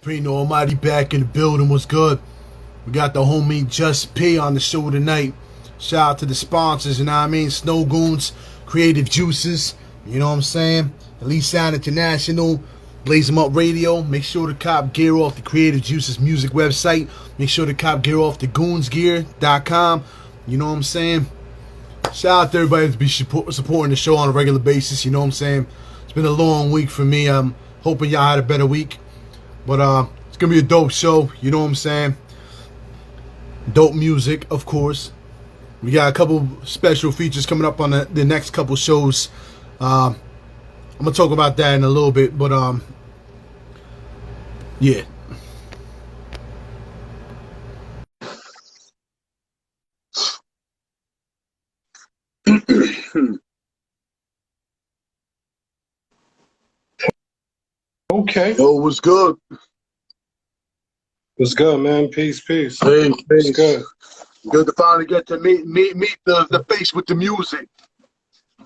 Supreme Almighty back in the building. What's good? We got the homie Jus P on the show tonight. Shout out to the sponsors, you know what I mean? Snow Goons, Creative Juices, you know what I'm saying? Elite Sound International, Blaze 'em Up Radio. Make sure to cop gear off the Creative Juices music website. Make sure to cop gear off the goonsgear.com. You know what I'm saying? Shout out to everybody to be supporting the show on a regular basis, you know what I'm saying? It's been a long week for me. I'm hoping y'all had a better week. But it's going to be a dope show, you know what I'm saying? Dope music, of course. We got a couple special features coming up on the next couple shows. I'm going to talk about that in a little bit, but yeah. Okay. Yo, what's good? What's good, man? Peace. Peace. Good. Good to finally get to meet the face with the music.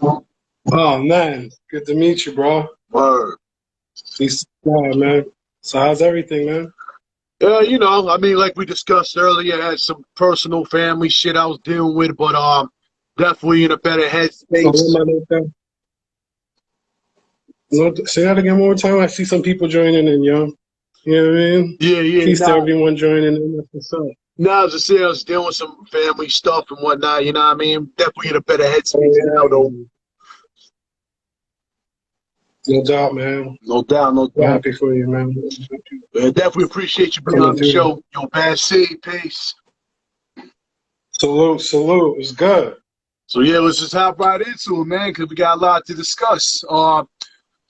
Oh, man. Good to meet you, bro. Word. Peace, man. So how's everything, man? Yeah, you know, I mean, like we discussed earlier, I had some personal family shit I was dealing with, but definitely in a better headspace. Say that again one more time. I see some people joining in, yo. You know what I mean? Yeah. Peace to everyone joining in. That's what's up. Now, as I say, I was dealing with some family stuff and whatnot, you know what I mean? Definitely in a better headspace now, though. No doubt, man. No doubt. I'm happy for you, man. Yeah, definitely appreciate you being on the show. Yo, Bad C, peace. Salute. It's good. So, yeah, let's just hop right into it, man, because we got a lot to discuss.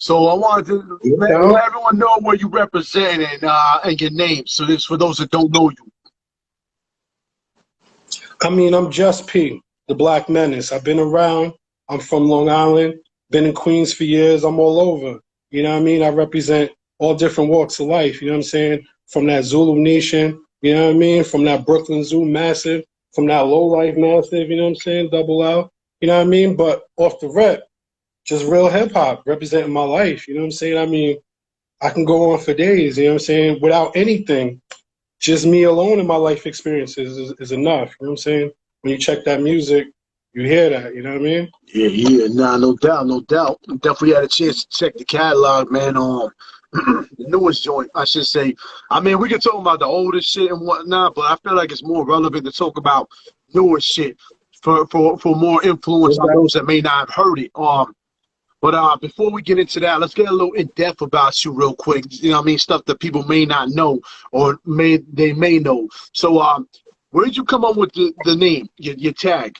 So I wanted to let everyone know where you represent and your name. So this for those that don't know you. I mean, I'm Jus P, the Black Menace. I've been around. I'm from Long Island. Been in Queens for years. I'm all over. You know what I mean? I represent all different walks of life. You know what I'm saying? From that Zulu Nation. You know what I mean? From that Brooklyn Zoo massive. From that Low Life massive. You know what I'm saying? Double L. You know what I mean? But off the rep, just real hip hop representing my life. You know what I'm saying? I mean, I can go on for days. You know what I'm saying? Without anything. Just me alone in my life experiences is enough. You know what I'm saying? When you check that music, you hear that. You know what I mean? Yeah. Nah, no doubt. Definitely had a chance to check the catalog, man. The newest joint, I should say. I mean, we can talk about the oldest shit and whatnot, but I feel like it's more relevant to talk about newer shit for more influence on those that may not have heard it. But before we get into that, let's get a little in-depth about you real quick. You know what I mean? Stuff that people may not know or they may know. So where did you come up with the name, your tag?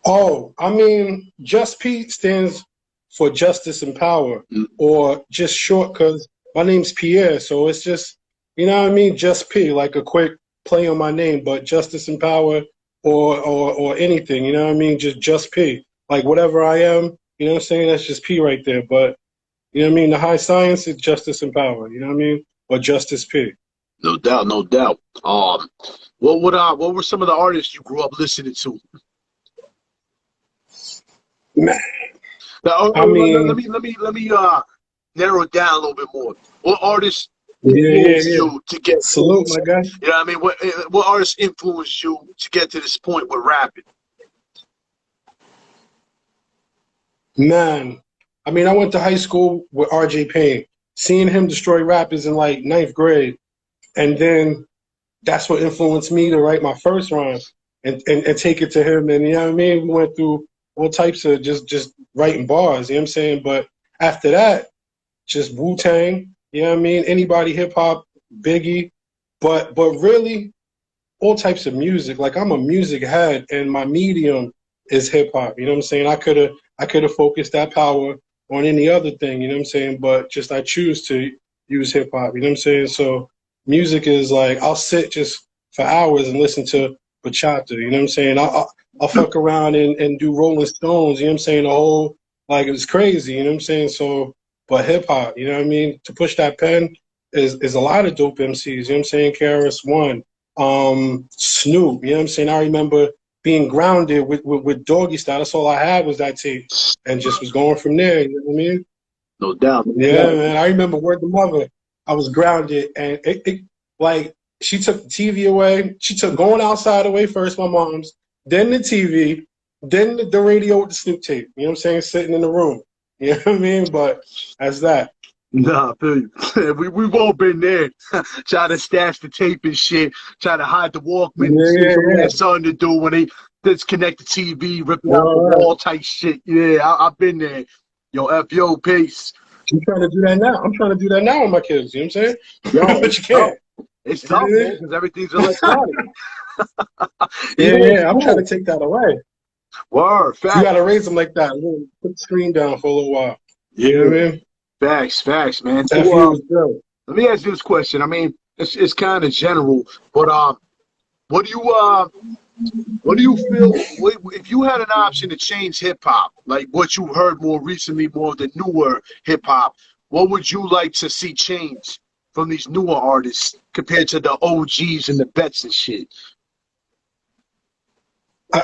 Oh, I mean, Jus P stands for Justice and Power, or just short because my name's Pierre. So it's just, you know what I mean? Jus P, like a quick play on my name, but Justice and Power or anything, you know what I mean? Just Jus P. Like whatever I am, you know what I'm saying? That's just P right there. But, you know what I mean? The high science is justice and power, you know what I mean? Or Justice P. No doubt. What were some of the artists you grew up listening to? Man. Now, I mean, let me narrow it down a little bit more. What artists influenced you to get salute, my guy? You know what I mean? What artists influenced you to get to this point with rapping? Man, I mean, I went to high school with R.J. Payne. Seeing him destroy rappers in like 9th grade, and then that's what influenced me to write my first rhyme and take it to him. And you know what I mean? We went through all types of just writing bars, you know what I'm saying? But after that, just Wu-Tang, you know what I mean? Anybody hip-hop, Biggie, but really all types of music. Like I'm a music head and my medium is hip-hop, you know what I'm saying? I could have focused that power on any other thing, you know what I'm saying? But just I choose to use hip-hop, you know what I'm saying? So music is like, I'll sit just for hours and listen to bachata, you know what I'm saying? I'll fuck around and do Rolling Stones, you know what I'm saying? The whole, like, it's crazy, you know what I'm saying? So, but hip-hop, you know what I mean? To push that pen is a lot of dope MCs, you know what I'm saying? KRS-One, Snoop, you know what I'm saying? I remember being grounded with Doggy Style. That's all I had was that tape, and just was going from there. You know what I mean? No doubt. Yeah, man. I remember Word the Mother. I was grounded, and it like she took the TV away. She took going outside away first, my mom's, then the TV, then the radio with the Snoop tape. You know what I'm saying? Sitting in the room. You know what I mean? But that's that. Nah, I feel you. We've all been there. Try to stash the tape and shit. Try to hide the Walkman and see if somebody had something to do when they disconnect the TV, rip it out the wall type shit. Yeah, I've been there. Yo, F.O. Peace. I'm trying to do that now. I'm trying to do that now with my kids. You know what I'm saying? Yo, but you can't. It's tough, man, because everything's electronic. Yeah, I'm trying to take that away. Word, facts. You got to raise them like that. Put the screen down for a little while. Yeah. You know what I mean? Facts, man. So, let me ask you this question. I mean, it's kind of general, but what do you feel if you had an option to change hip hop, like what you heard more recently, more of the newer hip hop? What would you like to see change from these newer artists compared to the OGs and the vets and shit?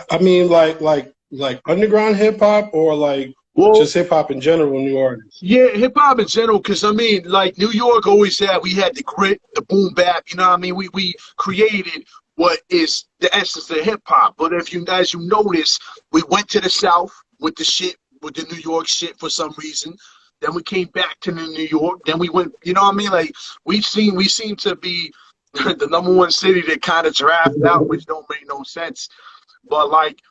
I mean, like underground hip hop, or like just hip hop in general, new artists. Yeah, hip hop in general, because I mean, like New York always we had the grit, the boom bap. You know what I mean? We created what is the essence of hip hop. But as you notice, we went to the South with the shit, with the New York shit for some reason. Then we came back to New York. Then we went. You know what I mean? Like we seem to be the #1 city that kind of draft out, which don't make no sense. But like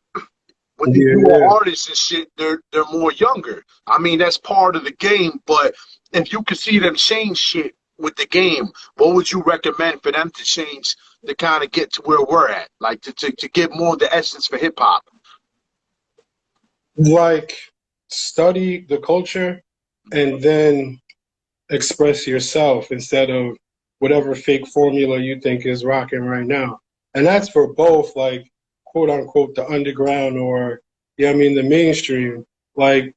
with the newer artists and shit, they're more younger. I mean, that's part of the game. But if you could see them change shit with the game, what would you recommend for them to change to kind of get to where we're at? Like to get more of the essence for hip hop? Like study the culture and then express yourself instead of whatever fake formula you think is rocking right now. And that's for both, like, quote unquote, the underground or, yeah, I mean, the mainstream. Like,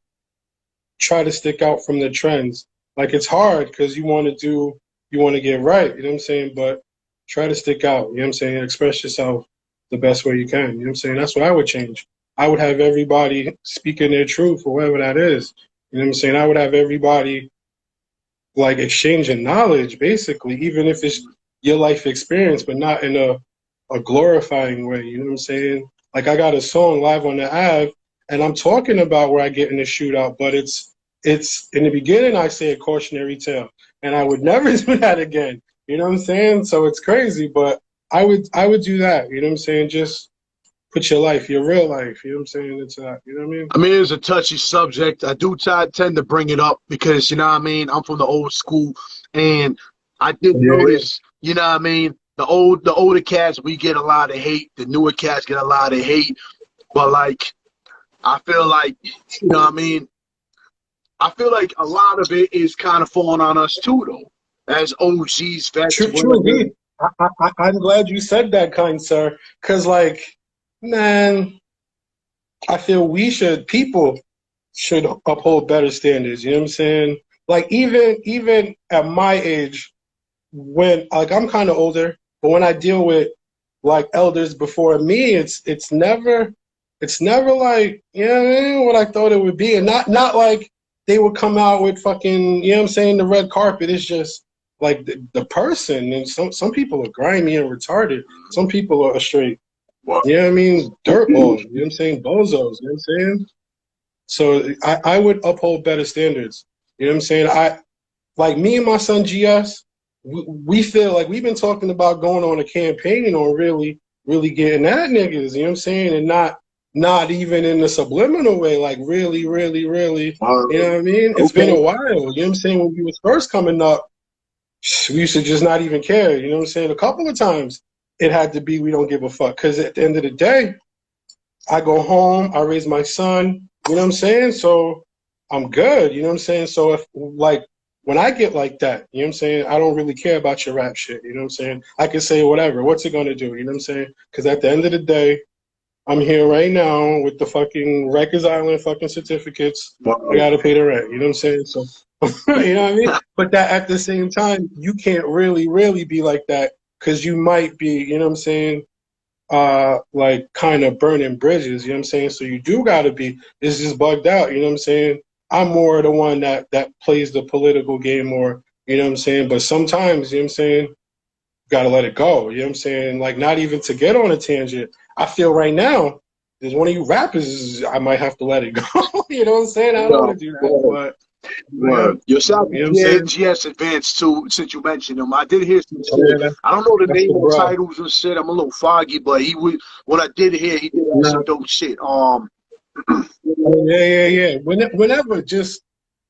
try to stick out from the trends. Like, it's hard because you want to get right, you know what I'm saying? But try to stick out, you know what I'm saying? Express yourself the best way you can, you know what I'm saying? That's what I would change. I would have everybody speaking their truth, or whatever that is. You know what I'm saying? I would have everybody, like, exchanging knowledge, basically, even if it's your life experience, but not in a glorifying way, you know what I'm saying? Like, I got a song live on the Ave, and I'm talking about where I get in the shootout, but it's in the beginning I say a cautionary tale, and I would never do that again. You know what I'm saying? So it's crazy, but I would do that. You know what I'm saying? Just put your life, your real life. You know what I'm saying? Into that. You know what I mean? I mean, it's a touchy subject. I do tend to bring it up because, you know what I mean, I'm from the old school, and I did notice, you know what I mean, the older cats, we get a lot of hate. The newer cats get a lot of hate. But, like, I feel like, you know what I mean, I feel like a lot of it is kind of falling on us too, though, as OGs, vets. True. I'm glad you said that, kind sir, because, like, man, I feel people should uphold better standards. You know what I'm saying? Like, even at my age, when, like, I'm kind of older, but when I deal with, like, elders before me, it's never like, you know what I thought it would be, and not like they would come out with fucking, you know what I'm saying, the red carpet. It's just like the person, and some people are grimy and retarded. Some people are straight, you know what I mean, dirtballs. You know what I'm saying, bozos. You know what I'm saying? So I would uphold better standards. You know what I'm saying? Like, me and my son GS, we feel like we've been talking about going on a campaign on really getting at niggas, you know what I'm saying? And not even in the subliminal way, like really, you know what I mean? It's been a while, you know what I'm saying? When we was first coming up, we used to just not even care, you know what I'm saying? A couple of times it had to be, we don't give a fuck. Because at the end of the day, I go home, I raise my son, you know what I'm saying? So I'm good, you know what I'm saying? So if, like, when I get like that, you know what I'm saying, I don't really care about your rap shit, you know what I'm saying? I can say whatever, what's it gonna do, you know what I'm saying? Because at the end of the day, I'm here right now with the fucking Rikers Island fucking certificates. I gotta pay the rent, you know what I'm saying? So, you know what I mean? But that at the same time, you can't really be like that, because you might be, you know what I'm saying, like, kind of burning bridges, you know what I'm saying? So you do gotta be, it's just bugged out, you know what I'm saying? I'm more the one that plays the political game, or You know what I'm saying? But sometimes, you know what I'm saying, gotta let it go. You know what I'm saying? Like, not even to get on a tangent. I feel right now, there's one of you rappers, I might have to let it go. You know what I'm saying? I don't want Yo, to do that, word, but yeah, word. Your shout you know what I'm to saying? GS Advanced too, since you mentioned him. I did hear some Oh, shit. yeah, I don't know the that's name the of the bro. titles and shit. I'm a little foggy, but he would. What I did hear, he did have Nah, some dope shit. oh, yeah. Whenever, just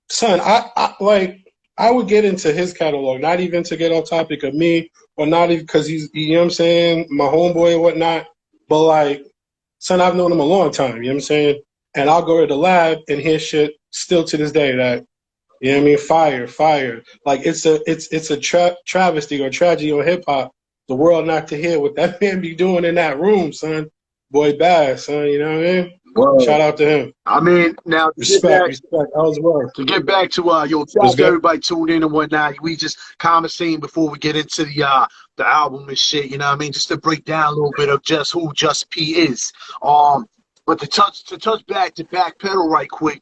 son, I like I would get into his catalog, not even to get off topic of me, or not even because he's, you know what I'm saying, my homeboy or whatnot. But like, son, I've known him a long time. You know what I'm saying? And I'll go to the lab and hear shit still to this day that, you know what I mean, fire. Like it's a travesty or tragedy on hip hop. The world not to hear what that man be doing in that room, son. Boy, bad, son. You know what I mean? Word. Shout out to him. I mean, now Respect. I was well. to get back to yo, shout Was out to good. everybody tuned in and whatnot. We just conversating before we get into the album and shit. You know what I mean? Just to break down a little bit of just who Just P is. But to touch back to backpedal right quick.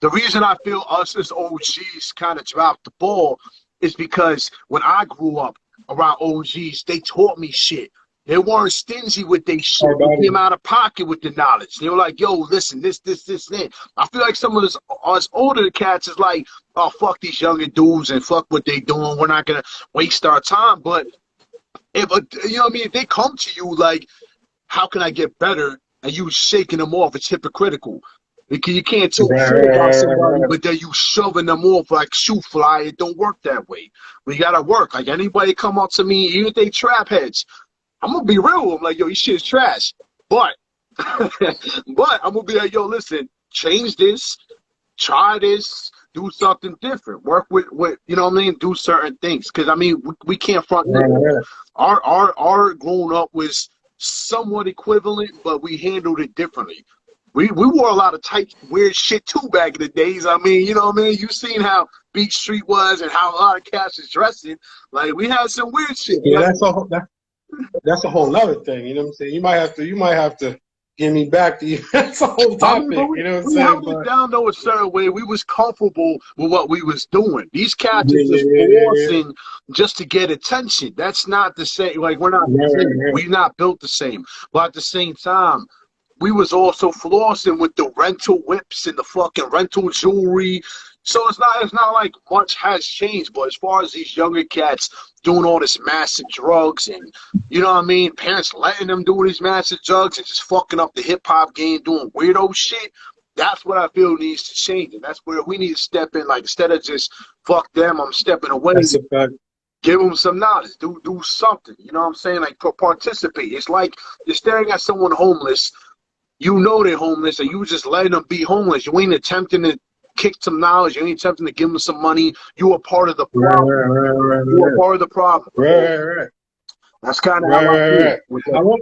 The reason I feel us as OGs kind of dropped the ball is because when I grew up around OGs, they taught me shit. They weren't stingy with their shit. How They about came it? out of pocket with the knowledge. They were like, yo, listen, this, that. I feel like some of us older cats is like, oh, fuck these younger dudes and fuck what they doing. We're not going to waste our time. But if, you know what I mean? If they come to you like, how can I get better? And you shaking them off, it's hypocritical. Because you can't talk Right, shit right, about right, somebody, right, but then you shoving them off like shoe fly. It don't work that way. We gotta work. Like anybody come up to me, even if they trap heads, I'm gonna be real. I'm like, yo, this shit's trash. But but I'm gonna be like, yo, listen, change this, try this, do something different. Work with you know what I mean? Do certain things. Cause I mean we can't front right, niggas. right. Our growing up was somewhat equivalent, but we handled it differently. We wore a lot of tight, weird shit too back in the days. I mean, you know what I mean? You seen how Beach Street was and how a lot of cats is dressing. Like we had some weird shit. Yeah, Like that's a whole nother thing. You know what I'm saying? You might have to give me back to you. That's a whole I mean, but topic. You know what I'm we saying? held it But down though a certain way. We was comfortable with what we was doing. These cats yeah, is just yeah. flossing just to get attention. That's not the same. Like we're not the same. Right. We're not built the same. But at the same time, we was also flossing with the rental whips and the fucking rental jewelry. So it's not like much has changed. But as far as these younger cats doing all this massive drugs and you know what I mean, parents letting them do these massive drugs and just fucking up the hip hop game, doing weirdo shit. That's what I feel needs to change, and that's where we need to step in. Like instead of just fuck them, I'm stepping away. That's a fact. Give them some knowledge. Do something. You know what I'm saying? Like participate. It's like you're staring at someone homeless. You know they're homeless, and you just letting them be homeless. You ain't attempting to kick some knowledge. You ain't attempting to give them some money. You are part of the problem. You are Right. part of the problem. So Right. that's kind of how I feel. Right.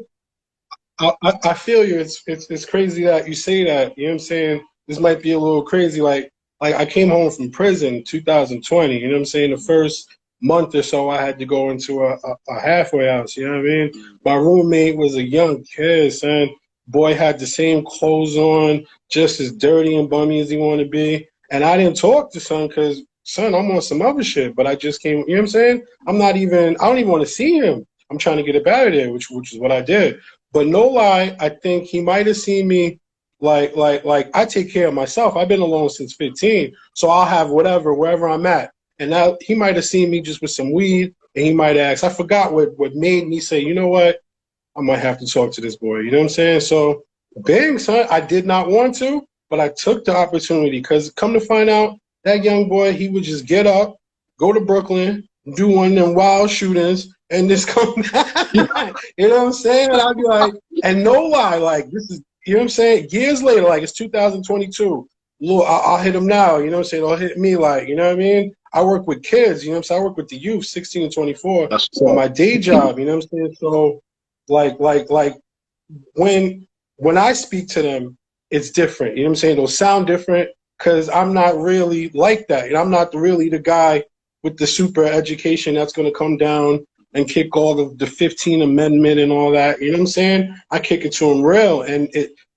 I feel you. It's crazy that you say that. You know what I'm saying? This might be a little crazy. Like I came home from prison 2020. You know what I'm saying? The first month or so, I had to go into a halfway house. You know what I mean? My roommate was a young kid, son. Boy had the same clothes on, just as dirty and bummy as he wanted to be. And I didn't talk to son because son, I'm on some other shit. But I just came. You know what I'm saying? I don't even want to see him. I'm trying to get up out of there, which is what I did. But no lie, I think he might have seen me like I take care of myself. I've been alone since 15, so I'll have whatever wherever I'm at. And now he might have seen me just with some weed, and he might ask. I forgot what made me say, you know what, I might have to talk to this boy. You know what I'm saying? So, bang, son, I did not want to, but I took the opportunity because come to find out, that young boy, he would just get up, go to Brooklyn, do one of them wild shootings, and just come back. You know what I'm saying? And I'd be like, and no lie, like this is, you know what I'm saying? Years later, like it's 2022. Look, I'll hit him now. You know what I'm saying? They'll hit me like, you know what I mean? I work with kids. You know what I'm saying? I work with the youth, 16 and 24, That's on so. my day job. You know what I'm saying? So, like when I speak to them, it's different. You know what I'm saying? It'll sound different because I'm not really like that. And I'm not really the guy with the super education that's going to come down and kick all of the 15th Amendment and all that. You know what I'm saying? I kick it to them real, and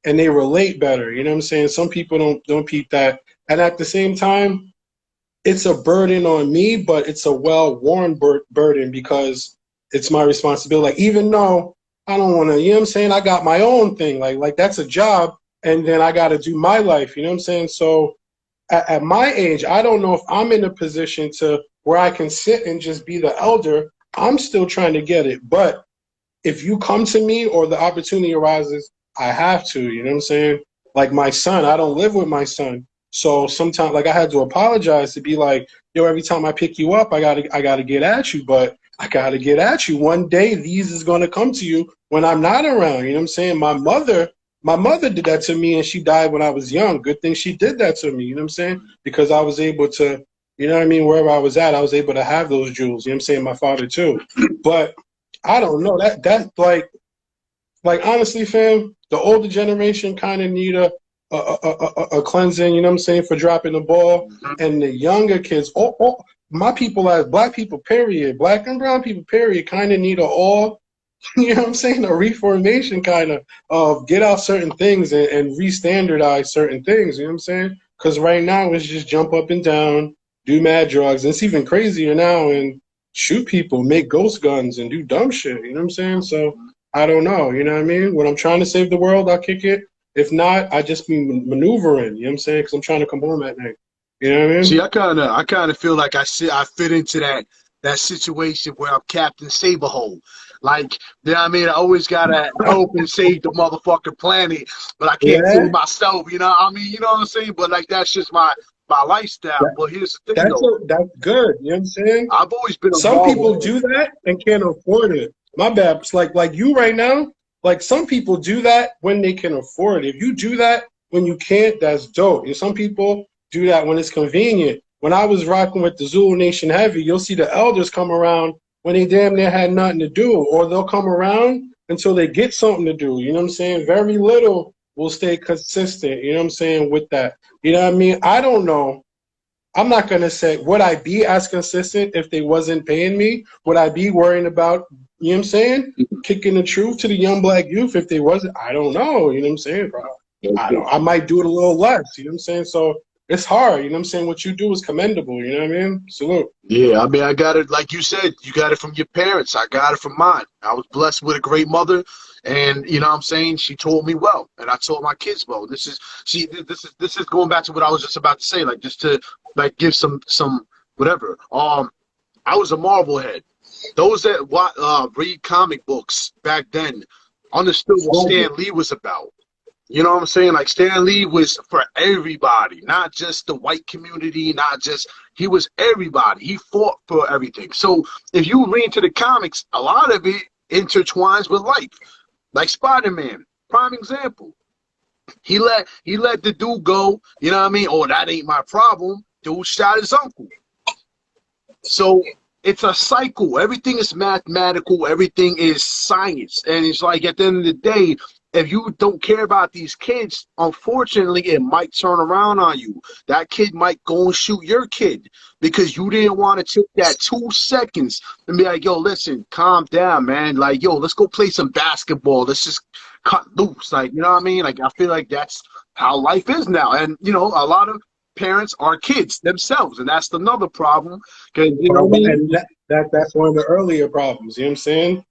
they relate better. You know what I'm saying? Some people don't peep that. And at the same time, it's a burden on me, but it's a well-worn burden because it's my responsibility. Like, even though I don't want to, you know what I'm saying? I got my own thing. Like that's a job, and then I got to do my life. You know what I'm saying? So at my age, I don't know if I'm in a position to where I can sit and just be the elder. I'm still trying to get it. But if you come to me or the opportunity arises, I have to, you know what I'm saying? Like my son, I don't live with my son. So sometimes, like, I had to apologize to be like, yo, every time I pick you up, I gotta get at you, but I gotta get at you. One day these is gonna come to you when I'm not around. You know what I'm saying? My mother did that to me, and she died when I was young. Good thing she did that to me, you know what I'm saying? Because I was able to, you know what I mean, wherever I was at, I was able to have those jewels. You know what I'm saying? My father too. But I don't know. That like honestly, fam, the older generation kind of need a cleansing, you know what I'm saying, for dropping the ball. And the younger kids, my people as black people, period, black and brown people, period, kind of need a all, you know what I'm saying, a reformation kind of get out certain things and re-standardize certain things, you know what I'm saying? Because right now it's just jump up and down, do mad drugs. And it's even crazier now and shoot people, make ghost guns and do dumb shit, you know what I'm saying? So I don't know, you know what I mean? When I'm trying to save the world, I'll kick it. If not, I just be maneuvering, you know what I'm saying? Because I'm trying to come home at night. You know what I mean? See, I kind of feel like I fit into that situation where I'm Captain Saberhole. Like, you know what I mean? I always gotta help and save the motherfucking planet, but I can't Yeah, save myself. You know what I mean? You know what I'm saying? But like, that's just my lifestyle. But here's the thing, though. that's good. You know what I'm saying? I've always been a Some people Marvel. do that and can't afford it. My bad. It's like you right now. Like some people do that when they can afford it. If you do that when you can't, that's dope. And some people do that when it's convenient. When I was rocking with the Zulu Nation Heavy, you'll see the elders come around when they damn near had nothing to do, or they'll come around until they get something to do. You know what I'm saying? Very little will stay consistent. You know what I'm saying with that. You know what I mean? I don't know. I'm not gonna say would I be as consistent if they wasn't paying me? Would I be worrying about, you know what I'm saying, kicking the truth to the young black youth if they wasn't? I don't know, you know what I'm saying, bro. I might do it a little less, you know what I'm saying? So it's hard, you know what I'm saying? What you do is commendable, you know what I mean? Salute. Yeah, I mean, I got it, like you said, you got it from your parents. I got it from mine. I was blessed with a great mother, and you know what I'm saying? She told me well, and I told my kids well. This is going back to what I was just about to say, like just to like give some whatever. I was a Marvel head. Those that read comic books back then understood what Stan Lee was about. You know what I'm saying? Like Stan Lee was for everybody, not just the white community, he was everybody. He fought for everything. So if you read into the comics, a lot of it intertwines with life. Like Spider-Man, prime example. He let the dude go, you know what I mean? Oh, that ain't my problem. Dude shot his uncle. So it's a cycle. Everything is mathematical. Everything is science. And it's like at the end of the day, if you don't care about these kids, unfortunately, it might turn around on you. That kid might go and shoot your kid because you didn't want to take that 2 seconds and be like, yo, listen, calm down, man. Like, yo, let's go play some basketball. Let's just cut loose. Like, you know what I mean? Like, I feel like that's how life is now. And, you know, a lot of parents are kids themselves, and that's another problem. Cause, you know what I mean? And that's one of the earlier problems, you know what I'm saying?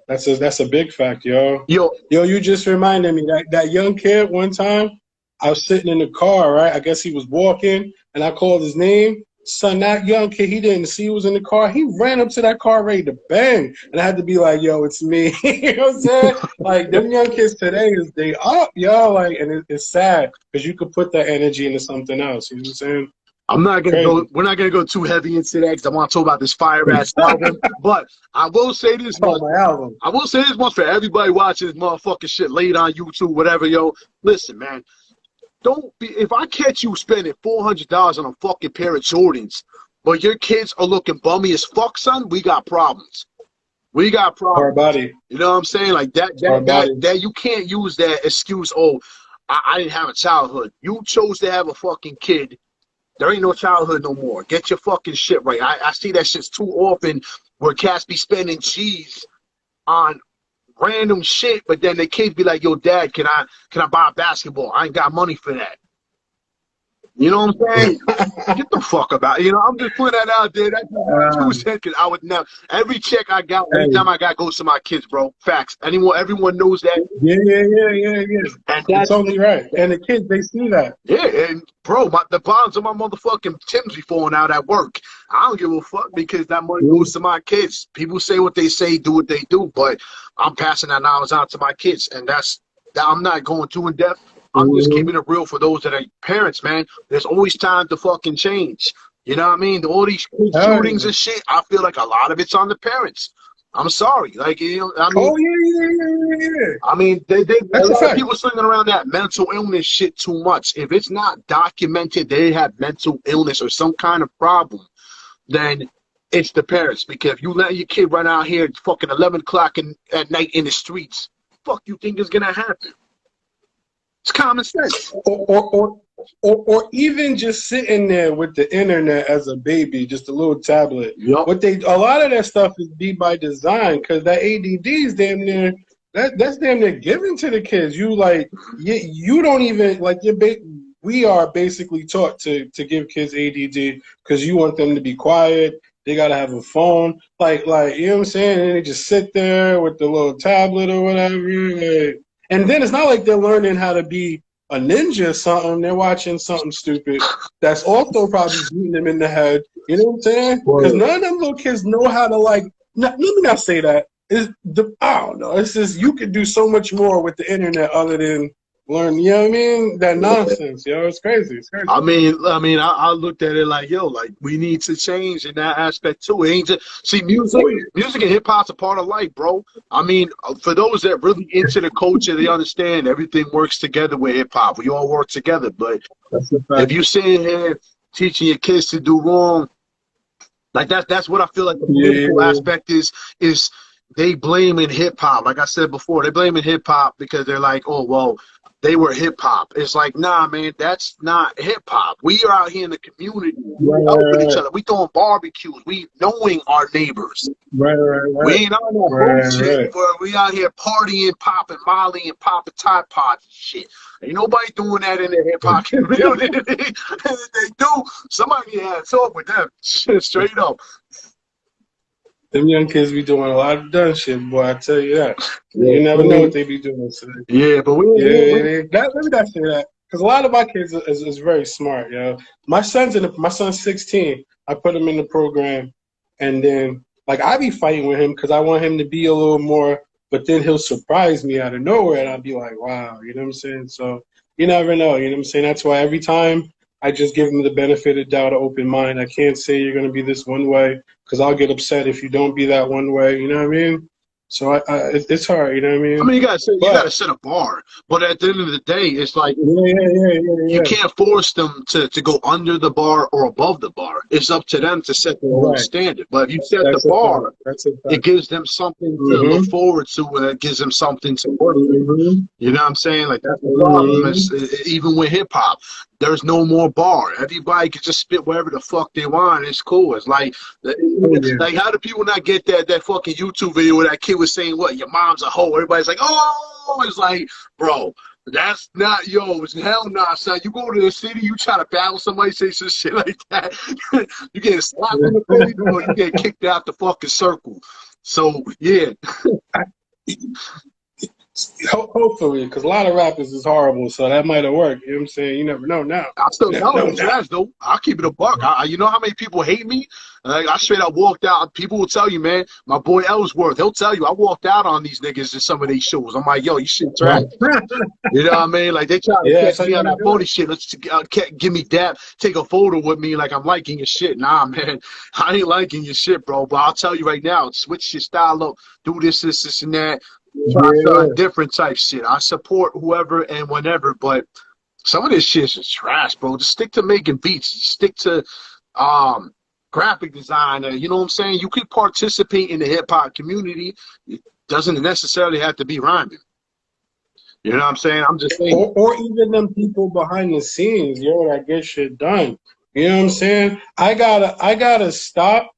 That's a big fact, yo. Yo, You just reminded me that young kid one time, I was sitting in the car, right? I guess he was walking, and I called his name. Son, that young kid, he didn't see who was in the car. He ran up to that car ready to bang. And I had to be like, yo, it's me. You know what I'm saying? Like, them young kids today, they up, yo. Like, and it's sad because you could put that energy into something else. You know what I'm saying? I'm not gonna Crazy. go. We're not gonna go too heavy into that because I want to talk about this fire ass album. But I will say this much. My album. I will say this much for everybody watching this motherfucking shit late on YouTube, whatever, yo. Listen, man. Don't be. If I catch you spending $400 on a fucking pair of Jordans, but your kids are looking bummy as fuck, son, we got problems. We got problems. Our body. You know what I'm saying? Like that you can't use that excuse. Oh, I didn't have a childhood. You chose to have a fucking kid. There ain't no childhood no more. Get your fucking shit right. I see that shit too often where cats be spending cheese on random shit, but then the kids be like, yo, dad, can I buy a basketball? I ain't got money for that. You know what I'm saying? Get the fuck about it. You know, I'm just putting that out there. That's my 2 cents, because I would never. Every check I got, every time I got, goes to my kids, bro. Facts. Everyone knows that. Yeah. And You're that's totally right. And the kids, they see that. yeah. And bro, the bonds of my motherfucking Tim's be falling out at work. I don't give a fuck because that money goes to my kids. People say what they say, do what they do, but I'm passing that knowledge on to my kids, and I'm not going too in depth. I'm just keeping it real for those that are parents, man. There's always time to fucking change. You know what I mean? All these shootings and shit, I feel like a lot of it's on the parents. I'm sorry. Like, you know, I mean, Yeah. I mean, a That's a lot of fact. people slinging around that mental illness shit too much. If it's not documented they have mental illness or some kind of problem, then it's the parents. Because if you let your kid run out here at fucking 11 o'clock at night in the streets, fuck you think is going to happen? It's common sense. Or even just sitting there with the internet as a baby, just a little tablet. Yep. A lot of that stuff is be by design, because that ADD is damn near that's damn near given to the kids. You don't even like we are basically taught to give kids ADD because you want them to be quiet. They gotta have a phone, like you know what I'm saying, and they just sit there with the little tablet or whatever. And then it's not like they're learning how to be a ninja or something. They're watching something stupid that's also probably beating them in the head. You know what I'm saying? Because none of them little kids know how to let me not say that. I don't know. It's just you could do so much more with the internet other than learn. You know what I mean? That nonsense, yo. It's crazy. It's crazy. I looked at it like, yo, like we need to change in that aspect too. It ain't just see music and hip hop's a part of life, bro. I mean, for those that really into the culture, they understand everything works together with hip hop. We all work together. But if you sitting here teaching your kids to do wrong, like that's what I feel like the political aspect is they blaming hip hop. Like I said before, they blaming hip hop because they're like, oh well, they were hip hop. It's like, nah, man, that's not hip hop. We are out here in the community, we helping each other. We throwing barbecues. We knowing our neighbors. Right. We ain't on no bullshit. We out here partying, popping Molly and popping Tide Pods and shit. Ain't nobody doing that in the hip hop community. If they do, somebody need to have talk with them. Shit, straight up. Them young kids be doing a lot of dumb shit, boy. I tell you that. You never know what they be doing. So. Yeah, but let me not say that, because a lot of my kids is very smart, yo. My son's 16. I put him in the program, and then like I be fighting with him because I want him to be a little more. But then he'll surprise me out of nowhere, and I'll be like, wow, you know what I'm saying? So you never know, you know what I'm saying? That's why every time I just give them the benefit of doubt, an open mind. I can't say you're going to be this one way because I'll get upset if you don't be that one way. You know what I mean? So it's hard. You know what I mean? I mean, you gotta set a bar, but at the end of the day, it's like you can't force them to go under the bar or above the bar. It's up to them to set their own standard. But if you set the bar, it gives them something to look forward to, and it gives them something to work with. You know what I'm saying? Like that's the problem. Even with hip hop, there's no more bar. Everybody can just spit wherever the fuck they want. It's cool. It's like, like how do people not get that fucking YouTube video where that kid was saying, what, your mom's a hoe? Everybody's like, oh, it's like, bro, that's not, it's hell nah, son. You go to the city, you try to battle somebody, say some shit like that. You get slapped in the face, or you get kicked out the fucking circle. So, yeah. Hopefully, because a lot of rappers is horrible, so that might have worked. You know what I'm saying? You never know now. I still know trash though. I'll keep it a buck. You know how many people hate me? Like, I straight up walked out. People will tell you, man. My boy Ellsworth, he'll tell you I walked out on these niggas in some of these shows. I'm like, yo, you shit trash. You know what I mean? Like they try to catch me on that phony shit. Let's give me dap, take a photo with me like I'm liking your shit. Nah, man, I ain't liking your shit, bro. But I'll tell you right now, switch your style up, do this, and that. Try different type shit. I support whoever and whenever, but some of this shit is trash, bro. Just stick to making beats. Stick to graphic design. You know what I'm saying? You could participate in the hip hop community. It doesn't necessarily have to be rhyming. You know what I'm saying? I'm just saying. Or even them people behind the scenes, that get shit done. You know what I'm saying? I gotta stop,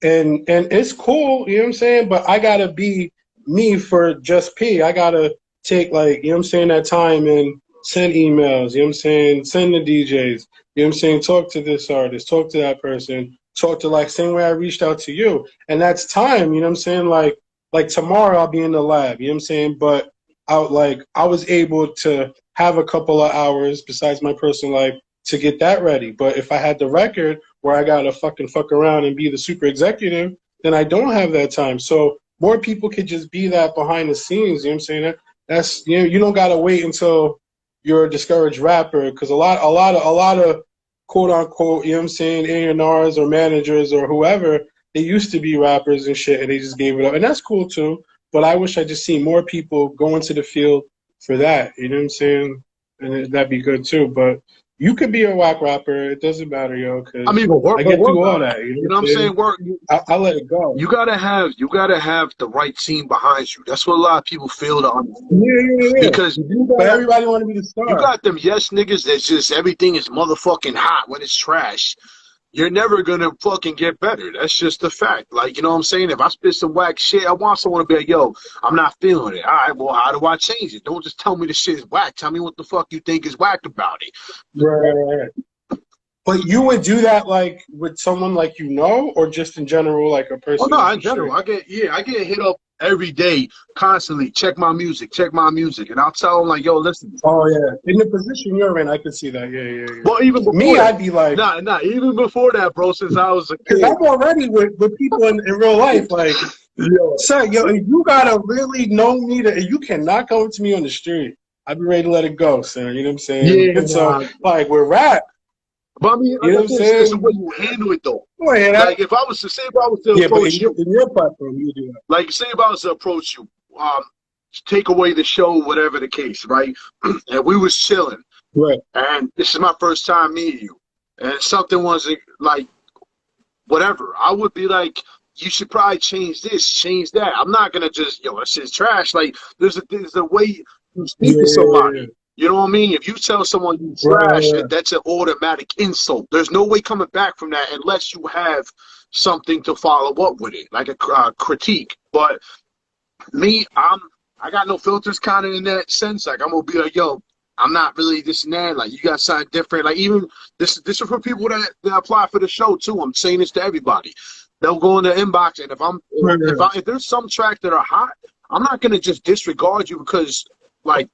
and it's cool. You know what I'm saying? But I gotta be me for Jus P. I gotta take, like, you know what I'm saying, that time and send emails, you know what I'm saying? Send the DJs, you know what I'm saying? Talk to this artist, talk to that person, talk to like same way I reached out to you. And that's time, you know what I'm saying? Like tomorrow I'll be in the lab, you know what I'm saying? But I was able to have a couple of hours besides my personal life to get that ready. But if I had the record where I gotta fucking fuck around and be the super executive, then I don't have that time. So more people could just be that behind the scenes, you know what I'm saying? That's, you know, you don't gotta wait until you're a discouraged rapper, because a lot of quote unquote, you know what I'm saying, A&Rs or managers or whoever, they used to be rappers and shit and they just gave it up. And that's cool too. But I wish I just see more people go into the field for that. You know what I'm saying? And that'd be good too. But you could be a whack rapper. It doesn't matter, yo. Cause I mean, I get through all that. You know what I'm saying? Work. I let it go. You gotta have the right team behind you. That's what a lot of people fail to understand. Yeah. Because but everybody want to be the star. You got them yes niggas that's just everything is motherfucking hot when it's trash. You're never gonna fucking get better. That's just the fact. Like, you know what I'm saying? If I spit some whack shit, I want someone to be like, yo, I'm not feeling it. All right, well, how do I change it? Don't just tell me the shit is whack. Tell me what the fuck you think is whack about it. Right. But you would do that like with someone like you know, or just in general, like a person? Oh no, in general. I get hit up every day, constantly. Check my music, and I'll tell them like, yo, listen. Oh yeah, in the position you're in, I could see that. Yeah. Well, even before me, that, I'd be like, nah. Even before that, bro. Since I was a kid, because I'm already with people in real life. Like, son, you gotta really know me you cannot come to me on the street. I'd be ready to let it go, son. You know what I'm saying? Yeah. And so, like, we're rap. But I mean, you know what I'm saying? It's the way you handle it, though. Like, if I was to approach you, in your platform, you do that. Like, say if I was to approach you, take away the show, whatever the case, right? And we was chilling, right? And this is my first time meeting you, and something wasn't like, whatever. I would be like, you should probably change this, change that. I'm not gonna just, that shit's trash. Like, there's a way you speak to somebody. Yeah. You know what I mean? If you tell someone you trash, that's an automatic insult. There's no way coming back from that unless you have something to follow up with it, like a critique. But me, I got no filters kind of in that sense. Like, I'm going to be like, yo, I'm not really this and that. Like, you got something different. Like, even this is for people that apply for the show, too. I'm saying this to everybody. They'll go in the inbox, and if there's some tracks that are hot, I'm not going to just disregard you because, like,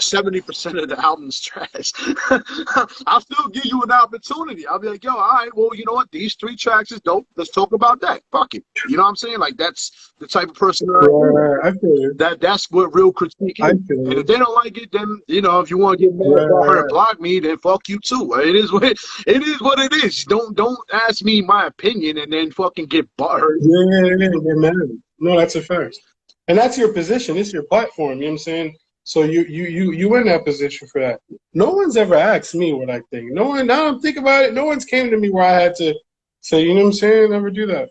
70% of the album's trash. I'll still give you an opportunity. I'll be like, yo, all right, well, you know what? These 3 tracks is dope. Let's talk about that. Fuck it. You know what I'm saying? Like, that's the type of person I feel. That's what real critique is. And if they don't like it, then, if you want to get mad about her and block me, then fuck you too. It is what it is. Don't ask me my opinion and then fucking get butthurt. Yeah, man. No, that's a fact. And that's your position. It's your platform. You know what I'm saying? So you in that position for that. No one's ever asked me what I think. No one. Now I'm thinking about it. No one's came to me where I had to say, you know what I'm saying? Never do that.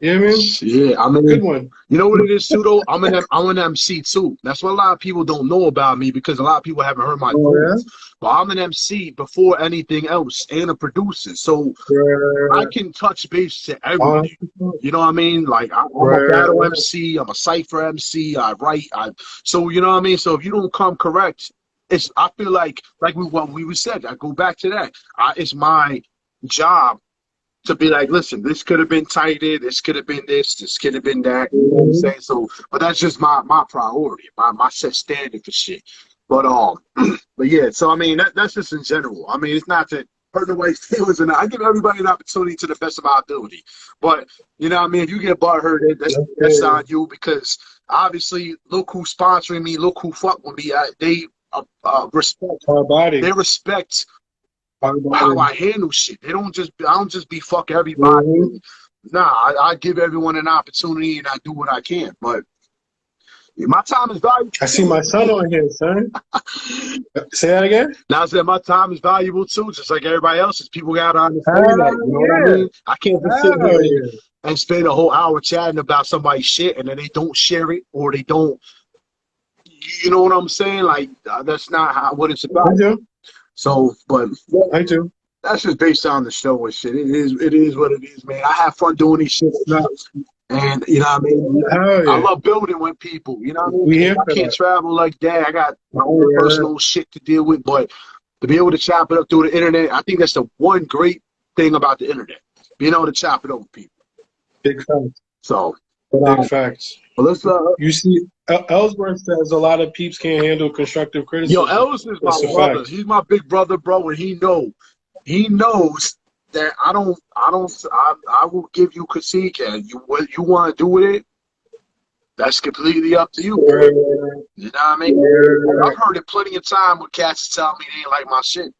You know what I mean? Yeah, I mean, good one. You know what it is too, though? I'm an MC too. That's what a lot of people don't know about me because a lot of people haven't heard my voice. Yeah? But I'm an MC before anything else and a producer, so I can touch base to everything. You know what I mean? Like I'm a battle MC, I'm a cypher MC. I write. So you know what I mean. So if you don't come correct, I feel like what we said. I go back to that. It's my job to be like, listen, this could have been tighter, this could have been this could have been that. You know what I'm saying? So, but that's just my priority, my set standard for shit. But yeah. So I mean, that's just in general. I mean, it's not to hurt nobody's feelings, and I give everybody an opportunity to the best of my ability. But you know what I mean? If you get butthurt, that's on you because obviously, look who's sponsoring me, look who fuck with me. They respect our body. They respect how I handle shit. I don't just be fuck everybody. Nah, I give everyone an opportunity and I do what I can. But my time is valuable. I see my son on here, son. Say that again? Now I said my time is valuable too, just like everybody else's. People gotta understand that. You know what I mean? I can't just sit here and spend a whole hour chatting about somebody's shit and then they don't share it or they don't. You know what I'm saying? Like that's not what it's about. I do. So, but I do. That's just based on the show and shit. It is what it is, man. I have fun doing these shit. And you know what I mean? Hell I yeah. love building with people, you know what I mean? We Because here I for can't that. travel like that. I got my own Yeah. personal shit to deal with, but to be able to chop it up through the internet, I think that's the one great thing about the internet. Being able to chop it up with people. Big facts. So, Big facts. well, let's You see, Ellsworth says a lot of peeps can't handle constructive yo, criticism. Ellis is my That's a brother. fact. He's my big brother, bro, and he knows that I will give you critique, and you what you want to do with it, that's completely up to you. Yeah. You know what I mean? Yeah. I've heard it plenty of time with cats tell me they ain't like my shit.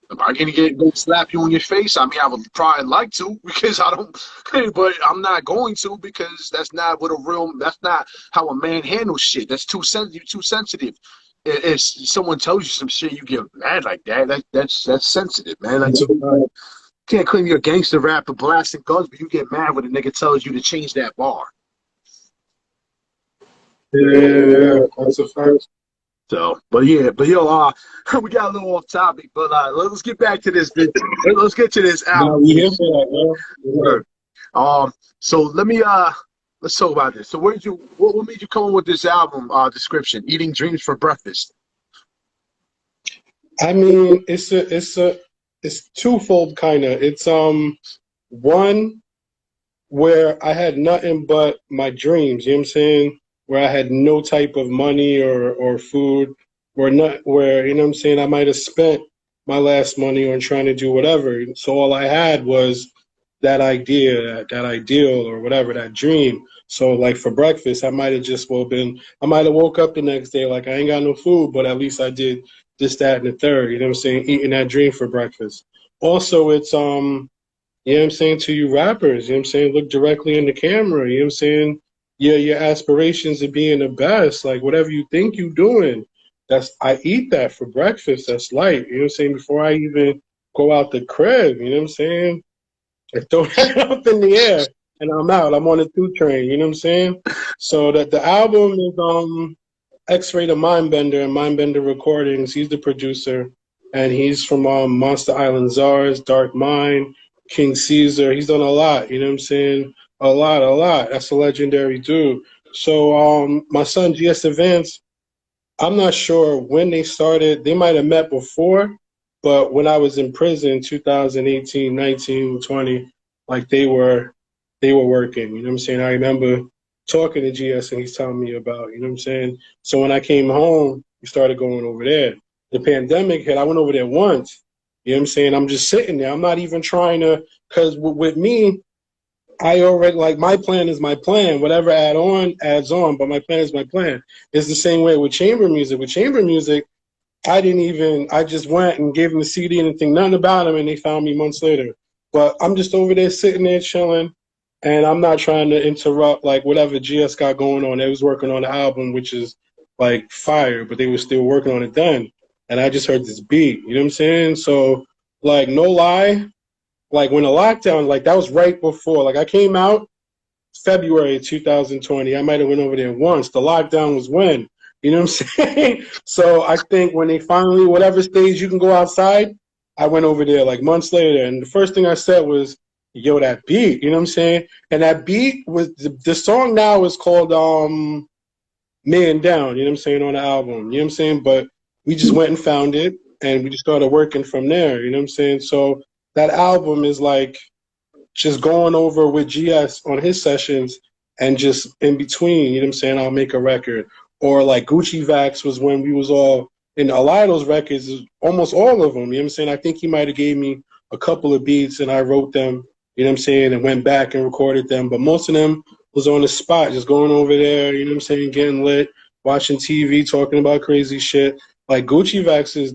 Am I gonna go slap you in your face? I mean, I would probably like to because I don't, but I'm not going to because that's not what a real. That's not how a man handles shit. That's too sensitive. Too sensitive. If someone tells you some shit, you get mad like that. That's sensitive, man. Like, That's a you fact. can't claim you're a gangster rapper blasting guns, but you get mad when a nigga tells you to change that bar. Yeah, that's a fact. So, but yeah, but yo, we got a little off topic, but let's get back to this. Let's get to this No, album. we here for that, man. So let's talk about this. So what made you come up with this album description? Eating dreams for breakfast. I mean, it's twofold kind of. It's one where I had nothing but my dreams, you know what I'm saying? Where I had no type of money or food, or not where, you know what I'm saying, I might have spent my last money on trying to do whatever. So all I had was that idea, that ideal or whatever, that dream. So like for breakfast, I might have just I might have woke up the next day like I ain't got no food, but at least I did this, that, and the third, you know what I'm saying? Eating that dream for breakfast. Also, it's you know what I'm saying, to you rappers, you know what I'm saying, look directly in the camera, you know what I'm saying? Your aspirations of being the best, like whatever you think you're doing, I eat that for breakfast. That's light, you know what I'm saying, before I even go out the crib, you know what I'm saying? I throw that up in the air and I'm out. I'm on the 2 train, you know what I'm saying? So that the album is X-Ray the Mindbender and Mindbender Recordings. He's the producer, and he's from Monster Island Czars, Dark Mind, King Caesar. He's done a lot, you know what I'm saying? A lot, a lot. That's a legendary dude. So my son GS Advance, I'm not sure when they started. They might have met before, but when I was in prison, 2018, 19, 20, like they were working. You know what I'm saying? I remember talking to GS and he's telling me about, you know what I'm saying? So when I came home, we started going over there. The pandemic hit, I went over there once. You know what I'm saying? I'm just sitting there. I'm not even trying to, because with me, I already, like, my plan is my plan. Whatever adds on, but my plan is my plan. It's the same way with chamber music. With chamber music, I just went and gave them the CD and didn't think nothing about them, and they found me months later. But I'm just over there sitting there chilling, and I'm not trying to interrupt, like, whatever GS got going on. They was working on the album, which is, like, fire, but they were still working on it then. And I just heard this beat, you know what I'm saying? So, like, no lie, like, when the lockdown, like, that was right before. Like, I came out February 2020. I might have went over there once. The lockdown was when? You know what I'm saying? So I think when they finally, whatever stage you can go outside, I went over there like months later. And the first thing I said was, yo, that beat, you know what I'm saying? And that beat was, the song now is called Man Down, you know what I'm saying, on the album. You know what I'm saying? But we just went and found it and we just started working from there, you know what I'm saying? So that album is like just going over with GS on his sessions and just in between, you know what I'm saying, I'll make a record. Or like Gucci Vax was when we was all in a lot of those records, almost all of them, you know what I'm saying? I think he might have gave me a couple of beats and I wrote them, you know what I'm saying, and went back and recorded them. But most of them was on the spot, just going over there, you know what I'm saying, getting lit, watching TV, talking about crazy shit. Like Gucci Vax is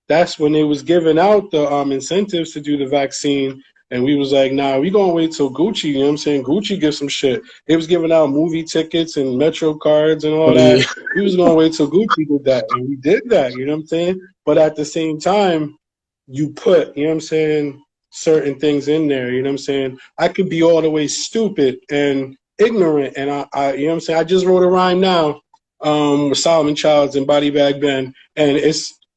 that's when they was giving out the incentives to do the vaccine. And we was like, nah, we gonna wait till Gucci, you know what I'm saying? Gucci gives some shit. They was giving out movie tickets and Metro cards and all that. Yeah. We was gonna wait till Gucci did that. And we did that, you know what I'm saying? But at the same time, you put, you know what I'm saying, certain things in there, you know what I'm saying? I could be all the way stupid and ignorant. And I you know what I'm saying? I just wrote a rhyme now with Solomon Childs and Body Bag Ben. And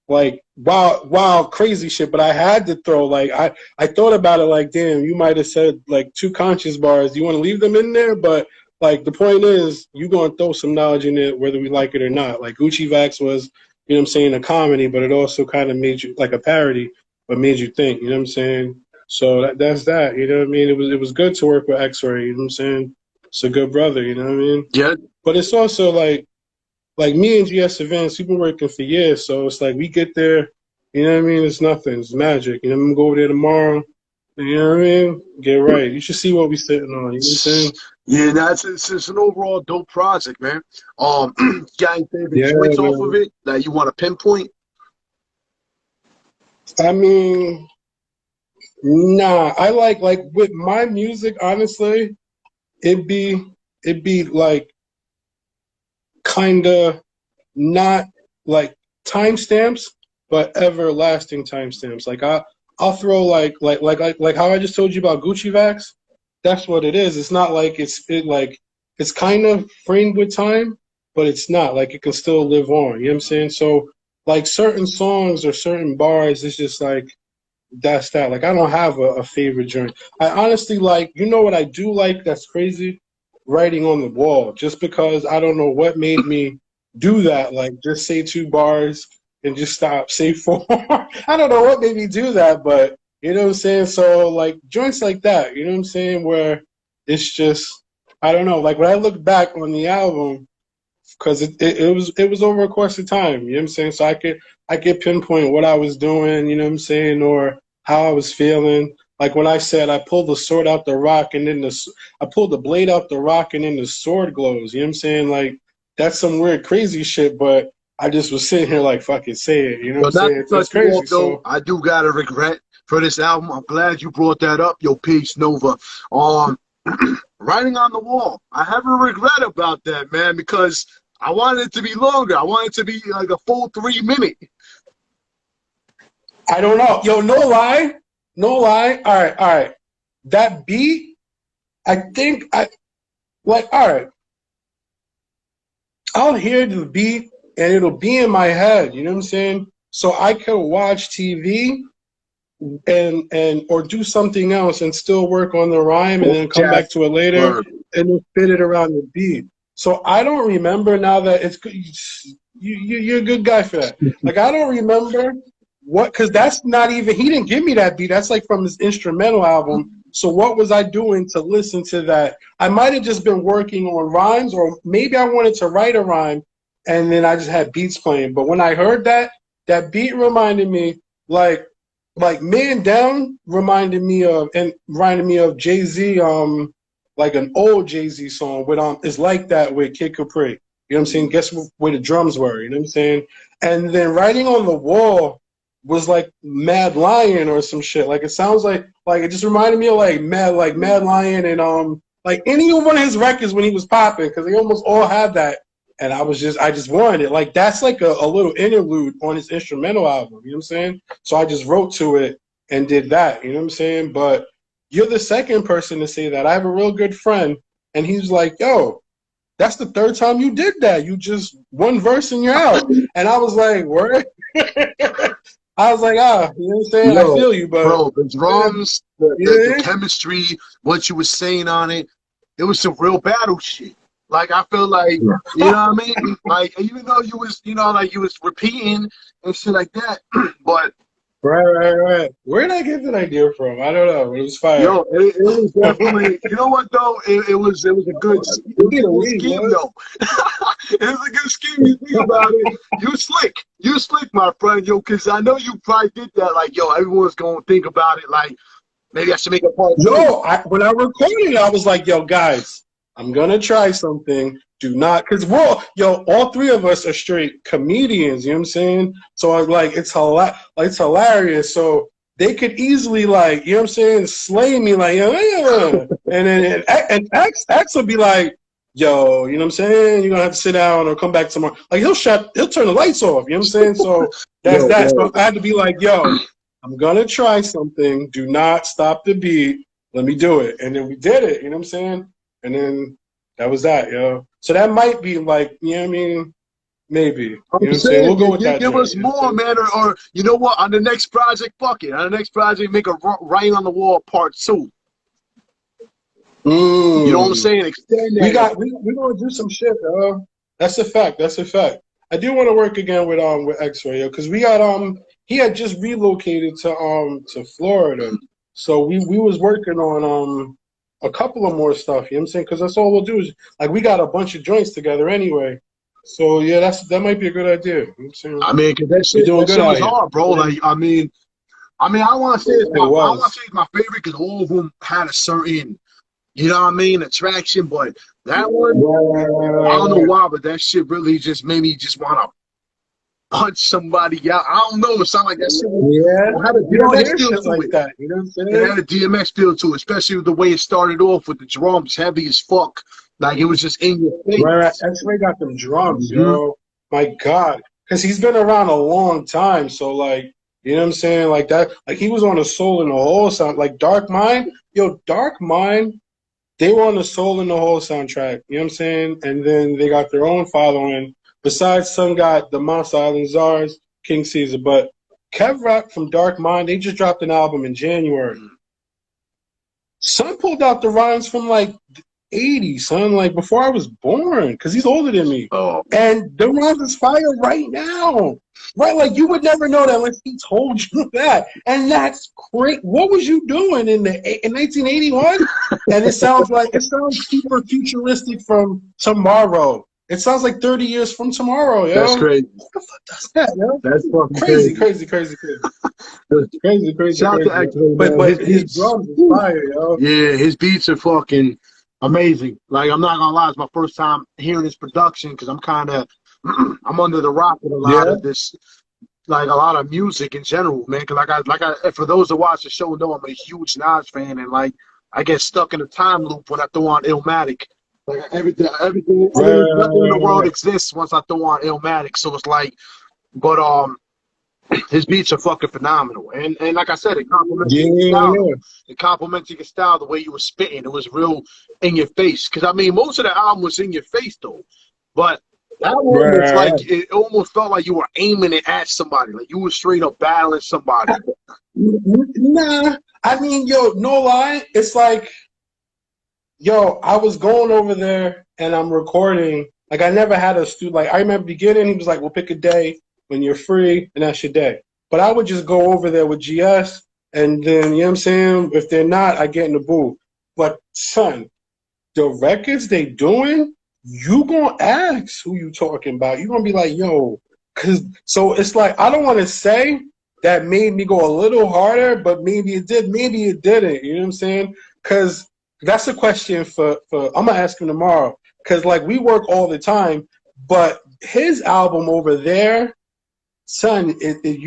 wild crazy shit, but I had to throw like I thought about it like, damn, you might have said like 2 conscious bars. You want to leave them in there, but like the point is you gonna throw some knowledge in it whether we like it or not. Like Gucci Vax was, you know what I'm saying, a comedy, but it also kind of made you like a parody, but made you think, you know what I'm saying? So that's that, you know what I mean? It was good to work with X-Ray, you know what I'm saying? It's a good brother, you know what I mean? Yeah. But it's also like me and GS Events, we've been working for years, so it's like we get there, you know what I mean? It's nothing, it's magic. You know, I'm gonna go over there tomorrow. You know what I mean? Get right. You should see what we sitting on. You know what I'm saying? Yeah, it's an overall dope project, man. Got any favorite Yeah, joints off of man. it that you want to pinpoint? I mean, nah. I like with my music, honestly, it'd be like kinda not like timestamps, but everlasting timestamps. Like I'll throw like how I just told you about Gucci Vax. That's what it is. It's not like it's kind of framed with time, but it's not like it can still live on. You know what I'm saying? So like certain songs or certain bars, it's just like that's that. Like I don't have a favorite joint. I honestly like, you know what I do like that's crazy? Writing on the wall. Just because I don't know what made me do that. Like just say 2 bars and just stop. Say 4. I don't know what made me do that, but you know what I'm saying? So like joints like that, you know what I'm saying? Where it's just, I don't know. Like when I look back on the album, because it was over a course of time, you know what I'm saying? So I could pinpoint what I was doing, you know what I'm saying, or how I was feeling. Like when I said I pulled the sword out the rock and then I pulled the blade out the rock and then the sword glows. You know what I'm saying? Like that's some weird crazy shit, but I just was sitting here like fucking say it. You know what I'm Well, not saying? to It's cut you crazy. off though, So I do got a regret for this album. I'm glad you brought that up. Yo, peace, Nova. Um, Writing on the wall. I have a regret about that, man, because I wanted it to be longer. I wanted it to be like a full 3 minute. I don't know. Yo, no lie. No lie. All right. That beat, I think I like all right. I'll hear the beat and it'll be in my head, you know what I'm saying? So I could watch TV and or do something else and still work on the rhyme and then come back Jeff, to it later word. and then fit it around the beat. So I don't remember now that it's good. You're a good guy for that. Like I don't remember what, because that's not even, he didn't give me that beat. That's like from his instrumental album. So what was I doing to listen to that? I might have just been working on rhymes, or maybe I wanted to write a rhyme and then I just had beats playing. But when I heard that, that beat reminded me like Man Down reminded me of Jay-Z, like an old Jay-Z song with It's Like That with Kid Capri. You know what I'm saying? Guess where the drums were, you know what I'm saying? And then Writing on the Wall was like Mad Lion or some shit. Like it sounds like it just reminded me of Mad Lion and like any one of his records when he was popping, because they almost all had that. And I just wanted it. Like that's like a little interlude on his instrumental album, you know what I'm saying? So I just wrote to it and did that, you know what I'm saying? But you're the second person to say that. I have a real good friend and he's like, yo, that's the 3rd time you did that. You just one verse and you're out. And I was like, word? I was like, you know what I'm saying? I Yo, feel you, but bro, the drums, the yeah. chemistry, what you were saying on it, it was some real battle shit. Like I feel like, you know what I mean? Like even though you was, you know, like you was repeating and shit like that, but Right. Where did I get that idea from? I don't know. It was fire. yo, it was definitely, you know what though? It was a good Leave, scheme what? though. It was a good scheme. You think about it, you slick, my friend, yo, because I know you probably did that. Like, yo, everyone's gonna think about it. Like, maybe I should make a part 2. No, when I recorded it, I was like, yo, guys, I'm going to try something. Do not, because all 3 of us are straight comedians, you know what I'm saying? So I was like, it's hilarious. So they could easily, like, you know what I'm saying, slay me, like, yeah. And then X will be like, yo, you know what I'm saying? You're going to have to sit down or come back tomorrow. Like, he'll turn the lights off, you know what I'm saying? So that's Yo, that. yo. So I had to be like, yo, I'm going to try something. Do not stop the beat. Let me do it. And then we did it, you know what I'm saying? And then that was that, yo. So that might be like, you know what I mean? Maybe. You know I'm what I'm saying? We'll saying, go with that. give joint, us you know what more, I'm man. Or you know what? On the next project, fuck it. On the next project, make a Writing on the Wall Part 2. You know what I'm saying? saying? Extend We that. got we gonna do some shit, yo. That's a fact. That's a fact. I do want to work again with X-Ray, yo, because we got he had just relocated to Florida, so we was working on a couple of more stuff. You know what I'm saying? Because that's all we'll do is like we got a bunch of joints together anyway. So yeah, that might be a good idea. You know what I'm saying? I mean, cause We're doing that good shit out was here. hard, bro. Like, I mean, I want to say It was. it's my favorite because all of them had a certain, you know what I mean, attraction. But that one, I don't know Right. why, but that shit really just made me just want to punch somebody out. I don't know. It sounded like that shit Yeah. had a You don't DMX hear feel shit to like it. that. You know what I'm It saying? had a DMX feel to it, especially with the way it started off with the drums heavy as fuck. Like it was just in your face. Right. X-Ray got them drums, Mhm. yo. My God. Because he's been around a long time. So, like, you know what I'm saying? Like that. Like, he was on the Soul in the Hole sound. Like, Dark Mind. Yo, Dark Mind, they were on the Soul in the Hole soundtrack. You know what I'm saying? And then they got their own following. Besides, some got the Mouse Island Czars, King Caesar. But Kev Rock from Dark Mind, they just dropped an album in January. Son pulled out the rhymes from like 80, son, like before I was born, because he's older than me. Oh, And the rhymes is fire right now. Right? Like you would never know that unless he told you that. And that's great. What was you doing in 1981? And it sounds super futuristic from tomorrow. It sounds like 30 years from tomorrow, that's yo. crazy. What the fuck does that, yo? That's fucking Crazy, crazy. crazy, crazy, crazy. Crazy, crazy, Shout out to crazy. X-Ray, But man. His his beats, drums is fire, yo. yeah, his beats are fucking amazing. Like I'm not gonna lie, it's my first time hearing his production because I'm kind of I'm under the rock with a lot Yeah. of this, like a lot of music in general, man. Cause for those that watch the show know I'm a huge Nas fan, and like I get stuck in a time loop when I throw on Illmatic. Like nothing in the world Right. exists once I throw on Illmatic. So it's like, but his beats are fucking phenomenal, and like I said, it complements your style. Yeah. It complements your style, the way you were spitting. It was real in your face. Because I mean, most of the album was in your face though, but that one was Right. like it almost felt like you were aiming it at somebody, like you were straight up battling somebody. Nah. I mean, yo, no lie. It's like, yo, I was going over there and I'm recording. Like, I never had a studio. Like, I remember beginning, he was like, we'll pick a day when you're free, and that's your day. But I would just go over there with GS, and then, you know what I'm saying? If they're not, I get in the booth. But, son, the records they doing, you gonna ask who you talking about. You gonna be like, yo, so it's like I don't want to say that made me go a little harder, but maybe it did, maybe it didn't. You know what I'm saying? Because that's a question for I'm gonna ask him tomorrow. Because like we work all the time, but his album over there, son, if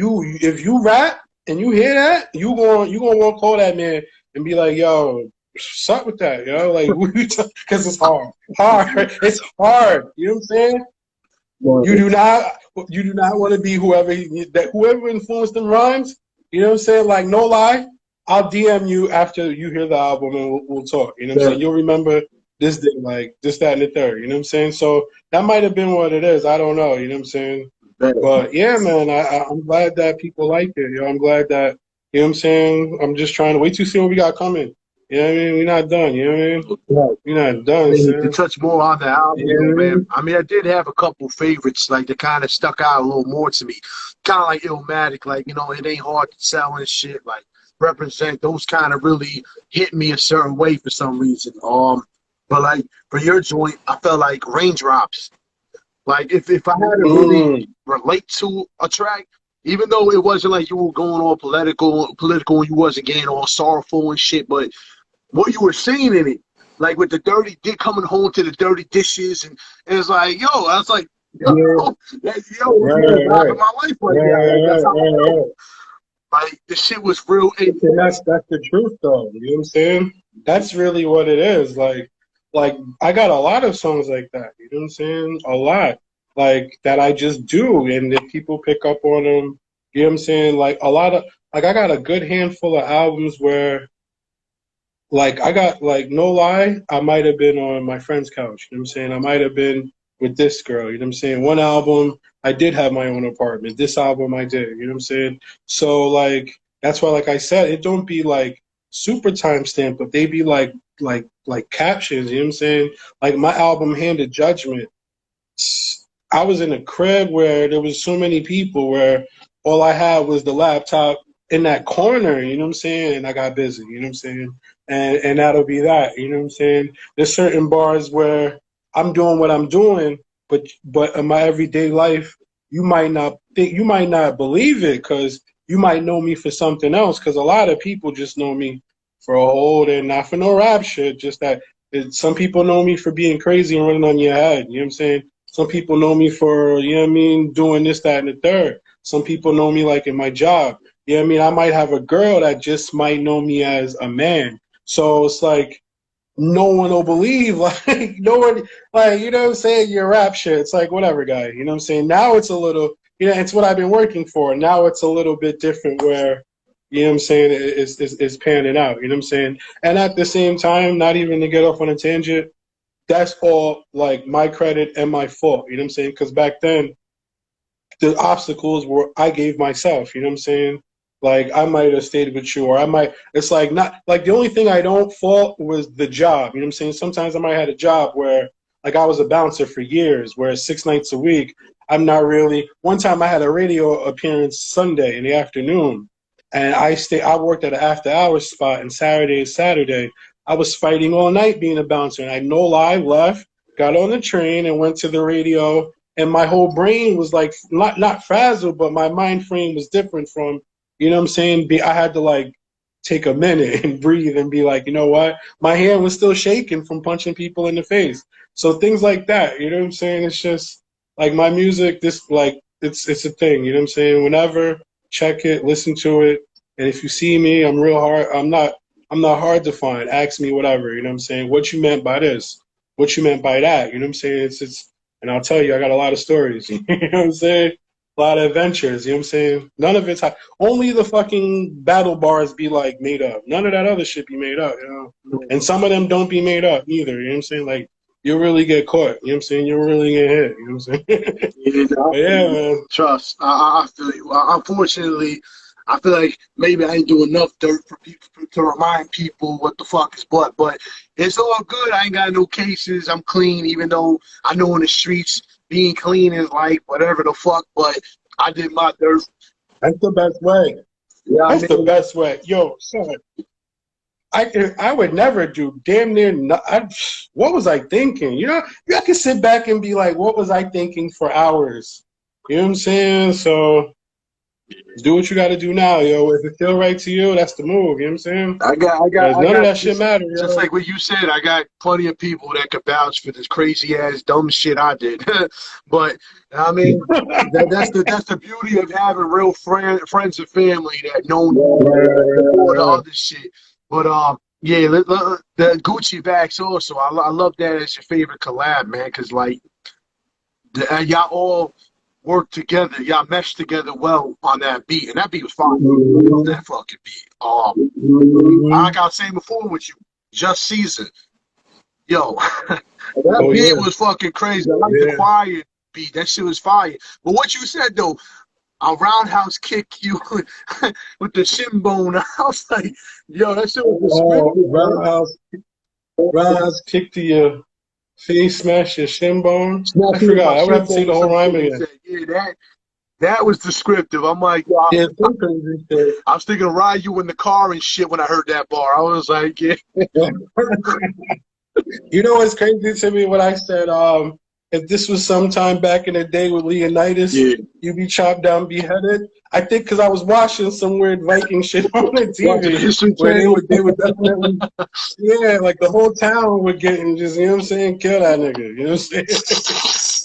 you rap and you hear that, you gonna want to call that man and be like, yo, what's up with that, yo? Like, because it's hard. It's hard. You know what I'm saying? You do not want to be whoever influenced them rhymes. You know what I'm saying? Like, no lie, I'll DM you after you hear the album and we'll talk. You know what I'm saying? You'll remember this day, like this, that, and the third. You know what I'm saying? So that might have been what it is. I don't know. You know what I'm saying? But yeah, man, I'm glad that people like it. You know, I'm glad that, you know what I'm saying? I'm just trying to wait to see what we got coming. You know what I mean? We're not done. You know what I mean? Right. We're not done, To son. touch more on the album, You know though, what I man. mean? I mean, I did have a couple favorites, like that kind of stuck out a little more to me. Kind of like Illmatic, like, you know, it ain't hard to sell and shit. Like, represent those kind of really hit me a certain way for some reason. But like for your joint, I felt like Raindrops. Like if I had to really relate to a track, even though it wasn't like you were going all political, and you wasn't getting all sorrowful and shit, but what you were saying in it, like with the dirty dick coming home to the dirty dishes, and it's like, yo, I was like, yo, Yeah. that's Right. my life right now. Like, that's how I Right. felt. Like the shit was real. And that's the truth, though. You know what I'm saying? That's really what it is. Like I got a lot of songs like that. You know what I'm saying? A lot like that I just do, and if people pick up on them, you know what I'm saying? Like a lot of like I got a good handful of albums where like I got like no lie, I might have been on my friend's couch. You know what I'm saying? I might have been with this girl. You know what I'm saying? One album, I did have my own apartment. This album, I did. You know what I'm saying? So like that's why, like I said, it don't be like super timestamp, but they be like captions. You know what I'm saying? Like my album, Handed Judgment. I was in a crib where there was so many people where all I had was the laptop in that corner, you know what I'm saying? And I got busy, you know what I'm saying? And that'll be that, you know what I'm saying? There's certain bars where I'm doing what I'm doing, but in my everyday life, you might not think, you might not believe it because you might know me for something else because a lot of people just know me for a whole, and not for no rap shit, just that some people know me for being crazy and running on your head, you know what I'm saying? Some people know me for, you know what I mean, doing this, that, and the third. Some people know me like in my job. You know what I mean? I might have a girl that just might know me as a man. So it's like no one will believe, like no one, like, you know what I'm saying, your rap shit. It's like whatever, guy. You know what I'm saying? Now it's a little, you know, it's what I've been working for. Now it's a little bit different where, you know what I'm saying, it's panning out. You know what I'm saying? And at the same time, not even to get off on a tangent, that's all like my credit and my fault. You know what I'm saying? Because back then, the obstacles were I gave myself. You know what I'm saying? Like I might have stayed with you, or I might. It's like not like the only thing I don't fault was the job. You know what I'm saying? Sometimes I might have had a job where like I was a bouncer for years, where 6 nights a week. I'm not really. One time I had a radio appearance Sunday in the afternoon, and I worked at an after hours spot, and Saturday is Saturday. I was fighting all night being a bouncer, and I no lie left, got on the train, and went to the radio, and my whole brain was like not frazzled, but my mind frame was different from, you know what I'm saying? I had to like take a minute and breathe and be like, you know what? My hand was still shaking from punching people in the face. So things like that, you know what I'm saying? It's just like my music, this like it's a thing, you know what I'm saying? Whenever, check it, listen to it, and if you see me, I'm real hard. I'm not hard to find. Ask me whatever, you know what I'm saying? What you meant by this? What you meant by that? You know what I'm saying? It's and I'll tell you, I got a lot of stories. You know what I'm saying? A lot of adventures. You know what I'm saying? None of it's only the fucking battle bars be like made up. None of that other shit be made up. You know? And some of them don't be made up either. You know what I'm saying? Like you'll really get caught. You know what I'm saying? You'll really get hit. You know what I'm saying? Yeah, man. Trust. I feel you. Unfortunately, I feel like maybe I ain't do enough dirt for people to remind people what the fuck is what, but it's all good. I ain't got no cases. I'm clean, even though I know in the streets being clean is like whatever the fuck, but I did my dirt. That's the best way. Yeah, That's the best way. Yo, son, I would never do damn near what was I thinking? You know, I can sit back and be like, what was I thinking for hours? You know what I'm saying? So do what you got to do now, yo. If it feel right to you, that's the move. You know what I'm saying? I got none of that shit matter. Just like what you said, I got plenty of people that could vouch for this crazy ass dumb shit I did. But I mean, that's the beauty of having real friends and family that know all the other shit. But yeah, the Gucci bags also. I love that as your favorite collab, man, because like y'all all work together, y'all mesh together well on that beat, and that beat was fine. That fucking beat. Like I was saying before with you, Just Season, yo, that beat was fucking crazy. I like the quiet beat. That shit was fire. But what you said though, a roundhouse kick you with the shin bone. I was like, yo, that shit was roundhouse kick to your face, smash your shin bone. I forgot. I would have to say the whole rhyme again. Yeah, that was descriptive. I'm like, yeah, I was thinking ride you in the car and shit when I heard that bar. I was like, yeah. You know what's crazy to me? What I said, if this was sometime back in the day with Leonidas, you'd be chopped down, beheaded. I think because I was watching some weird Viking shit on the TV where they would definitely, like the whole town would get and just, you know what I'm saying, kill that nigga. You know what I'm saying?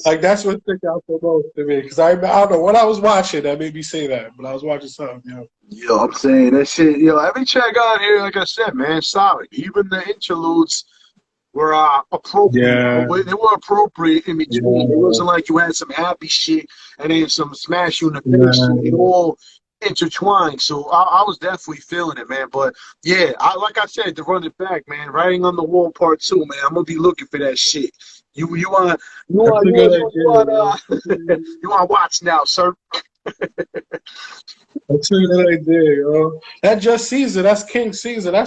Like that's what stick out the most to me. Because I don't know what I was watching that made me say that, but I was watching something, you know. Yo, I'm saying that shit. Yo, every track out here, like I said, man, solid. Even the interludes were appropriate. Yeah. They were appropriate in between. It wasn't like you had some happy shit and then some smash you in the face. It all intertwined. So I was definitely feeling it, man. But yeah, like I said, to run it back, man, Writing on the Wall Part 2, man, I'm gonna be looking for that shit. You want That's a good idea. you want to watch now, sir? That's a good idea, yo. That Just Caesar, that's King Caesar. I'm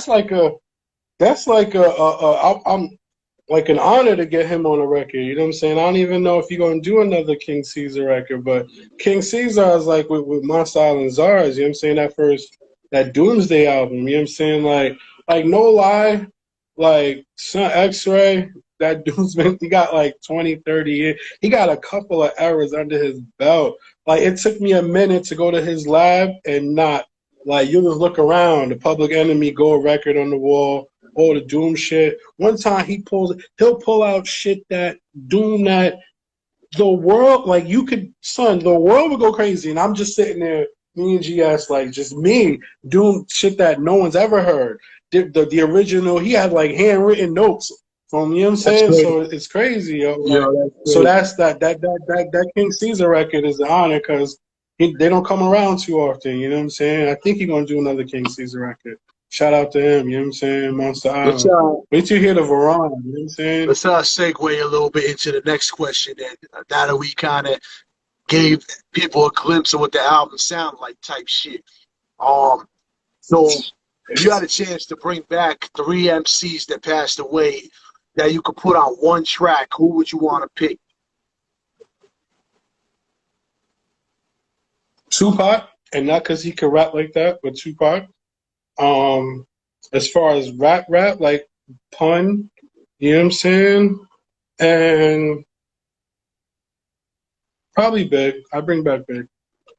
like an honor to get him on a record. You know what I'm saying? I don't even know if you're gonna do another King Caesar record, but King Caesar is like with Monster Island Czars. You know what I'm saying? That Doomsday album. You know what I'm saying? Like no lie, like Son X-Ray. That dude's been, he got like 20, 30 years. He got a couple of errors under his belt. Like it took me a minute to go to his lab and not like you just look around. The Public Enemy Gold record on the wall. All the Doom shit. One time he'll pull out shit that Doom that the world, like you could, son, the world would go crazy. And I'm just sitting there, me and GS, like just me, Doom shit that no one's ever heard. The original, he had like handwritten notes from, you know what I'm saying? So it's crazy, yo. Like, so that's that King Caesar record is an honor because they don't come around too often, you know what I'm saying? I think he's going to do another King Caesar record. Shout out to him, you know what I'm saying? Monster Island. Wait till you hear the Veron, you know what I'm saying? Let's segue a little bit into the next question. And now that we kind of gave people a glimpse of what the album sounded like type shit. So if you had a chance to bring back 3 MCs that passed away that you could put on one track, who would you want to pick? Tupac, and not because he could rap like that, but Tupac. As far as rap, like pun, you know what I'm saying? And probably Big. I bring back Big.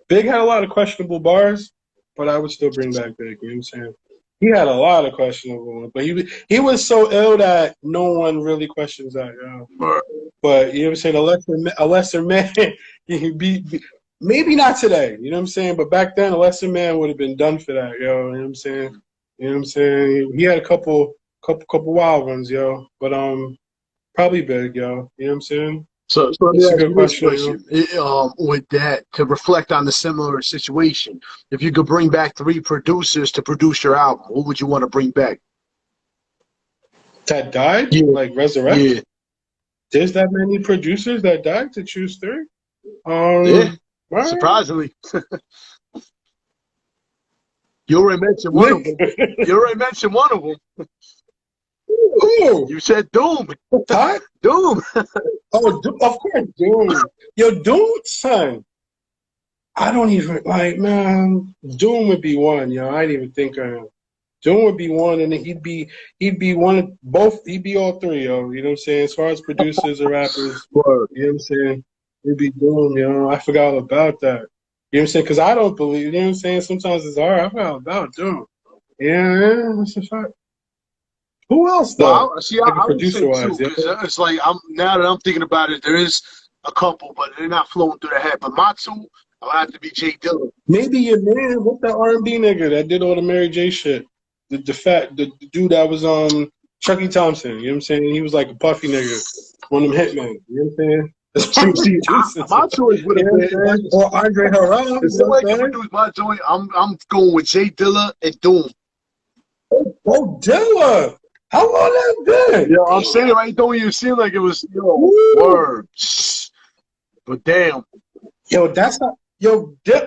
Big had a lot of questionable bars, but I would still bring back Big, you know what I'm saying? He had a lot of questionable ones, but he was so ill that no one really questions that, yo. But you know what I'm saying? A lesser man, he'd be maybe not today, you know what I'm saying? But back then, a lesser man would have been done for that, yo. You know what I'm saying? You know what I'm saying? He had a couple wild ones, yo. But probably Big, yo. You know what I'm saying? So that's a good question. With that, to reflect on the similar situation, if you could bring back 3 producers to produce your album, who would you want to bring back? That died? Yeah. Like resurrect? Yeah. There's that many producers that died to choose 3? Yeah. Right. Surprisingly. You already mentioned one of them. You already mentioned one of them. Who? You said Doom. Huh? Doom. Oh, of course, Doom. Yo, Doom, son. I don't even, like, man, Doom would be one, yo. I didn't even think of him. Doom would be one, and he'd be one of both. He'd be all 3, yo. You know what I'm saying? As far as producers or rappers, you know what I'm saying? He'd be Doom, yo. I forgot all about that. You know what I'm saying? Because I don't believe, you know what I'm saying? Sometimes it's hard. I forgot about Doom. Yeah, that's a fact. Who else, though? Well, see, I would say too, because it's like, now that I'm thinking about it, there is a couple, but they're not flowing through the head. But my 2, I'll have to be Jay Dilla. Maybe your man, what's that R&B nigga that did all the Mary J shit? The dude that was Chucky Thompson. You know what I'm saying? He was like a puffy nigga, one of them hitmen. You know what I'm saying? My choice would have been or Andre Harrell. If somebody can produce my joint, I'm going with Jay Dilla and Doom. Oh, Dilla! How long that been? Yo, I'm saying right, don't even seem like it was word. But damn. Yo, that's how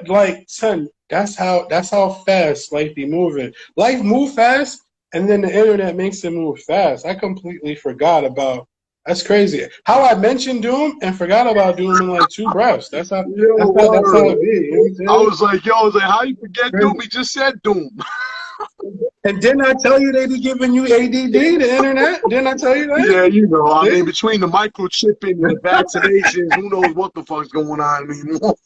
like, son, that's how fast life be moving. Life move fast, and then the internet makes it move fast. I completely forgot about. That's crazy. How I mentioned Doom and forgot about Doom in like 2 breaths. That's how it be. You know I was like, how you forget Doom? He just said Doom. And didn't I tell you they be giving you ADD, the internet? Didn't I tell you that? Yeah, you know. I mean, between the microchipping and the vaccinations, who knows what the fuck's going on anymore.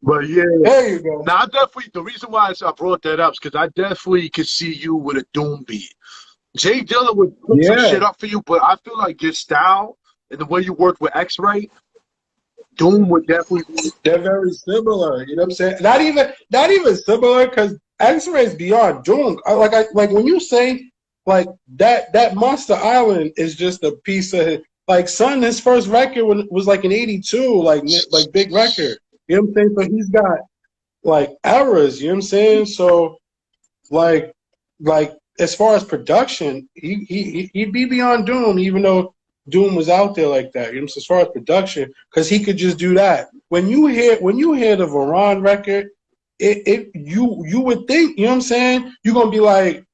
But yeah. There you go. Now, the reason why I brought that up is because I definitely could see you with a Doom beat. Jay Dilla would put some shit up for you, but I feel like your style and the way you work with X-Ray, Doom would definitely be. They're very similar, you know what I'm saying? Not even similar, because X-Ray is beyond Doom. Like when you say like that Monster Island is just a piece of like Son. His first record was like in '82, like big record. You know what I'm saying? So he's got like errors. You know what I'm saying? So like as far as production, he'd be beyond Doom, even though Doom was out there like that. You know, as far as production, because he could just do that. When you hear the Varan record, you would think, you know what I'm saying? You're gonna be like,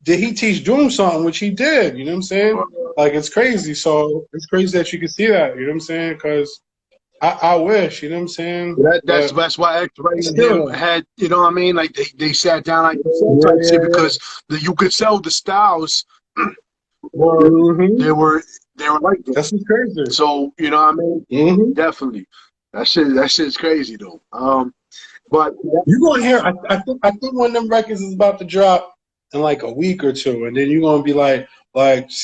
did he teach Doom something? Which he did. You know what I'm saying? Like, it's crazy. So it's crazy that you can see that. You know what I'm saying? Because I wish. You know what I'm saying? That's why X-Ray and him had, you know what I mean? Like they sat down like type shit because you could sell the styles. They were like that. That's what's crazy. So you know what I mean? Definitely, that shit's crazy though. But you're gonna hear. I think one of them records is about to drop in like a week or two, and then you're gonna be like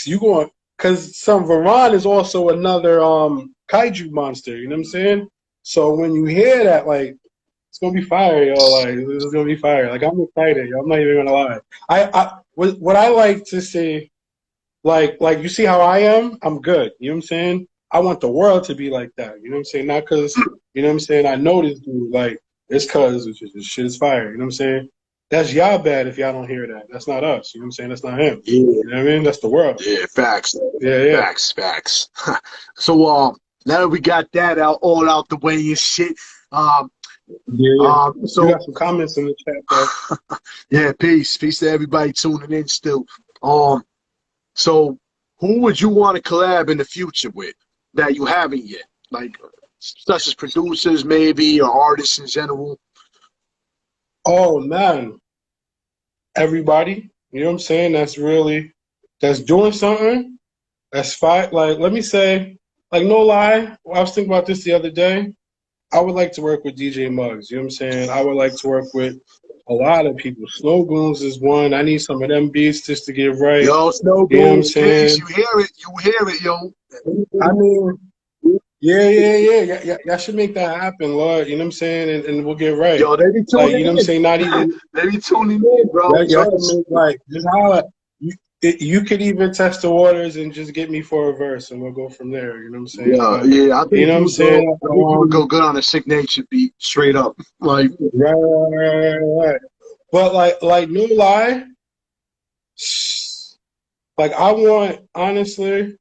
you going, because some Varan is also another kaiju monster. You know what I'm saying? So when you hear that, like, it's gonna be fire, yo. Like, this is gonna be fire. Like, I'm excited, yo. I'm not even gonna lie. What I like to say. Like you see how I am? I'm good. You know what I'm saying? I want the world to be like that. You know what I'm saying? Not because, you know what I'm saying, I know this dude. Like, it's because this shit is fire. You know what I'm saying? That's y'all bad if y'all don't hear that. That's not us. You know what I'm saying? That's not him. Yeah. You know what I mean? That's the world. Yeah, facts. Yeah. Facts. So now that we got that all out the way and shit. So you got some comments in the chat, bro. Yeah, peace to everybody tuning in still. So, who would you want to collab in the future with that you haven't yet? Like, such as producers, maybe, or artists in general? Oh, man. Everybody. You know what I'm saying? That's doing something. That's fine. Like, let me say, like, no lie. I was thinking about this the other day. I would like to work with DJ Muggs. You know what I'm saying? I would like to work with a lot of people. Snow Goons is one. I need some of them beats just to get right. Yo, Snow Goons, you know what I'm saying? You hear it, yo. I mean, yeah. Y'all should make that happen, Lord. You know what I'm saying? And we'll get right. Yo, they be tuning in. You know what I'm saying? Not even. They be tuning in, bro. Y'all can make, like, just holla. You could even test the waters and just get me for a verse, and we'll go from there. You know what I'm saying? Yeah. I think you know what I'm saying? I think you would go good on a Sick Nature beat, straight up. Like, right. But like no lie, like I want, honestly,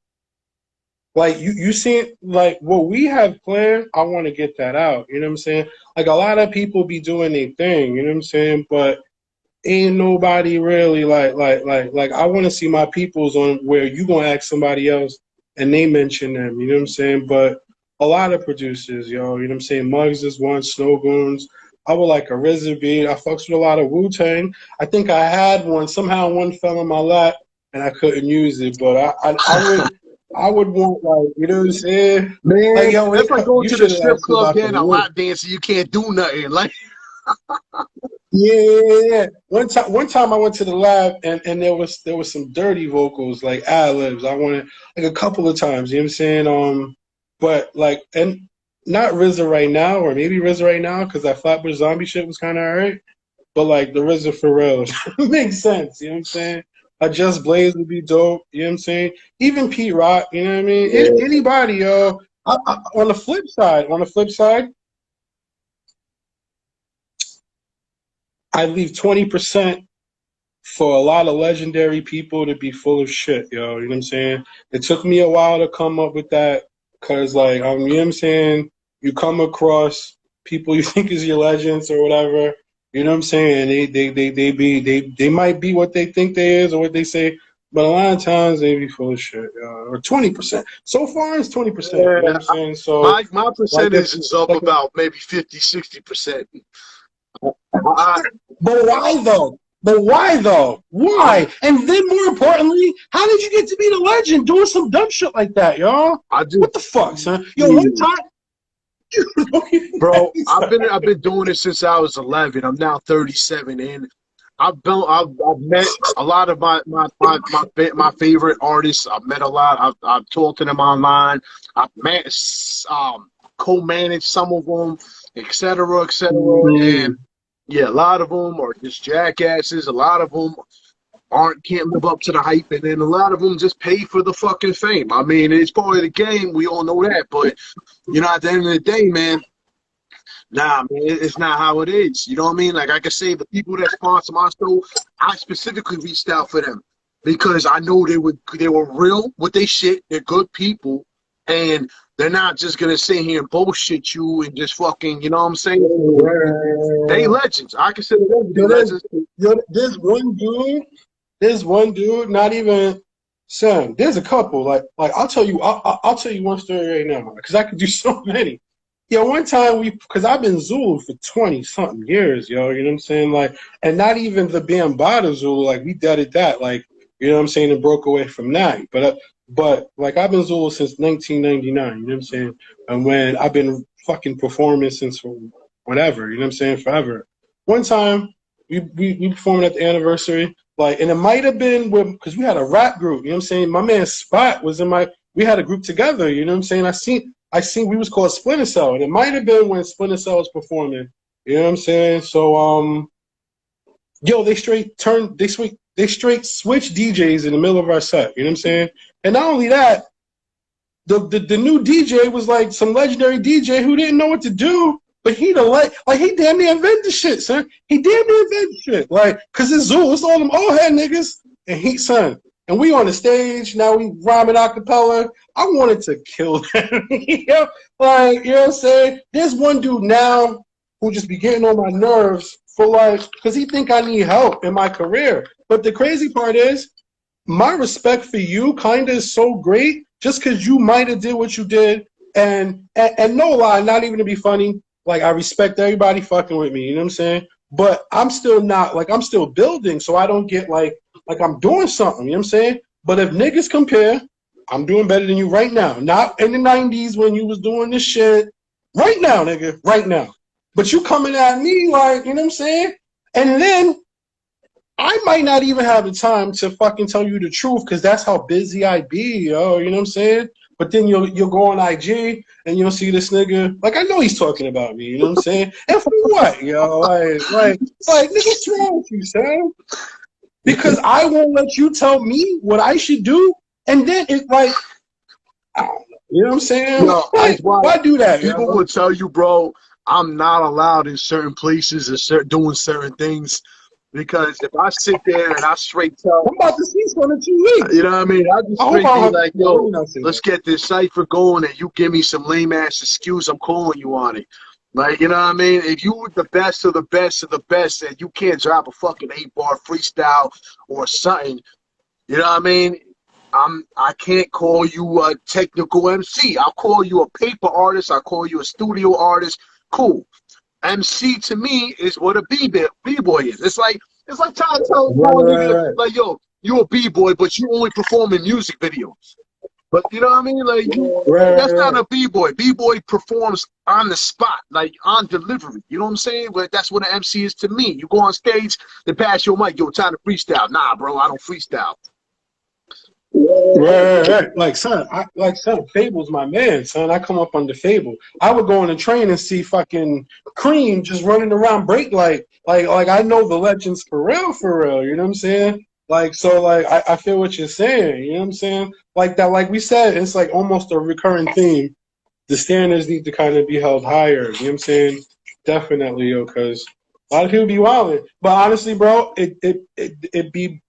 like you seen, like what we have planned. I want to get that out. You know what I'm saying? Like, a lot of people be doing their thing. You know what I'm saying? But ain't nobody really like I want to see my peoples on where you gonna ask somebody else and they mention them. You know what I'm saying? But a lot of producers, yo, you know what I'm saying? Muggs is one, Snow Goons. I would like a RZA beat. I fucks with a lot of Wu-Tang. I think I had one. Somehow one fell in my lap and I couldn't use it. But I would want, like, you know what I'm saying? Man, like, yo, that's like going to the strip club getting a lot lap dance and you can't do nothing. Like, yeah. One time I went to the lab and there was some dirty vocals, like ad-libs. I wanted, like, a couple of times, you know what I'm saying? But like, and not RZA right now, or maybe RZA right now, because that Flatbush Zombie shit was kind of alright. But like the RZA for real makes sense, you know what I'm saying? A Just Blaze would be dope, you know what I'm saying? Even Pete Rock, you know what I mean? Yeah. Anybody, yo. On the flip side, I leave 20% for a lot of legendary people to be full of shit, yo. You know what I'm saying? It took me a while to come up with that, because, like, you know what I'm saying? You come across people you think is your legends or whatever, you know what I'm saying? They might be what they think they is or what they say, but a lot of times they be full of shit, yo. Or 20%. So far it's 20%. You know what I'm saying? So my percentage is up about maybe 50-60%. But why though? Why? And then, more importantly, how did you get to be the legend doing some dumb shit like that, y'all? What the fuck, son? Yo, one time, bro, I've been doing it since I was 11. I'm now 37, and I've met a lot of my favorite artists. I've met a lot. I've talked to them online. I've met co-managed some of them, etc. And yeah, a lot of them are just jackasses. A lot of them can't live up to the hype, and then a lot of them just pay for the fucking fame. I mean, it's part of the game. We all know that, but you know, at the end of the day, man, nah, man, it's not how it is. You know what I mean? Like I can say, the people that sponsor my show, I specifically reached out for them. because I know they were real with their shit. They're good people, and they're not just gonna sit here and bullshit you and just fucking, you know what I'm saying? They legends. I consider them to be legends. There's one dude, not even son. There's a couple. Like I'll tell you one story right now because I could do so many. Yo, one time because I've been Zulu for 20 something years, yo. You know what I'm saying? Like, and not even the Bambaataa Zulu. Like, we deaded that. Like, you know what I'm saying? And broke away from that. But like, I've been Zulu since 1999. You know what I'm saying? And when I've been fucking performing since whatever. You know what I'm saying? Forever. One time we performed at the anniversary. Like, and it might have been because we had a rap group. You know what I'm saying? My man Spot was we had a group together. You know what I'm saying? I seen we was called Splinter Cell, and it might have been when Splinter Cell was performing. You know what I'm saying? So, yo, they straight switch DJs in the middle of our set. You know what I'm saying? And not only that, the new DJ was like some legendary DJ who didn't know what to do, but he damn near invented shit, son. He damn near invented shit, like, cause it's Zulu, it's all them old head niggas, and and we on the stage now, we rhyming acapella. I wanted to kill them, you know, like, you know what I'm saying? There's one dude now who just be getting on my nerves for like, cause he think I need help in my career. But the crazy part is, my respect for you kinda is so great, just cause you might have did what you did, and no lie, not even to be funny, like, I respect everybody fucking with me, you know what I'm saying? But I'm still not, like, I'm still building, so I don't get like I'm doing something, you know what I'm saying? But if niggas compare, I'm doing better than you right now. Not in the 90s when you was doing this shit. Right now, nigga, right now. But you coming at me like, you know what I'm saying? And then I might not even have the time to fucking tell you the truth because that's how busy I be, yo, you know what I'm saying? But then you'll go on IG and you'll see this nigga, like, I know he's talking about me, you know what I'm saying? And for what, yo? Like, nigga, what's wrong with you, son? Because I won't let you tell me what I should do, and then it's like, I don't know, you know what I'm saying? No, why do that? People will tell you, bro, I'm not allowed in certain places or doing certain things because if I sit there and I straight tell, I'm about to see one in 2 weeks. You know what I mean? I just straight be like, yo, let's get this cipher going, and you give me some lame ass excuse, I'm calling you on it. Like, you know what I mean? If you were the best of the best of the best and you can't drop a fucking 8-bar freestyle or something, you know what I mean? I can't call you a technical MC. I'll call you a paper artist. I'll call you a studio artist. Cool. MC to me is what a b-boy is. It's like trying to tell nigga, like, yo, you a b-boy, but you only perform in music videos. But you know what I mean? Like, that's not a b-boy. B-boy performs on the spot, like on delivery. You know what I'm saying? But that's what an MC is to me. You go on stage, they pass your mic, yo, time to freestyle. Nah, bro, I don't freestyle. Right. Like, son, Fable's my man, son. I come up under Fable. I would go on the train and see fucking Cream just running around break like I know the legends for real. You know what I'm saying? Like, so, like, I feel what you're saying. You know what I'm saying? Like that, like we said, it's like almost a recurring theme. The standards need to kind of be held higher. You know what I'm saying? Definitely, yo, because a lot of people be wilding. But honestly, bro, it be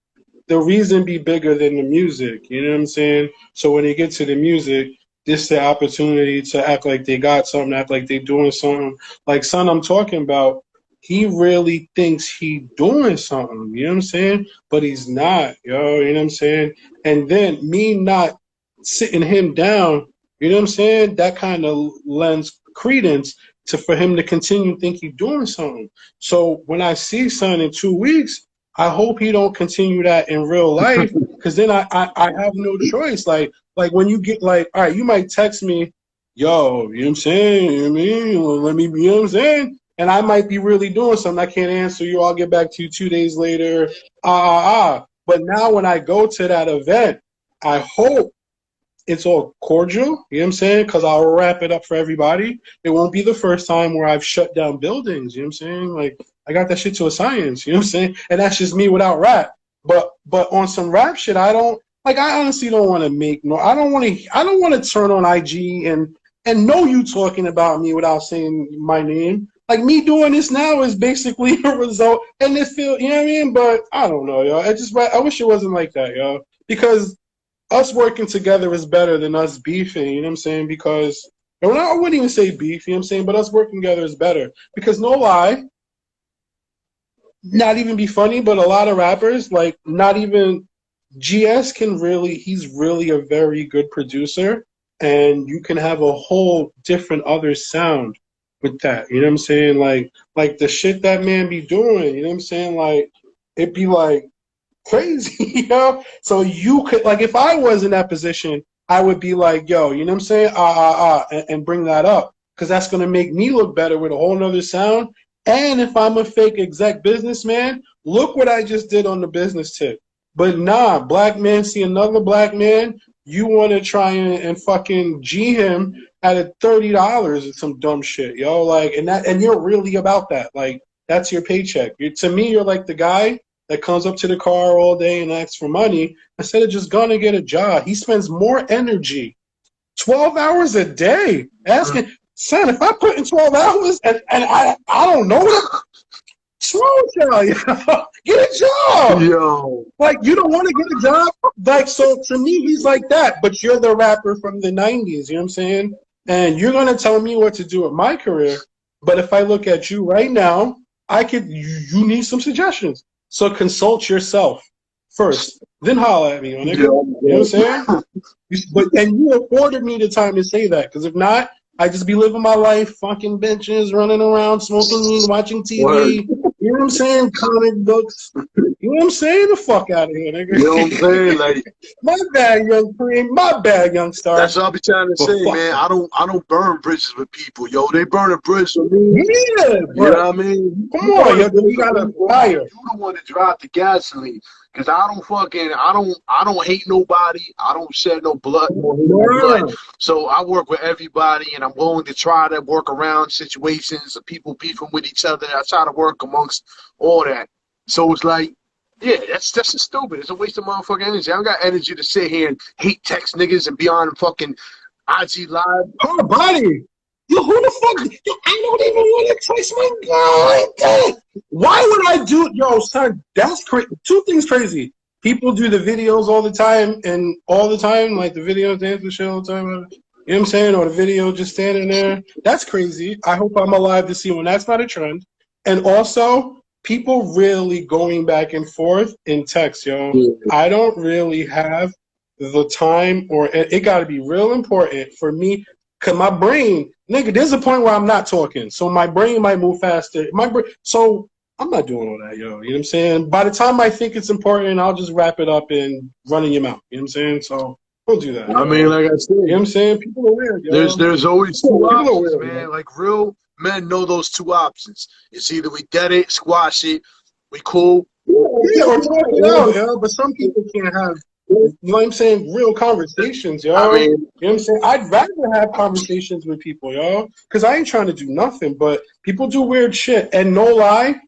the reason be bigger than the music. You know what I'm saying? So when they get to the music, this is the opportunity to act like they got something, act like they doing something. Like, son, I'm talking about, he really thinks he doing something, you know what I'm saying? But he's not, yo, you know what I'm saying? And then me not sitting him down, you know what I'm saying? That kind of lends credence for him to continue to think he's doing something. So when I see son in 2 weeks, I hope he don't continue that in real life, because then I have no choice. Like when you get like, all right, you might text me, yo, you know what I'm saying? You know what I mean? Well, let me, you know what I'm saying? And I might be really doing something. I can't answer you. I'll get back to you 2 days later. But now when I go to that event, I hope it's all cordial. You know what I'm saying? Because I'll wrap it up for everybody. It won't be the first time where I've shut down buildings. You know what I'm saying? Like, I got that shit to a science. You know what I'm saying? And that's just me without rap. But on some rap shit, I honestly don't want to make no. I don't want to turn on IG and know you talking about me without saying my name. like me doing this now is basically a result, and it feel, you know what I mean? But I don't know, yo. I wish it wasn't like that, yo. Because us working together is better than us beefing, you know what I'm saying? Because, and I wouldn't even say beef, you know what I'm saying? But us working together is better. Because no lie, not even be funny, but a lot of rappers, like not even GS can really, he's really a very good producer, and you can have a whole different other sound with that. You know what I'm saying? Like the shit that man be doing, you know what I'm saying? Like it'd be like crazy, you know? So you could, like, if I was in that position, I would be like, yo, you know what I'm saying? And bring that up. Because that's going to make me look better with a whole nother sound. And if I'm a fake exec businessman, look what I just did on the business tip. But nah, black man see another black man, you want to try and fucking G him at a $30 or some dumb shit, yo. Like, and you're really about that. Like, that's your paycheck. To me, you're like the guy that comes up to the car all day and asks for money instead of just going to get a job. He spends more energy, 12 hours a day, asking, son, if I put in 12 hours and I don't know what wrong with y'all, yo? Get a job. Yo. Like, you don't want to get a job? Like, so to me, he's like that, but you're the rapper from the 90s, you know what I'm saying? And you're going to tell me what to do with my career, but if I look at you right now, you need some suggestions. So consult yourself first, then holler at me, nigga. You know what I'm saying? And you afforded me the time to say that, because if not, I just be living my life, fucking bitches, running around, smoking weed, watching TV. Word. You know what I'm saying? Comic books. You know what I'm saying? The fuck out of here, nigga. You know what I'm saying? Like, my bad, young Cream. My bad, young star. That's what I be trying to say, man. I don't burn bridges with people, yo. They burn a bridge with me. Yeah, you know what I mean? Come on, yo. You got a fire. You the one to drop the gasoline. Cause I don't hate nobody. I don't shed no blood. So I work with everybody, and I'm willing to try to work around situations of people beefing with each other. I try to work amongst all that. So it's like, yeah, that's just stupid. It's a waste of motherfucking energy. I don't got energy to sit here and hate text niggas and be on fucking IG Live. Oh, buddy. Yo, who the fuck? Yo, I don't even want to text my girl like that. Why would I do? Yo, son, that's crazy. Two things crazy. People do the videos all the time, and all the time, like the videos, dance the shit all the time. You know what I'm saying? Or the video just standing there. That's crazy. I hope I'm alive to see when that's not a trend. And also, people really going back and forth in text, yo. I don't really have the time, or it got to be real important for me. Cause my brain, nigga, there's a point where I'm not talking, so my brain might move faster. So I'm not doing all that, yo. You know what I'm saying? By the time I think it's important, I'll just wrap it up and run in your mouth. You know what I'm saying? So don't do that. I mean, like I said, you know what I'm saying? People are weird, yo. There's always two options, man. Like real men know those two options. It's either we dead it, squash it, we cool. Yeah, or talk it out, yo. But some people can't have. You know what I'm saying? Real conversations, yo. I mean, you know what I'm saying? I'd rather have conversations with people, yo. Because I ain't trying to do nothing, but people do weird shit. And no lie,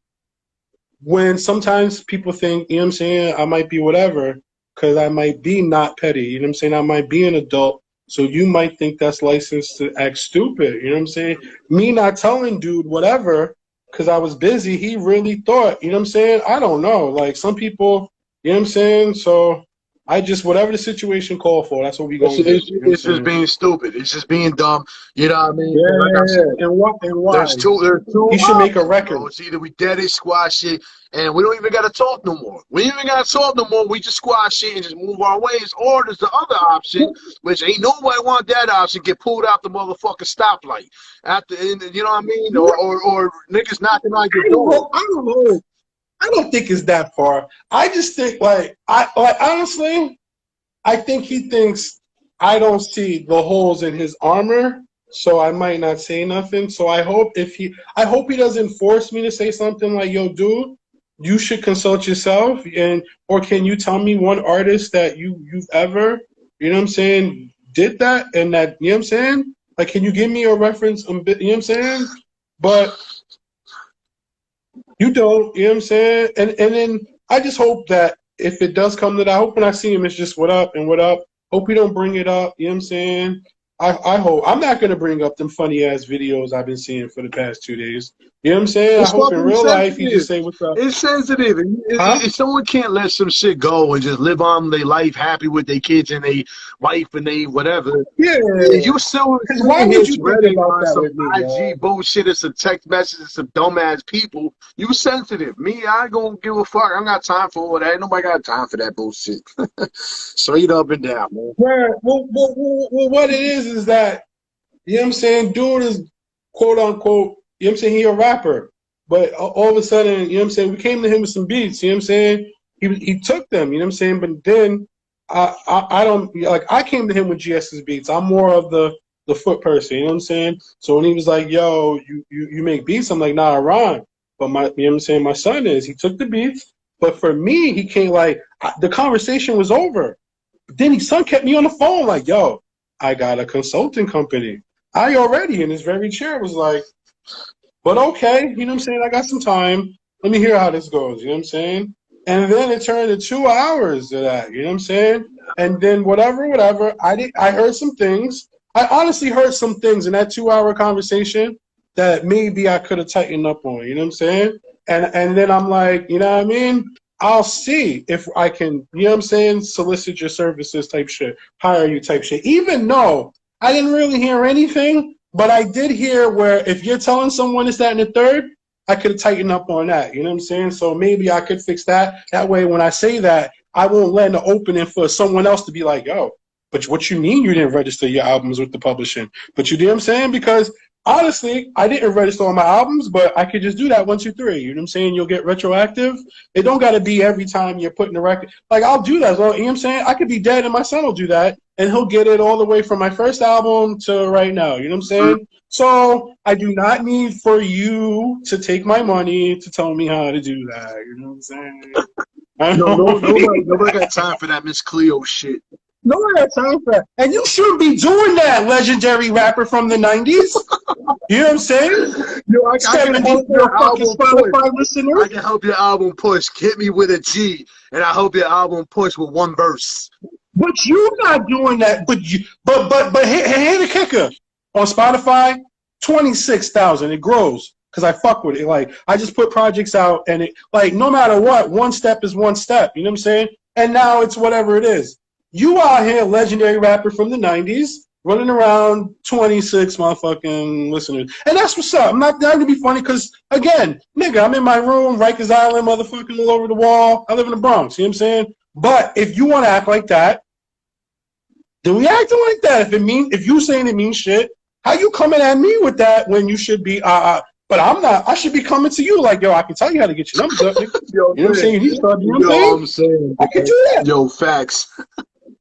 when sometimes people think, you know what I'm saying, I might be whatever, because I might be not petty. You know what I'm saying? I might be an adult. So you might think that's licensed to act stupid. You know what I'm saying? Me not telling dude whatever, because I was busy, he really thought, you know what I'm saying? I don't know. Like some people, you know what I'm saying? So I just, whatever the situation called for, that's what we going to do. It's just being stupid. It's just being dumb. You know what I mean? Yeah, like I said, and why? There's two He should make a record. Bro. It's either we dead it, squash it, and we don't even got to talk no more. We ain't even got to talk no more. We just squash it and just move our ways. Or there's the other option, which ain't nobody want that option, get pulled out the motherfucking stoplight. You know what I mean? Or niggas knocking on your door. I don't know. I don't think it's that far. I just think, honestly, I think he thinks I don't see the holes in his armor, so I might not say nothing. So I hope he doesn't force me to say something like, yo, dude, you should consult yourself, or can you tell me one artist that you've ever, you know what I'm saying, did that, and that, you know what I'm saying? Like, can you give me a reference, you know what I'm saying? But you don't, you know what I'm saying? And then I just hope that if it does come to that, I hope when I see him, it's just what up and what up. Hope he don't bring it up, you know what I'm saying? I hope I'm not gonna bring up them funny ass videos I've been seeing for the past 2 days. You know what I'm saying? I It's hope in fucking real life he just sensitive. say what's up. It's sensitive. Huh? If someone can't let some shit go and just live on their life happy with their kids and their wife and they whatever, Yeah. you still Because why sitting here would you think treading about on that some with me, IG man? bullshit and some text messages, some dumbass people. You sensitive. Me, I don't give a fuck. I ain't got time for all that. Nobody got time for that bullshit. Straight up and down, man. Well, what it is that, you know what I'm saying, dude is quote unquote, you know what I'm saying, he a rapper. But all of a sudden, you know what I'm saying, we came to him with some beats, you know what I'm saying? He took them, you know what I'm saying? But then I don't like I came to him with GS's beats. I'm more of the foot person, you know what I'm saying? So when he was like, yo, you make beats, I'm like, nah, I rhyme. But my you know what I'm saying, my son is he took the beats, but for me, he can't the conversation was over. Then his son kept me on the phone like, yo, I got a consulting company. I already in his very chair was like, but okay, you know what I'm saying? I got some time. Let me hear how this goes, you know what I'm saying? And then it turned to 2 hours of that, you know what I'm saying? And then whatever, I heard some things. I honestly heard some things in that 2 hour conversation that maybe I could have tightened up on, you know what I'm saying? And then I'm like, you know what I mean? I'll see if I can, you know what I'm saying, solicit your services type shit, hire you type shit. Even though I didn't really hear anything, but I did hear where if you're telling someone it's that and the third, I could tighten up on that. You know what I'm saying? So maybe I could fix that. That way, when I say that, I won't let an opening for someone else to be like, yo, but what you mean you didn't register your albums with the publishing? But you know what I'm saying? Because honestly, I didn't register on my albums, but I could just do that 1, 2, 3. You know what I'm saying? You'll get retroactive. It don't got to be every time you're putting the record. Like, I'll do that. So, you know what I'm saying? I could be dead and my son will do that, and he'll get it all the way from my first album to right now. You know what I'm saying? So I do not need for you to take my money to tell me how to do that. You know what I'm saying? I No, don't nobody got time for that Miss Cleo shit. no one has time for that. And you should be doing that, legendary rapper from the 90s. You know what I'm saying? Yo, I can help your Fucking album push. Spotify listeners. I can help your album push. Hit me with a G, and I help your album push with one verse. But you're not doing that. But here the kicker. On Spotify, 26,000. It grows because I fuck with it. Like I just put projects out, and it like no matter what, one step is one step. You know what I'm saying? And now it's whatever it is. You out here, legendary rapper from the 90s, running around 26 motherfucking listeners. And that's what's up. I'm not trying to be funny because, again, nigga, I'm in my room, Rikers Island, motherfucking all over the wall. I live in the Bronx. You know what I'm saying? But if you want to act like that, then we acting like that. If you saying it means shit, how you coming at me with that when you should be, but I'm not, I should be coming to you like, yo, I can tell you how to get your numbers up. Nigga. Yo, You know what I'm saying? You know what I'm saying? I can do that. Yo, facts.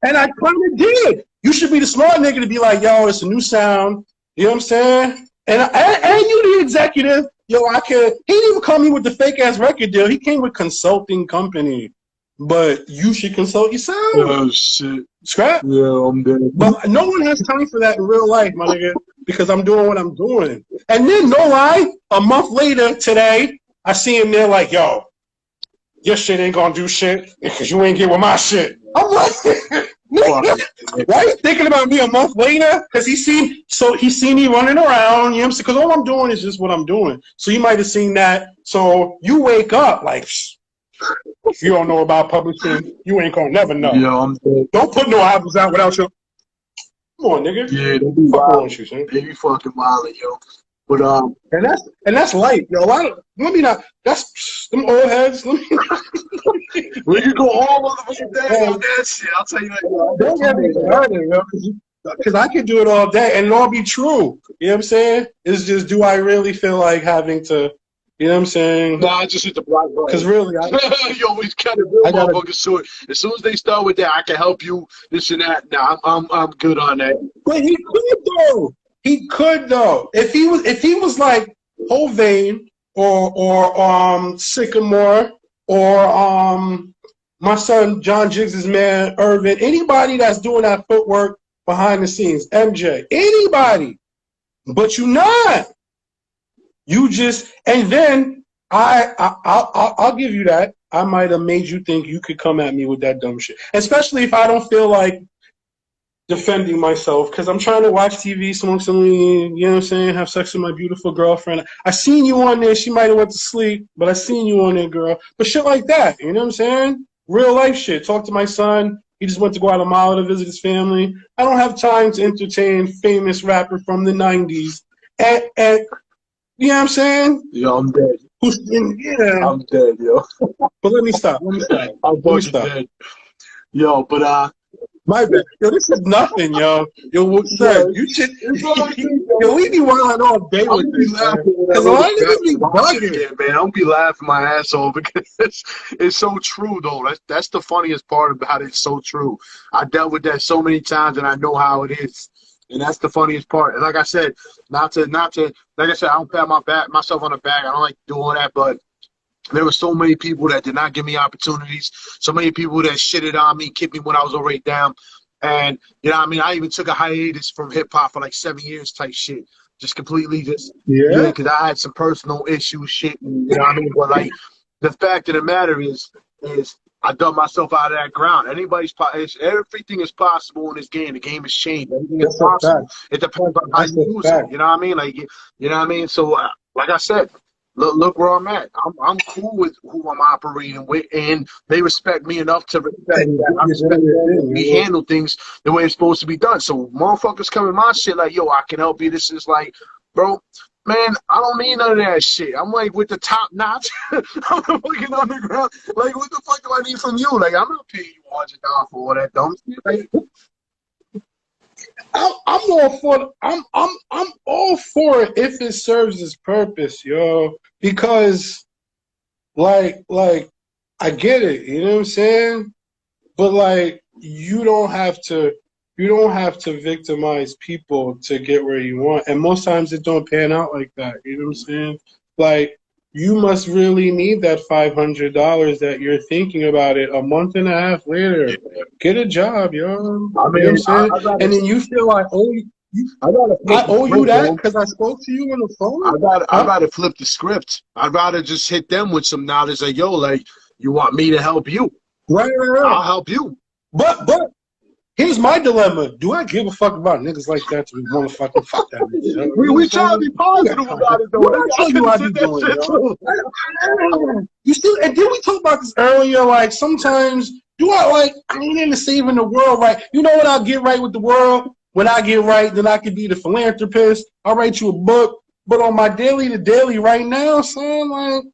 And I kind of did. You should be the smart nigga to be like, yo, it's a new sound. You know what I'm saying? And you the executive. Yo, he didn't even come in with the fake ass record deal. He came with consulting company. But you should consult yourself. Oh, shit. Scrap. Yeah, I'm dead. But no one has time for that in real life, my nigga, because I'm doing what I'm doing. And then, no lie, a month later today, I see him there like, yo, your shit ain't gonna do shit because you ain't get with my shit. I'm like, why you thinking about me a month later? Because he seen me running around, you know what I'm saying? Because all I'm doing is just what I'm doing. So you might have seen that. So you wake up like, if you don't know about publishing, you ain't gonna never know. Yo, I'm dead. Don't put no albums out without your. Come on, nigga. Yeah, they be wild. They be fucking wild, yo. But and that's light, yo. Let me not. That's them old heads. we can go all over the day on that shit. I'll tell you that. Don't get me started, yo. Because I could do it all day and it all be true. You know what I'm saying? It's just, do I really feel like having to? You know what I'm saying? Nah, I just hit the black button. Because really, you always cut it real motherfuckers short. As soon as they start with that, I can help you, this and that. Nah, I'm good on that. But he could though. He could though. If he was like Hovain or Sycamore or my son John Jiggs's man Irvin, anybody that's doing that footwork behind the scenes, MJ, anybody, but you not. You just, and then I'll give you that. I might have made you think you could come at me with that dumb shit, especially if I don't feel like defending myself because I'm trying to watch TV, smoke some weed, you know what I'm saying, have sex with my beautiful girlfriend. I seen you on there. She might have went to sleep, but I seen you on there, girl. But shit like that, you know what I'm saying? Real life shit. Talk to my son. He just went to Guatemala to visit his family. I don't have time to entertain famous rapper from the 90s. And you know what I'm saying? Yo, I'm dead. Yeah. I'm dead, yo. But let me stop. I'm fucking dead. Yo, but My bad. Yo, this is nothing, yo. Yo, son, you should. Yo, we be wilding all day with this, man. Because a lot of niggas be bugging. Man, I'll be laughing my ass off because it's so true, though. That's the funniest part about it. It's so true. I dealt with that so many times, and I know how it is. And that's the funniest part. And like I said, not to, like I said, I don't pat myself on the back. I don't like doing that, but there were so many people that did not give me opportunities. So many people that shitted on me, kicked me when I was already down. And, you know what I mean? I even took a hiatus from hip-hop for like 7 years type shit. Just completely Yeah. because I had some personal issues, shit. You know what I mean? But, like, the fact of the matter is I dug myself out of that ground. Everything is possible in this game. The game has changed. Everything is possible. It depends on how you use it. You know what I mean? Like, you know what I mean? So, like I said, look where I'm at. I'm cool with who I'm operating with, and they respect me enough to respect that. I respect that we handle things the way it's supposed to be done. So motherfuckers come in my shit like, yo, I can help you. This is like, bro, man, I don't need none of that shit. I'm like with the top notch. I'm fucking underground. Like, what the fuck do I need from you? Like, I'm not paying you $100 for all that dumb shit. Like, I'm all for I'm all for it if it serves its purpose, yo. Because like I get it, you know what I'm saying? But like you don't have to victimize people to get where you want. And most times it don't pan out like that, you know what I'm saying? Like you must really need that $500 that you're thinking about it a month and a half later. Get a job, yo. I mean, you know what I'm saying? And then you feel like, I owe you that because I spoke to you on the phone? I'd rather flip the script. I'd rather just hit them with some knowledge like, yo, like, you want me to help you? Right. I'll help you. But here's my dilemma. Do I give a fuck about niggas like that to be motherfucking fuck that nigga? We try to be positive about it, though. What I you I be doing, yo? You still, and did we talk about this earlier? Like, sometimes, I ain't into saving the world, right? You know what I'll get right with the world? When I get right, then I could be the philanthropist. I'll write you a book. But on my daily to daily right now, son, like,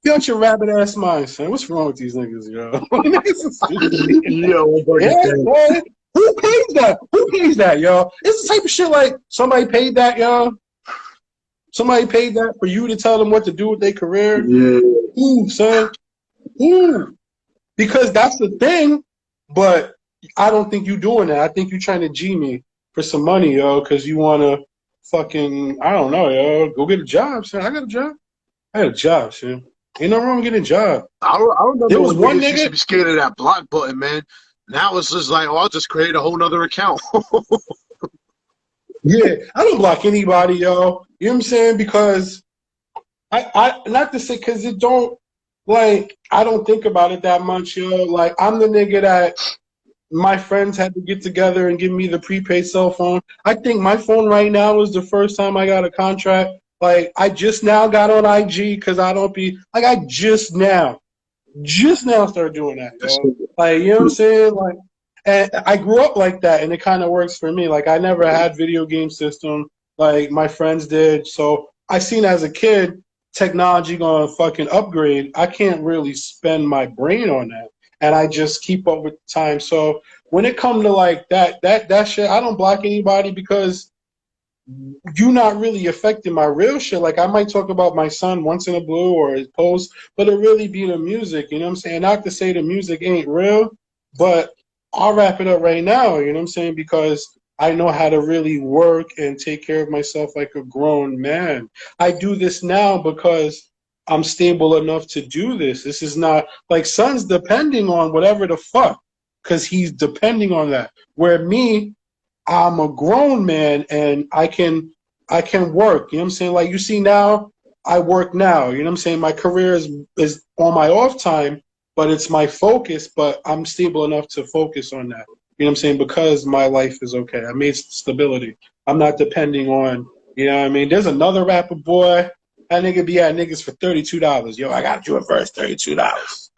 you got your rabbit ass mind, son. What's wrong with these niggas, yo? Boy. Who pays that? Who pays that, yo? It's the type of shit like somebody paid that, yo. Somebody paid that for you to tell them what to do with their career. Yeah. Ooh, son. Ooh. Because that's the thing, but I don't think you doing that. I think you trying to G me for some money, yo, because you want to fucking, I don't know, yo, go get a job, son. I got a job, son. Ain't no wrong with getting a job. I remember there was one nigga used to be scared of that block button, man. Now it's just like, oh, I'll just create a whole nother account. Yeah, I don't block anybody, yo. You know what I'm saying? Because I not to say because it don't, like, I don't think about it that much, yo. Like, I'm the nigga that my friends had to get together and give me the prepaid cell phone. I think my phone right now is the first time I got a contract. Like, I just now got on IG because I don't be, like, I just now started doing that, yo. Like, you know what I'm saying? Like, and I grew up like that, and it kind of works for me. Like, I never had video game system like my friends did. So I seen as a kid, technology going to fucking upgrade. I can't really spend my brain on that. And I just keep up with the time. So when it comes to like that shit, I don't block anybody because you're not really affecting my real shit. Like, I might talk about my son once in a blue or his post, but it really be the music, you know what I'm saying? Not to say the music ain't real, but I'll wrap it up right now, you know what I'm saying? Because I know how to really work and take care of myself like a grown man. I do this now because I'm stable enough to do this. This is not, like, son's depending on whatever the fuck, because he's depending on that. Where me, I'm a grown man and I can work. You know what I'm saying? Like, you see now, I work now. You know what I'm saying? My career is on my off time, but it's my focus. But I'm stable enough to focus on that. You know what I'm saying? Because my life is okay. I made stability. I'm not depending on, you know what I mean? There's another rapper, boy. That nigga be at niggas for $32. Yo, I got you a verse, $32.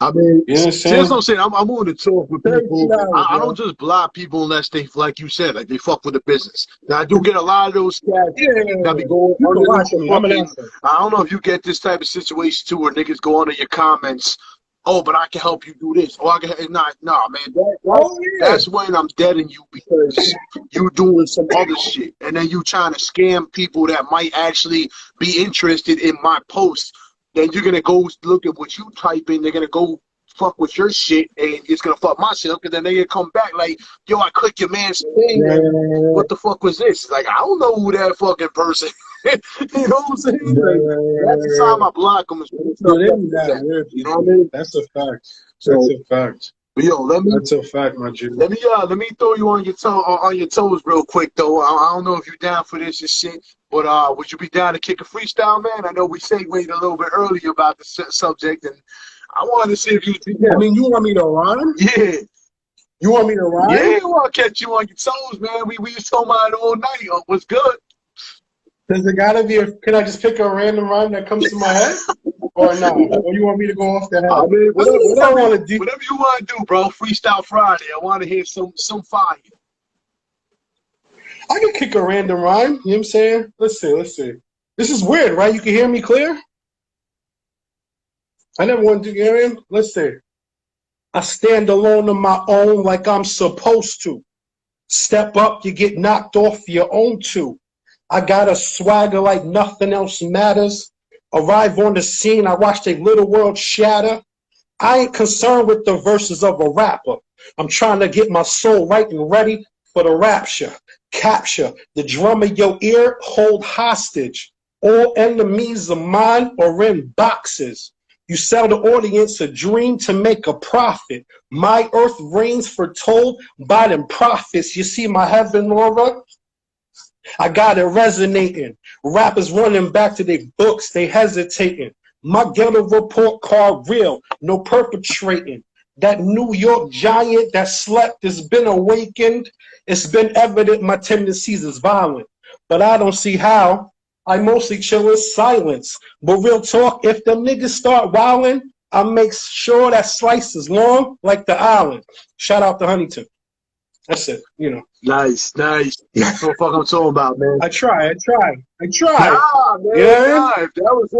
I mean, You know what I'm see, that's what saying? I'm saying. I'm willing to talk with people. $32, I don't yo. just block people unless they, like you said, like they fuck with the business. Now, I do get a lot of those cats Yeah. that be going You can underneath watch the me. I'm an fucking. asshole. I don't know if you get this type of situation too, where niggas go under your comments. Oh, but I can help you do this. Oh, I can. Nah, man. Oh, yeah. That's when I'm deading you because you doing some other shit, and then you trying to scam people that might actually be interested in my post. Then you're gonna go look at what you type in. They're gonna go fuck with your shit, and it's gonna fuck my shit up. Because then they gonna come back like, yo, I clicked your man's thing. Yeah. And what the fuck was this? Like, I don't know who that fucking person. You know what I'm saying? Like, that's the time I block them. No, they be that weird. You know what I mean? That's a fact. So, That's a fact. but yo, That's a fact, my G. let me throw you on your toes real quick though. I don't know if you're down for this and shit, but would you be down to kick a freestyle, man? I know we segued a little bit earlier about the subject, and I wanted to see if you'd be down. I mean, you want me to rhyme? Yeah, You want me to rhyme? yeah, I want to catch you on your toes, man. We was talking about it all night. What's good? Does it gotta be can I just pick a random rhyme that comes to my head? Or not? Or you want me to go off the head? I mean, What I want to do? whatever you want to do, bro. Freestyle Friday. I want to hear some fire. I can kick a random rhyme. You know what I'm saying? Let's see. This is weird, right? You can hear me clear? I never want to hear him. Let's see. I stand alone on my own like I'm supposed to. Step up, you get knocked off your own too. I got a swagger like nothing else matters. Arrive on the scene, I watch a little world shatter. I ain't concerned with the verses of a rapper. I'm trying to get my soul right and ready for the rapture. Capture the drum of your ear, hold hostage. All enemies of mine are in boxes. You sell the audience a dream to make a profit. My earth reigns foretold by them prophets. You see my heaven, Laura? I got it resonating. Rappers running back to their books, they hesitating. My ghetto report card real, no perpetrating. That New York giant that slept has been awakened. It's been evident my tendencies is violent, but I don't see how. I mostly chill in silence. But real talk, if them niggas start wilding, I make sure that slice is long like the island. Shout out to Huntington. That's it, you know. Nice. That's what the fuck I'm talking about, man. I try. Nah, man. Yeah. Nah, if that was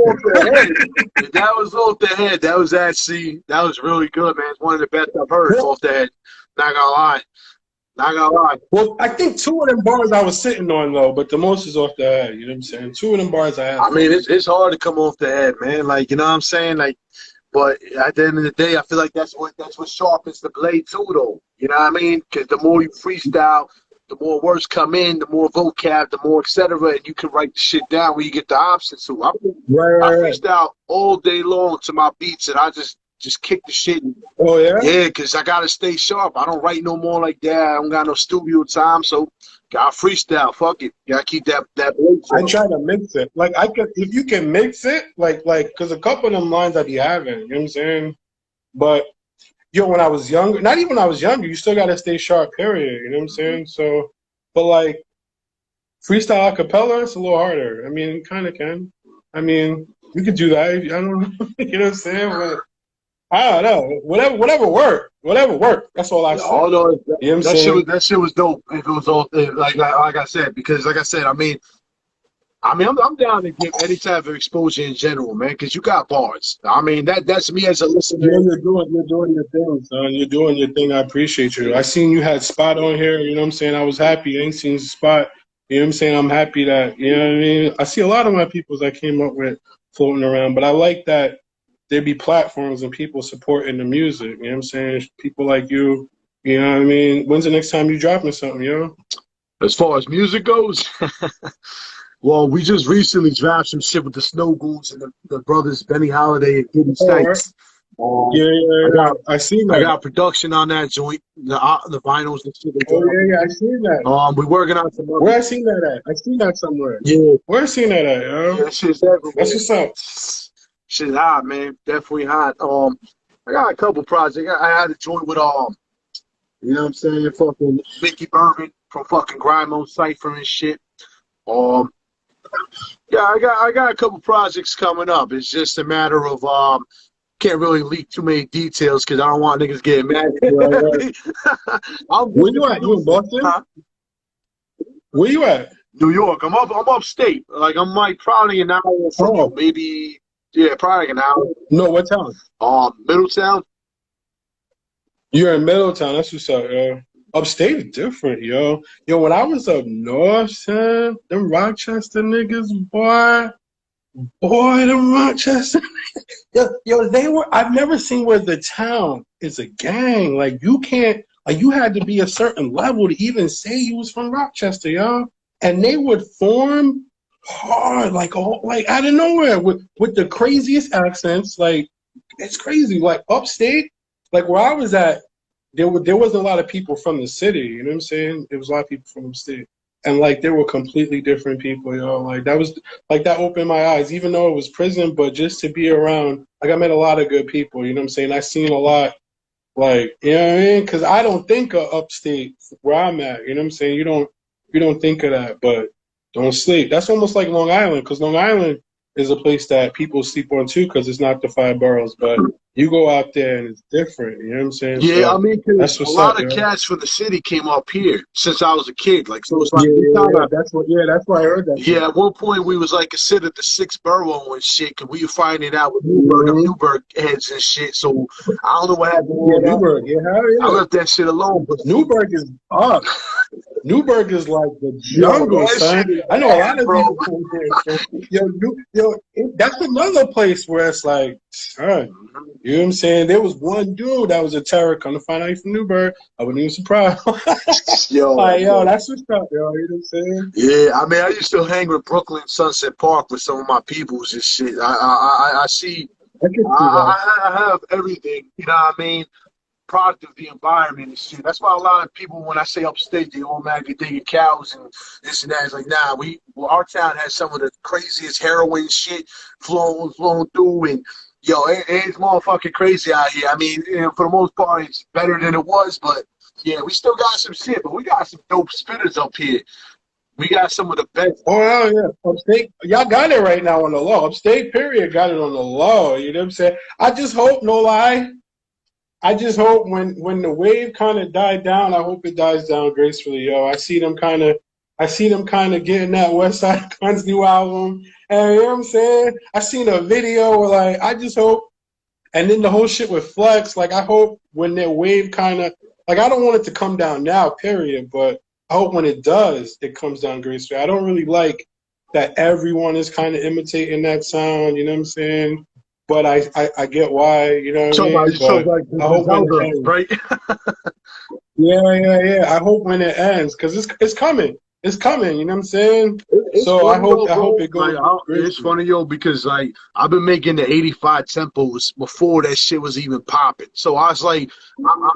off the head, that was really good, man. It's one of the best I've heard off the head. Not gonna lie. Well, I think two of them bars I was sitting on though, but the most is off the head. You know what I'm saying? Two of them bars I have. I mean, it's hard to come off the head, man. Like, you know what I'm saying? Like, but at the end of the day, I feel like that's what sharpens the blade too, though. You know what I mean? Because the more you freestyle, the more words come in, the more vocab, the more etc. And you can write the shit down when you get the options. So I freestyle all day long to my beats, and I just kick the shit. Oh yeah. Yeah, because I gotta stay sharp. I don't write no more like that. I don't got no studio time, so gotta freestyle. Fuck it. Gotta keep that blade. I try to mix it. Like if you can mix it, like, because a couple of them lines I be having, you know what I'm saying? But when I was younger, not even when I was younger, you still gotta stay sharp, period. You know what I'm saying? So, but like freestyle acapella, it's a little harder. I mean, kind of can. I mean, we could do that. I don't know. You know what I'm saying? But I don't know. Whatever work. That's all I say. Although You know what I'm saying? that shit was dope. If it was all like I said, because like I said, I mean, I'm down to give any type of exposure in general, man. Because you got bars. I mean, that's me as a listener. Yeah, you're doing your thing, son. You're doing your thing. I appreciate you. I seen you had Spot on here. You know what I'm saying? I was happy. I ain't seen Spot. You know what I'm saying? I'm happy that, you know what I mean? I see a lot of my peoples I came up with floating around, but I like that there be platforms and people supporting the music. You know what I'm saying? People like you. You know what I mean? When's the next time you dropping something, yo? As far as music goes, well, we just recently dropped some shit with the Snow Goons and the brothers Benny Holiday and Giddy Snipes. Yeah. I seen that. I got production on that joint, the vinyls and shit. Yeah, I seen that. We working on some. Where I seen that at? I seen that somewhere. Yeah. Where I seen that at, yo? Yeah, that shit's everywhere. That's what's up. Shit's hot, man. Definitely hot. I got a couple projects. I had a joint with You know what I'm saying? Fucking Mickey Bourbon from fucking Grimo Cypher and shit. Um, yeah, I got a couple projects coming up. It's just a matter of can't really leak too many details because I don't want niggas getting mad. Right, right. I'm Where you at? You in Boston? Huh? Where you at? New York. I'm upstate. Like I'm like probably an hour from you. Maybe probably like an hour. No, what town? Middletown. You're in Middletown. That's what's up, yo. Upstate is different, yo. Yo, when I was up north, son, them Rochester niggas, boy, them Rochester. Yo, they were. I've never seen where the town is a gang. Like you can't. Like you had to be a certain level to even say you was from Rochester, yo. And they would form hard, like out of nowhere with the craziest accents. Like it's crazy. Like upstate, like where I was at, there wasn't a lot of people from the city. You know what I'm saying? There was a lot of people from upstate, and like they were completely different people, yo. Like that opened my eyes. Even though it was prison, but just to be around, like I met a lot of good people. You know what I'm saying? I seen a lot. Like, you know what I mean? Because I don't think of upstate where I'm at. You know what I'm saying? You don't think of that, but don't sleep. That's almost like Long Island, because Long Island is a place that people sleep on too, because it's not the 5 boroughs. But you go out there and it's different. You know what I'm saying? Yeah, so I mean, that's a what's lot up, of yo. cats from the city came up here since I was a kid. Like, so it's like That's why I heard that. yeah, at one point we was like considered the 6th borough and shit, because we were finding out with Newburgh heads and shit. So I don't know what happened. Yeah, Newburgh. Yeah, hell yeah. I left that shit alone. But Newburgh is up. Newburgh is like the jungle, son. I know a lot of people from there. That's another place where it's like, son, you know what I'm saying? There was one dude that was a terror. Come to find out he's from Newburgh, I wasn't even surprised. Yo, that's what's up, yo. You know what I'm saying? Yeah, I mean, I used to hang with Brooklyn Sunset Park with some of my peoples and shit. I see. I have everything. You know what I mean? Product of the environment and shit. That's why a lot of people, when I say upstate, they automatically think of cows and this and that. It's like, nah, our town has some of the craziest heroin shit flowing through, and yo, it's motherfucking crazy out here. I mean, for the most part, it's better than it was, but yeah, we still got some shit, but we got some dope spitters up here. We got some of the best. Oh, hell yeah. Upstate, y'all got it right now on the low. Upstate, period, got it on the low. You know what I'm saying? I just hope, no lie, I just hope when the wave kind of died down, I hope it dies down gracefully, yo. I see them kind of getting that West Side Gun's new album, and you know what I'm saying? I seen a video where like I just hope, and then the whole shit with Flex, like I hope when that wave kind of, like I don't want it to come down now, period, but I hope when it does, it comes down gracefully. I don't really like that everyone is kind of imitating that sound, you know what I'm saying? But I get why, you know what I mean? But I hope when it ends, right? yeah. I hope when it ends, because it's coming. It's coming, you know what I'm saying? So I hope it goes. Like, it's funny, yo, because like I've been making the 85 tempos before that shit was even popping. So I was like,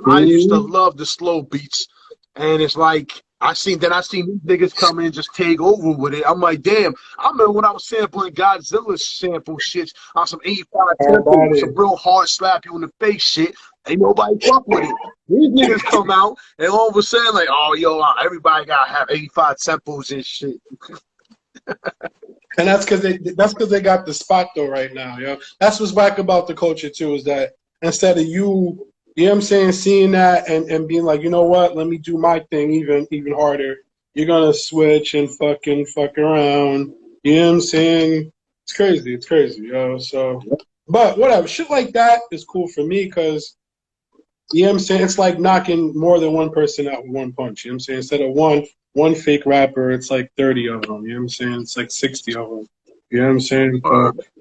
I used to love the slow beats, and it's like I seen these niggas come in and just take over with it. I'm like, damn. I remember when I was sampling Godzilla sample shits on some 85 tempo, some real hard slap you in the face shit. Ain't nobody fuck with it. These niggas come out and all of a sudden like, oh yo, everybody gotta have 85 tempos and shit. And that's because they got the spot though right now, yo. That's what's whack about the culture too, is that instead of you know what I'm saying, seeing that and being like, you know what, let me do my thing even harder. You're gonna switch and fuck around. You know what I'm saying? It's crazy, yo. So, but whatever, shit like that is cool for me because, you know what I'm saying, it's like knocking more than one person out with one punch. You know what I'm saying? Instead of one fake rapper, it's like 30 of them. You know what I'm saying? It's like 60 of them. You know what I'm saying?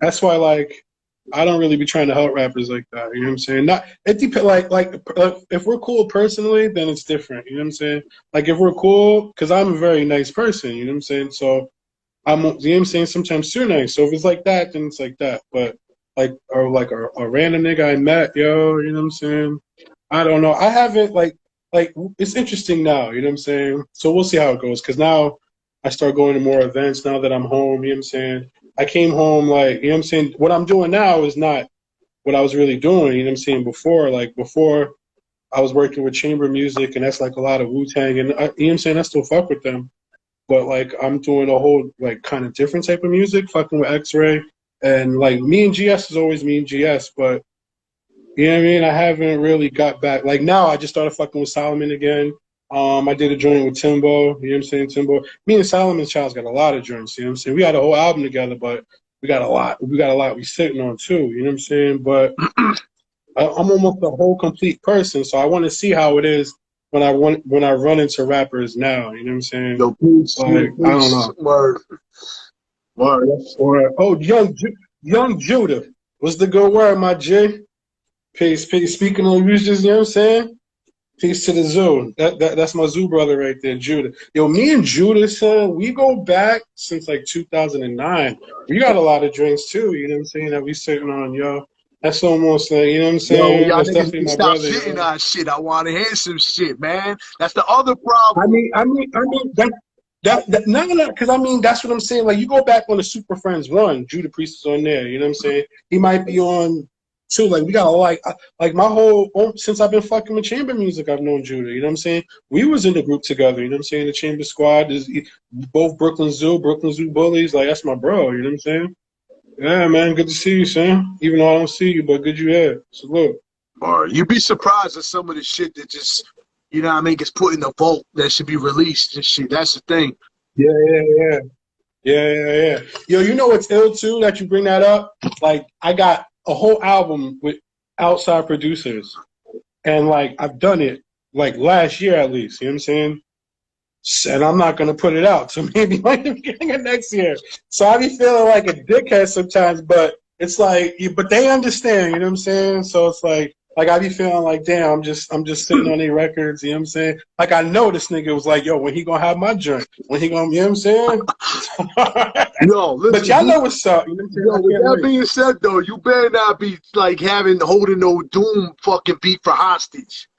That's why, like, I don't really be trying to help rappers like that. You know what I'm saying? It depends. Like if we're cool personally, then it's different. You know what I'm saying? Like if we're cool, because I'm a very nice person. You know what I'm saying? So you know what I'm saying? Sometimes too nice. So if it's like that, then it's like that. But like a random nigga I met, yo, you know what I'm saying? I don't know. I haven't like it's interesting now. You know what I'm saying? So we'll see how it goes. Because now I start going to more events now that I'm home. You know what I'm saying? I came home like, you know what I'm saying? What I'm doing now is not what I was really doing, you know what I'm saying? Before I was working with chamber music, and that's like a lot of Wu-Tang, and you know what I'm saying, I still fuck with them. But like I'm doing a whole like kind of different type of music, fucking with X-Ray, and like me and GS is always me and GS, but you know what I mean? I haven't really got back. Like now I just started fucking with Solomon again. I did a joint with Timbo, you know what I'm saying? Timbo. Me and Solomon Child's got a lot of joints, you know what I'm saying? We got a whole album together, but we got a lot we sitting on too, you know what I'm saying? But I'm almost a whole complete person, so I want to see how it is when I run into rappers now, you know what I'm saying? Yo, peace, Like I don't know. word, word. Or young Judah. What's the good word, my J? Peace. Speaking of uses, you know what I'm saying? Peace to the zoo. That's my zoo brother right there, Judah. Yo, me and Judah, son, we go back since like 2009. We got a lot of drinks too, you know what I'm saying, that we sitting on, yo. That's almost like, you know what I'm Yo, saying? y'all That's niggas definitely can my stop brother. shitting Yo. on shit. I want to hear some shit, man. That's the other problem. No, because I mean, that's what I'm saying. Like, you go back on the Super Friends 1, Judah Priest is on there, you know what I'm saying? He might be on 2. Like, we got like my whole, since I've been fucking with chamber music, I've known Judah, you know what I'm saying? We was in the group together, you know what I'm saying? The chamber squad is both Brooklyn Zoo Bullies. Like, that's my bro, you know what I'm saying? Yeah, man, good to see you, son. Even though I don't see you, but good you here. Salute. Or you'd be surprised at some of the shit that just, you know what I mean, gets put in the vault that should be released and shit. That's the thing. Yeah. Yo, you know what's ill too that you bring that up? Like, I got a whole album with outside producers, and like I've done it like last year at least. You know what I'm saying? And I'm not gonna put it out, so maybe like the beginning of next year. So I be feeling like a dickhead sometimes, but it's like, but they understand. You know what I'm saying? So it's like I be feeling like, damn, I'm just sitting on their records. You know what I'm saying? Like I know this nigga was like, yo, when he gonna have my joint? When he gonna, you know what I'm saying? Yo, listen, but y'all know what's up. You know what I'm saying? yo, with that being said, though, you better not be like holding no Doom fucking beat for hostage.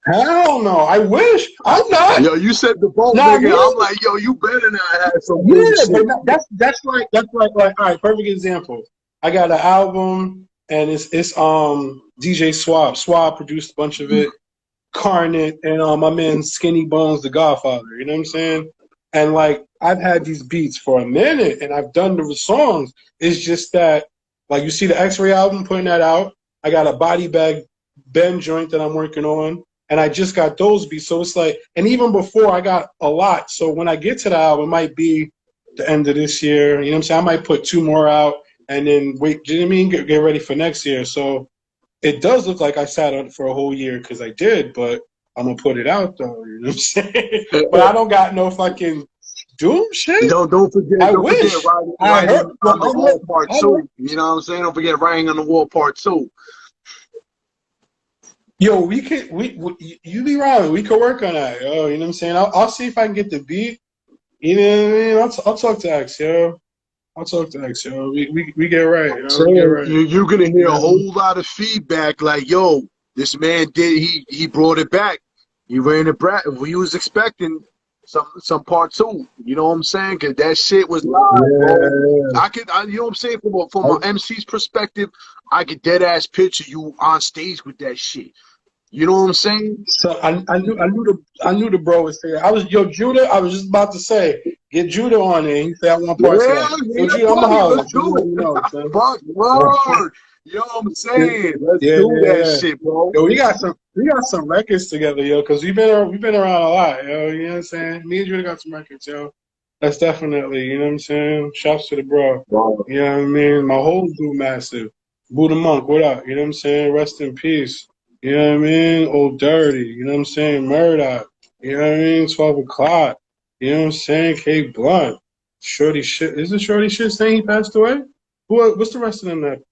Hell no. I wish. I'm not. Yo, you said the vault, Nah, nigga. I'm like, yo, you better not have some yeah, bullshit. but that's like all right, perfect example. I got an album and it's DJ Swab. Swab produced a bunch of it. Carnate and my man Skinny Bones, the Godfather. You know what I'm saying? And like I've had these beats for a minute and I've done the songs. It's just that like you see the X-Ray album putting that out. I got a Body Bag Ben joint that I'm working on. And I just got those beats. So it's like, and even before I got a lot. So when I get to the album, it might be the end of this year. You know what I'm saying? I might put 2 more out and then wait, do you know what I mean? Get ready for next year. So it does look like I sat on it for a whole year because I did, but I'm going to put it out though. You know what I'm saying? But I don't got no fucking Doom shit. Don't forget, I don't wish. forget writing on the wall part 2. You know what I'm saying? Don't forget writing on the wall part 2. Yo, we you be right. We could work on that. Yo, you know what I'm saying? I'll see if I can get the beat. You know what I mean? I'll talk to X, yo. I'll talk to X, yo. We get right. You know? So We get right. you're gonna hear a whole lot of feedback, like, yo, this man he brought it back. He ran it back. We was expecting some part 2. You know what I'm saying? Cause that shit was live, bro. You know what I'm saying? From an MC's perspective, I could dead ass picture you on stage with that shit. You know what I'm saying? So I knew the bro was saying. Judah. I was just about to say, get Judah on there. He said I want parts of that. Yo, Judah, I'm gonna holler. Let's do it. Fuck word. You know what I'm saying? Let's do that shit, bro. Yo, we got some records together, yo, because we've been around a lot, yo. You know what I'm saying? Me and Judah got some records, yo. That's definitely, you know what I'm saying? Shouts to the bro. Wow. You know what I mean? My whole dude massive. Buddha Monk, what up? You know what I'm saying? Rest in peace. You know what I mean? Old Dirty. You know what I'm saying? Murdoch. You know what I mean? 12 o'clock. You know what I'm saying? K Blunt. Shorty Shit. Is it Shorty Shit saying he passed away? What's the rest of them that?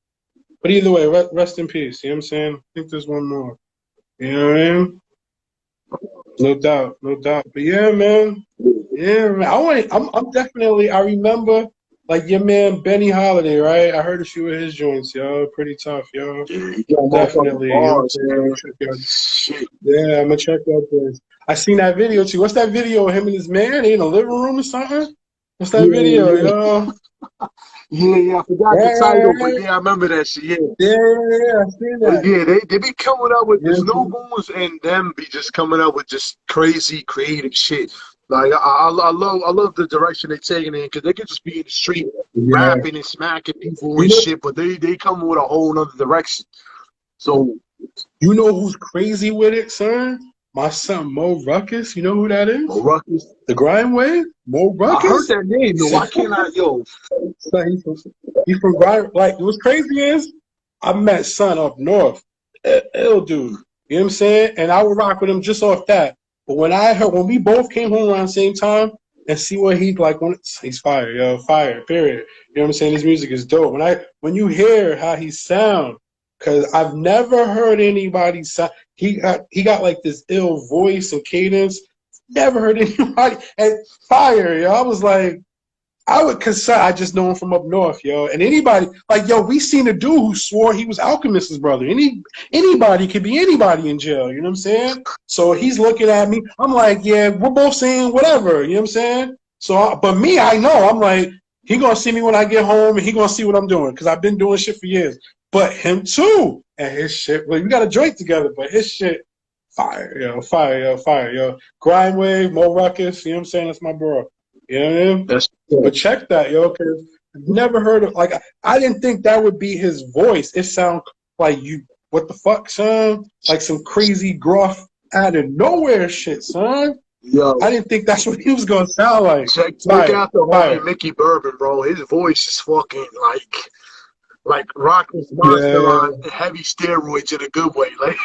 But either way, rest in peace. You know what I'm saying? I think there's one more. You know what I mean? No doubt. But yeah, man. Yeah, man. I'm definitely, I remember, like, your man, Benny Holiday, right? I heard a few of his joints, yo. Pretty tough, yo. Definitely. You know I'm going to check out this. I seen that video, too. What's that video of him and his man? They in a living room or something? What's that video, yo? Yeah, I forgot the title, but yeah, I remember that shit. Yeah. Yeah, I seen that. Yeah, they be coming up with the Yeah. snow goons and them be just coming up with just crazy creative shit. Like I love the direction they taking it because they could just be in the street Yeah. rapping and smacking people You and know, shit, but they come with a whole nother direction. So you know who's crazy with it, son? My son Mo Ruckus. You know who that is? Ruckus, The Grime Wave? Mo I heard Ruckus? that name. No, why can't I? Yo, Son, he's from Grime. Like, what's crazy is I met son up north. Ill dude. You know what I'm saying? And I would rock with him just off that. But when we both came home around the same time and see what he's like, he's fire, yo, fire, period. You know what I'm saying? His music is dope. When you hear how he sound, because I've never heard anybody sound, he got like this ill voice and cadence. Never heard anybody and fire, yo. I was like, I just know him from up north, yo. And anybody, like, yo, we seen a dude who swore he was Alchemist's brother. Anybody could be anybody in jail, you know what I'm saying? So he's looking at me. I'm like, yeah, we're both saying whatever, you know what I'm saying? But me, I know. I'm like, he gonna see me when I get home, and he gonna see what I'm doing, because I've been doing shit for years. But him too, and his shit. Well, we got a joint together, but his shit, fire, yo, fire, yo, fire, yo. Grime Wave, Mo Ruckus, you know what I'm saying? That's my bro. You know what I mean? that's But check that, yo, because I've never heard of, like, I didn't think that would be his voice. It sounds like what the fuck, son? Like some crazy gruff out of nowhere shit, son. yo. I didn't think that's what he was going to sound like. Check Fire, out the fire. homie Mickey Bourbon, bro. His voice is fucking like Rocky's Monster Yeah. on heavy steroids in a good way. Like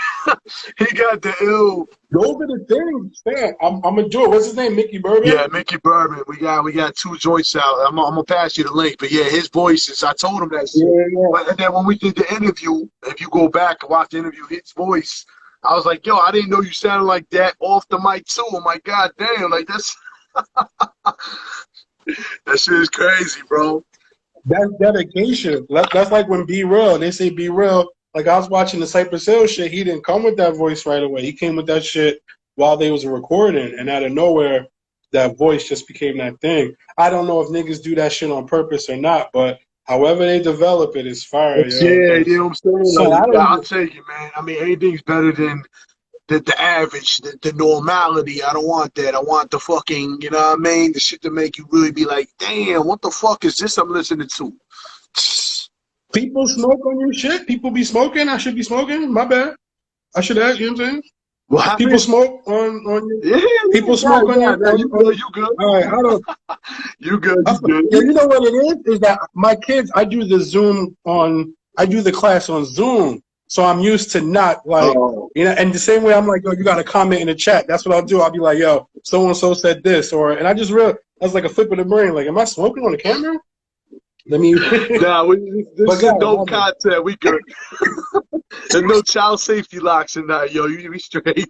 he got the ill. Those are the things, man. I'm going to do it. What's his name, Mickey Bourbon? Yeah, Mickey Bourbon. We got 2 joints out. I'm gonna pass you the link. But yeah, his voice is. I told him that shit. Yeah. But and then when we did the interview, if you go back and watch the interview, his voice, I was like, yo, I didn't know you sounded like that off the mic too. I'm like, god damn, like that's that shit is crazy, bro. That's dedication. That's like when Be Real, they say Be Real. Like, I was watching the Cypress Hill shit. He didn't come with that voice right away. He came with that shit while they was recording, and out of nowhere, that voice just became that thing. I don't know if niggas do that shit on purpose or not, but however they develop it is fire. Yeah, you know what I'm saying? So I'll take it, man. I mean, anything's better than the average, the normality. I don't want that. I want the fucking, you know what I mean? The shit to make you really be like, damn, what the fuck is this I'm listening to? people smoke on your shit. People be smoking. I should be smoking. My bad. I should ask. You know what I'm saying? What happened? People smoke on your. Yeah, People smoke on your. you good, you good. All right, I don't. You good, you good. Yeah, you know what it is that my kids. I do the class on Zoom, so I'm used to not like, you know. And the same way, I'm like, yo, you got to comment in the chat. That's what I'll do. I'll be like, yo, so and so said this, and I just realized that's like a flip of the brain. Like, am I smoking on the camera? Let me. Nah, this is dope content. We good. There's no child safety locks in that, yo. You be straight.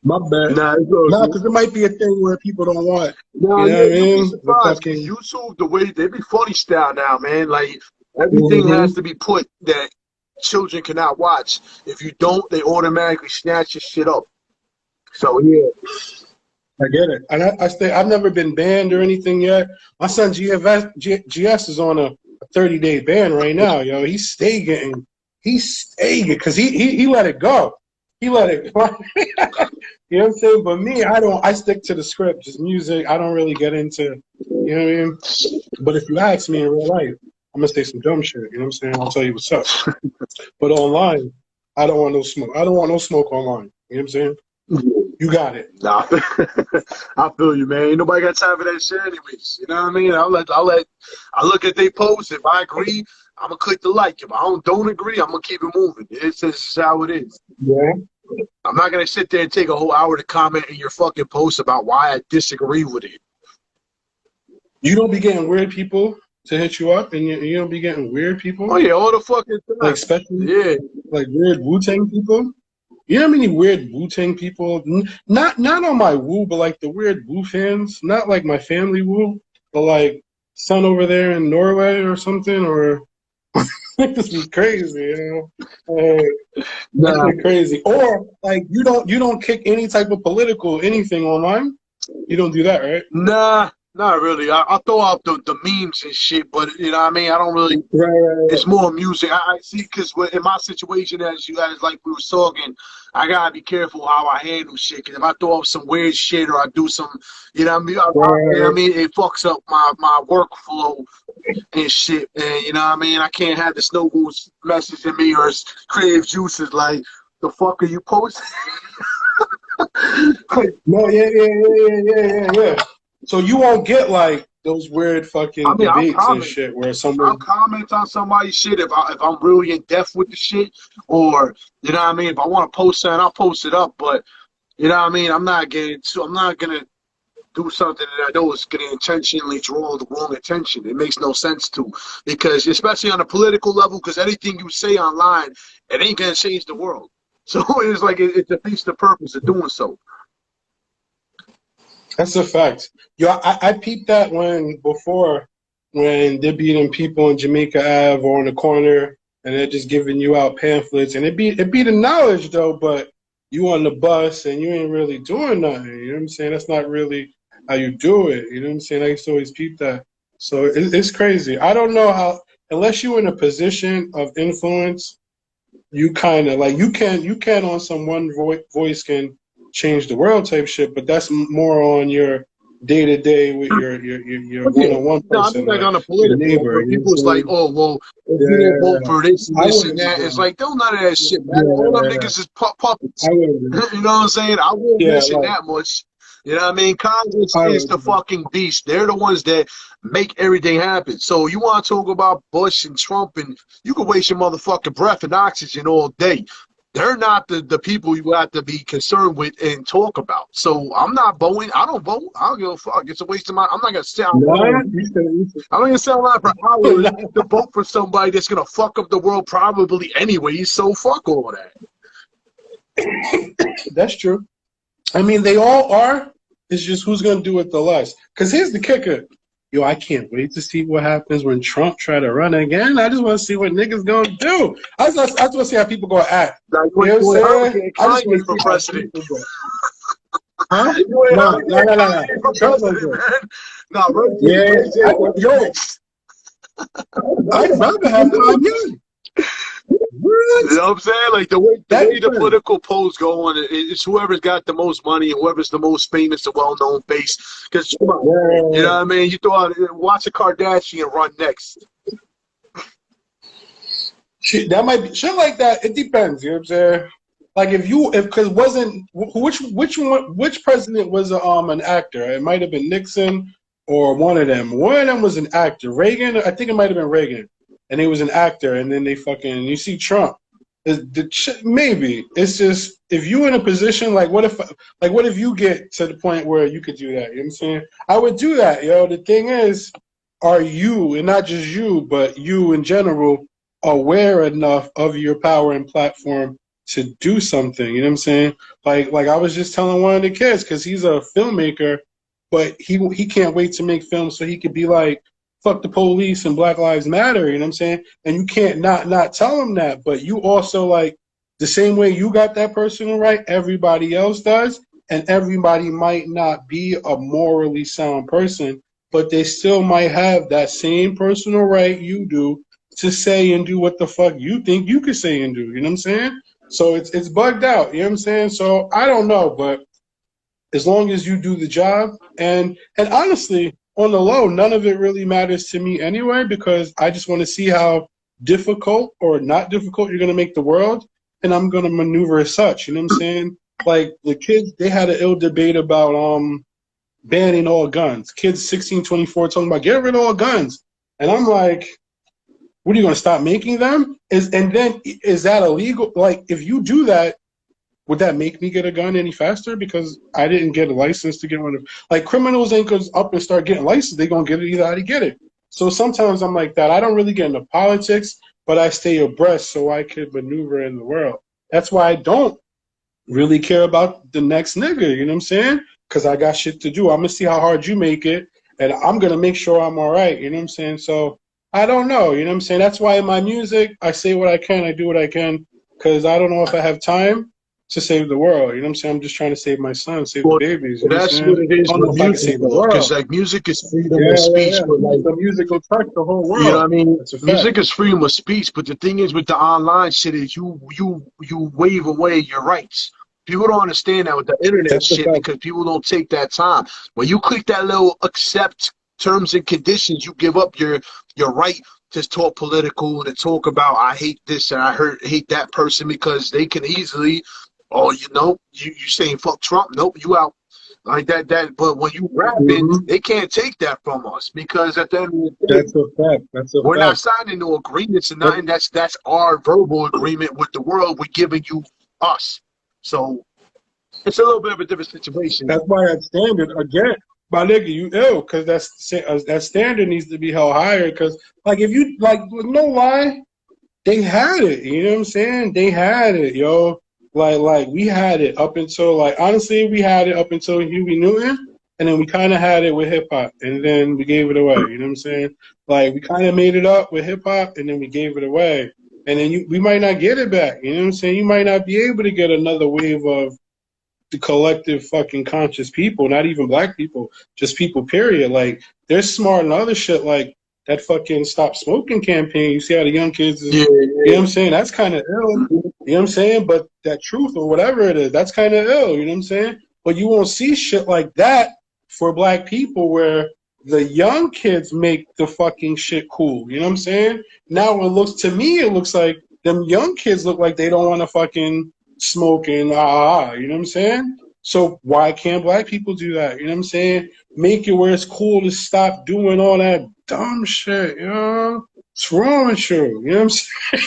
My bad. Nah, because it might be a thing where people don't want. No, you know what I mean? Be surprised. YouTube, the way they be funny style now, man. Like everything has to be put that children cannot watch. If you don't, they automatically snatch your shit up. So yeah. I get it. And I've never been banned or anything yet. My son GS is on a 30-day ban right now, yo. He's stay getting, because he let it go. He let it, you know what I'm saying? But me, I stick to the script, just music. I don't really get into, you know what I mean? But if you ask me in real life, I'm going to say some dumb shit, you know what I'm saying? I'll tell you what's up. But online, I don't want no smoke. I don't want no smoke online, you know what I'm saying? You got it. Nah, I feel you, man. Ain't nobody got time for that shit anyways. You know what I mean? I look at they posts. If I agree, I'm gonna click the like. If I don't agree, I'm gonna keep it moving. It's just how it is. Yeah. I'm not gonna sit there and take a whole hour to comment in your fucking post about why I disagree with it. You don't be getting weird people to hit you up, and you don't be getting weird people. Oh yeah, all the fucking time. Like especially like weird Wu-Tang people. You know how many weird Wu-Tang people? Not on my Wu, but like the weird Wu fans. Not like my family Wu, but like son over there in Norway or something. Or this is crazy, you know? That's crazy. Or like you don't kick any type of political anything online. You don't do that, right? Nah. Not really. I throw out the memes and shit, but you know what I mean. I don't really. Right. It's more music. I see, because in my situation, as you guys like we were talking, I gotta be careful how I handle shit. Because if I throw up some weird shit or I do some, you know what I mean. You know what I mean, it fucks up my workflow and shit. And you know what I mean. I can't have the Snow Goose messaging me or creative juices like, the fuck are you posting? No, yeah. So you won't get like those weird fucking I mean, debates and shit where I'll someone. comment on somebody's shit if I'm really in depth with the shit, or you know what I mean. If I want to post something, I'll post it up. But you know what I mean. I'm not gonna do something that I know is gonna intentionally draw the wrong attention. It makes no sense to, because especially on a political level, because anything you say online, it ain't gonna change the world. So it's like it defeats the purpose of doing so. That's a fact. Yo, I peeped that when they're beating people in Jamaica Ave or on the corner and they're just giving you out pamphlets, and it be the knowledge though, but you on the bus and you ain't really doing nothing. You know what I'm saying? That's not really how you do it. You know what I'm saying? I used to always peep that. So it's crazy. I don't know how, unless you're in a position of influence, you kind of like you can on some one voice can change the world type shit, but that's more on your day to day with your one on one No, I person, mean, like like on a your political, neighbor. where You know people's what I'm like, saying? oh, well, if you don't vote Yeah, for this and I this and wouldn't that, do it's that. like, don't none of that shit matter. All them Yeah, niggas is puppets. I wouldn't. You know what I'm saying? I won't Yeah, mention like that much. You know what I mean? Congress I is the wouldn't. fucking beast. They're the ones that make everything happen. So you want to talk about Bush and Trump, and you can waste your motherfucking breath and oxygen all day. They're not the people you have to be concerned with and talk about. So I'm not voting. I don't vote. I don't give a fuck. It's a waste of my. I'm not gonna sit Nah, online. I'm not gonna sit online for hours to vote for somebody that's gonna fuck up the world probably anyway. So fuck all that. that's true. I mean, they all are. It's just who's gonna do it the less. Because here's the kicker. Yo, I can't wait to see what happens when Trump try to run again. I just want to see what niggas gonna do. I just want to see how people gonna act. Like You know what I'm when saying? Hurricane I just want Kanye to for see how president. people go. Huh? You ain't No, no, Hurricane no, no, no. Kanye for Trump was president, good. man. No, Yeah, Ray J was yo, next. I'd rather have Kanye. What? You know what I'm saying? Like the way That the depends. political polls go on, it's whoever's got the most money and whoever's the most famous and well-known face. Because you know what Yeah. I mean? You throw out, watch a Kardashian run next. Shit, that might be shit like that. It depends. You know what I'm saying? Like if because wasn't which president was an actor? It might have been Nixon or one of them. One of them was an actor. Reagan, I think it might have been Reagan, and he was an actor. And then they fucking you see Trump. Maybe it's just if you in a position like what if you get to the point where you could do that? You know what I'm saying? I would do that, yo. The thing is, are you, and not just you, but you in general, aware enough of your power and platform to do something? You know what I'm saying? Like I was just telling one of the kids, because he's a filmmaker, but he can't wait to make films so he could be like, fuck the police and Black Lives Matter. You know what I'm saying? And you can't not tell him that, but you also like the same way you got that personal right, everybody else does, and everybody might not be a morally sound person, but they still might have that same personal right you do to say and do what the fuck you think you could say and do. You know what I'm saying? So it's bugged out. You know what I'm saying? So I don't know, but as long as you do the job, and honestly, on the low, none of it really matters to me anyway, because I just want to see how difficult or not difficult you're gonna make the world, and I'm gonna maneuver as such. You know what I'm saying? Like the kids, they had an ill debate about banning all guns. Kids 16, 24 talking about get rid of all guns. And I'm like, what are you going to stop making them? Is that illegal? Like, if you do that, would that make me get a gun any faster? Because I didn't get a license to get one of. Like, criminals ain't going to up and start getting licensed. They're going to get it either how to get it. So sometimes I'm like that. I don't really get into politics, but I stay abreast so I could maneuver in the world. That's why I don't really care about the next nigga. You know what I'm saying? Because I got shit to do. I'm going to see how hard you make it, and I'm going to make sure I'm all right. You know what I'm saying? So I don't know. You know what I'm saying? That's why in my music, I say what I can, I do what I can, because I don't know if I have time to save the world. You know what I'm saying? I'm just trying to save my son, save the Well, babies. You know what I'm that's saying? what it I is don't know with if I can music, save the though, because world. like music is freedom of Yeah, yeah, speech, yeah. but like The music will touch the whole you know what I world. mean? That's a fact. Music is freedom of speech, but the thing is with the online shit is you wave away your rights. People don't understand that with the internet That's a shit fact. because people don't take that time. When you click that little accept terms and conditions, you give up your right to talk political and to talk about I hate this and hate that person because they can easily, oh you saying fuck Trump, nope, you out. Like that, but when you rapping, Hmm. they can't take that from us because at the end of the day, That's a fact. That's a we're not fact. signing no agreements and But nothing. That's our verbal agreement with the world. We're giving you us. So it's a little bit of a different situation. that's why that standard again, my nigga, you ill because that standard needs to be held higher. Because like if you like, no lie, they had it. You know what I'm saying? They had it, yo. Like we had it up until like honestly, we had it up until Huey Newton, and then we kind of had it with hip hop, and then we gave it away. You know what I'm saying? Like we kind of made it up with hip hop, and then we gave it away, and then we might not get it back. You know what I'm saying? You might not be able to get another wave of the collective fucking conscious people, not even black people, just people, period. Like, they're smart and other shit like that fucking stop smoking campaign. You see how the young kids is, Yeah, you know what I'm saying? That's kind of ill. You know what I'm saying? But that truth or whatever it is, that's kind of ill. You know what I'm saying? But you won't see shit like that for black people where the young kids make the fucking shit cool. You know what I'm saying? Now it looks, to me, it looks like them young kids look like they don't want to fucking smoking, you know what I'm saying? So why can't black people do that? You know what I'm saying? Make it where it's cool to stop doing all that dumb shit, you know? What's wrong with you? You know what I'm saying?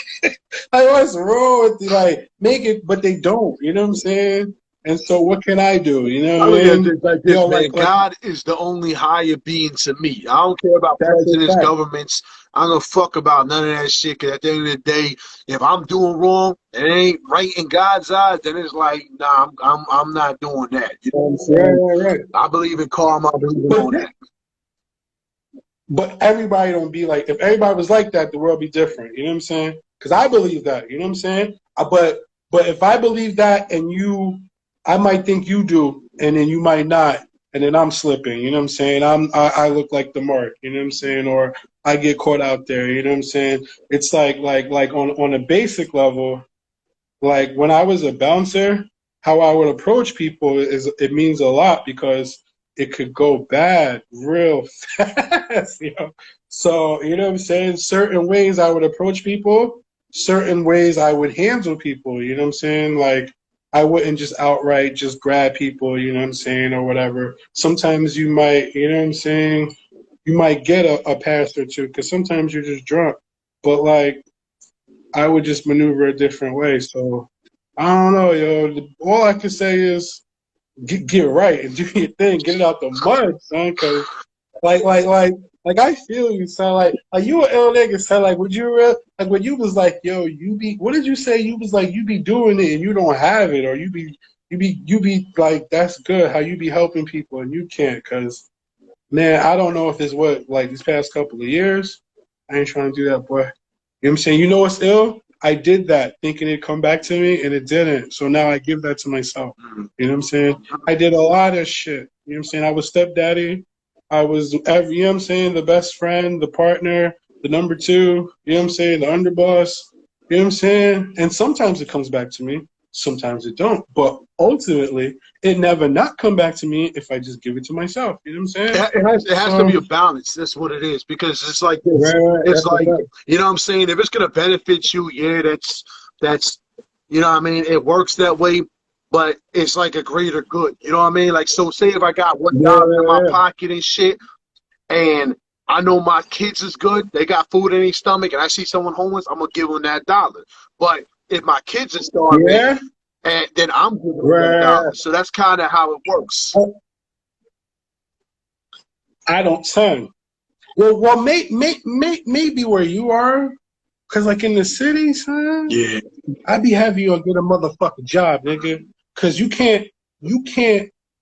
Like, what's wrong with you? Like, make it, but they don't, you know what I'm saying? And so what can I do? You know I what I look at mean? this like Yo, this, man. like God is the only higher being to me. I don't care about that's a presidents, fact. governments. I don't fuck about none of that shit. Cause at the end of the day, if I'm doing wrong and it ain't right in God's eyes, then it's like, nah, I'm not doing that. You know what I'm Right, saying? right, right. I believe in karma. I believe in But all that. But everybody don't be like, if everybody was like that, the world be different. You know what I'm saying? Because I believe that. You know what I'm saying? But if I believe that and you, I might think you do, and then you might not, and then I'm slipping. You know what I'm saying? I look like the mark. You know what I'm saying? Or I get caught out there. You know what I'm saying? It's like on a basic level, like when I was a bouncer, how I would approach people is it means a lot because it could go bad real fast, you know. So, you know what I'm saying? Certain ways I would approach people, certain ways I would handle people, you know what I'm saying? Like I wouldn't just outright just grab people, you know what I'm saying, or whatever. Sometimes you might, you know what I'm saying, you might get a pass or two because sometimes you're just drunk. But like I would just maneuver a different way. So I don't know, yo. All I can say is get right and do your thing. Get it out the mud, son. Cause like, like, like, like I feel you, son. Like you an ill nigga, son. Like, would you real? Like when you was like, yo, you be. What did you say? You was like, you be doing it and you don't have it, or you be like, that's good. How you be helping people and you can't, cause man, I don't know if it's what like these past couple of years. I ain't trying to do that, boy. You know what I'm saying? You know what's ill? I did that thinking it'd come back to me and it didn't. So now I give that to myself. You know what I'm saying? I did a lot of shit. You know what I'm saying? I was stepdaddy. I was every, you know what I'm saying, the best friend, the partner, the number two, you know what I'm saying, the underboss. You know what I'm saying? And sometimes it comes back to me. Sometimes it don't. But ultimately, it never not come back to me if I just give it to myself. You know what I'm saying? It has to So be a balance. That's what it is because it's like this. right, It's that's a like fact. you know what I'm saying. If it's gonna benefit you, yeah, that's you know what I mean. It works that way, but it's like a greater good. You know what I mean? Like so, say if I got one Yeah, dollar in my yeah, pocket and shit, and I know my kids is good. They got food in their stomach, and I see someone homeless, I'm gonna give them that dollar. But if my kids are yeah. starving, Yeah, and then I'm giving them that right. dollar. So that's kind of how it works. Oh, I don't son. Well, maybe where you are, cause like in the city, son, Yeah. I be having you get a motherfucking job, nigga. Cause you can't.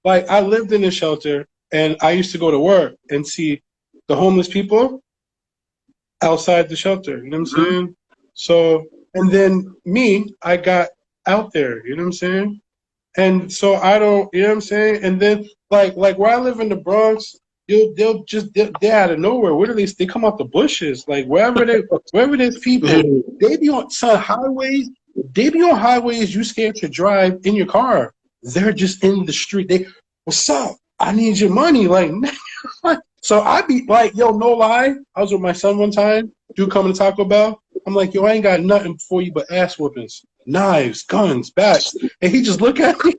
Like I lived in a shelter, and I used to go to work and see the homeless people outside the shelter. You know what I'm Mhm. saying? So, and then me, I got out there. You know what I'm saying? And so I don't, you know what I'm saying? And then like where I live in the Bronx, they're out of nowhere. Where do they come out the bushes? Like wherever there's people, they be on some highways. They be on highways you scared to drive in your car. They're just in the street. What's up? I need your money. Like, so I be like, yo, no lie. I was with my son one time. Dude coming to Taco Bell. I'm like, yo, I ain't got nothing for you but ass whoopings, knives, guns, bats. And he just look at me.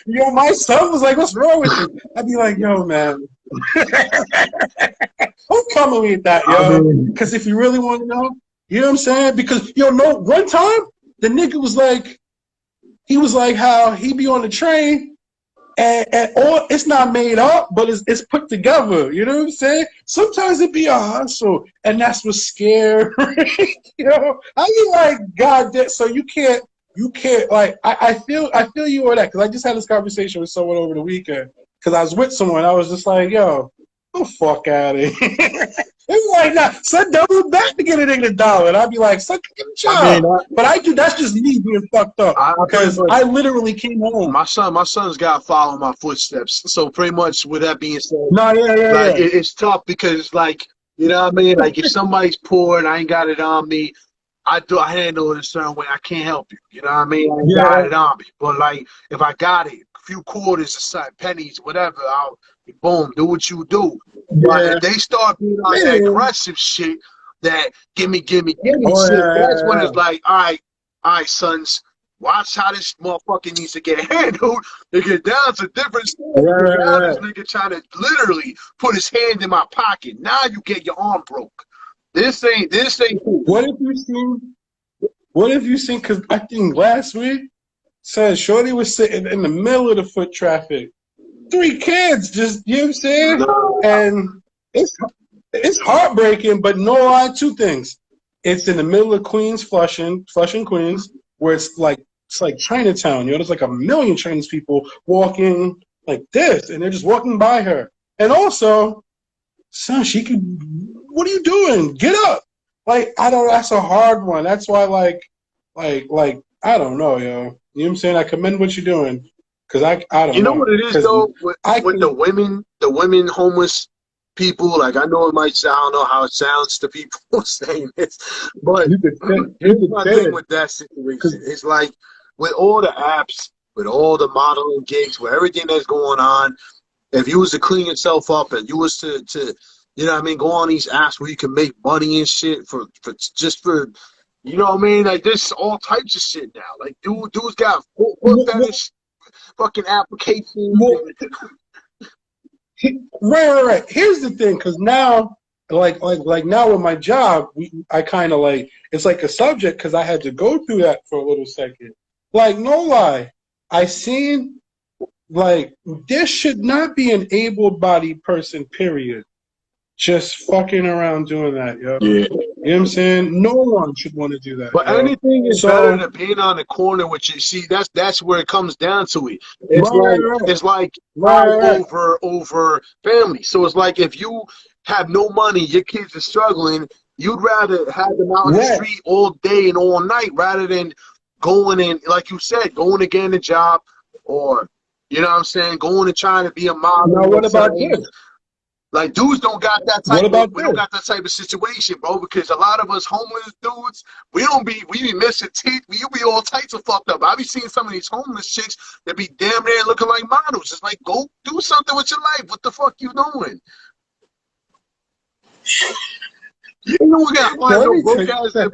Yo, my son was like, what's wrong with you? I'd be like, yo, man. Don't come at me with that, yo. Because if you really want to know, you know what I'm saying? Because, yo, no, one time, the nigga was like, how he be on the train, and all it's not made up, but it's put together. You know what I'm saying? Sometimes it be a hustle, and that's what's scary. You know, I be like, God damn. So you can't like. I feel you on that because I just had this conversation with someone over the weekend because I was with someone. I was just like, yo, the fuck out of here. It's like, nah, son, double back to get it in the dollar. And I'd be like, son, get a job. But that's just me being fucked up because I literally came home. My son's got to follow my footsteps. So pretty much with that being said, it's tough because, like, you know what I mean? Like, if somebody's poor and I ain't got it on me, I handle it a certain way. I can't help you. You know what I mean? I ain't got it on me. But, like, if I got it, a few quarters, pennies, whatever, I'll boom, do what you do. But if they start being on that aggressive shit, that gimme shit, that's when it's like, all right, sons, watch how this motherfucker needs to get handled. They get down to different stuff. Now this nigga trying to literally put his hand in my pocket. Now you get your arm broke. This ain't cool. What if you seen, because I think last week, son, Shorty was sitting in the middle of the foot traffic. 3 kids, just, you know what I'm saying? And it's heartbreaking, but no lie, 2 things. It's in the middle of Queens, Flushing, Queens, where it's like Chinatown. You know, there's like 1 million Chinese people walking like this, and they're just walking by her. And also, son, what are you doing? Get up. Like, that's a hard one. That's why, like, I don't know, yo. You know what I'm saying? I commend what you're doing. Cause I don't know. You know what it is though with the women homeless people. Like I know it might sound, I don't know how it sounds to people saying this, but here's my thing with that situation. It's like with all the apps, with all the modeling gigs, with everything that's going on. If you was to clean yourself up and you was to you know what I mean, go on these apps where you can make money and shit for you know what I mean, like there's all types of shit now. Like dudes got fetish fucking application. Right. Here's the thing, because now, like now with my job, I kind of like it's like a subject because I had to go through that for a little second. Like no lie, I seen like there should not be an able-bodied person, period, just fucking around doing that, yo. Yeah. You know what I'm saying? No one should want to do that. But anything is better than being on the corner, which you see, that's where it comes down to it. It's like over family. So it's like if you have no money, your kids are struggling, you'd rather have them out on the street all day and all night rather than going and, like you said, going to get a job or, you know what I'm saying, going and trying to be a mom. Now what about this? Like dudes don't got that type of we don't got that type of situation, bro, because a lot of us homeless dudes, we be missing teeth, we be all types of fucked up. I be seeing some of these homeless chicks that be damn near looking like models. It's like, go do something with your life. What the fuck you doing? You know we got one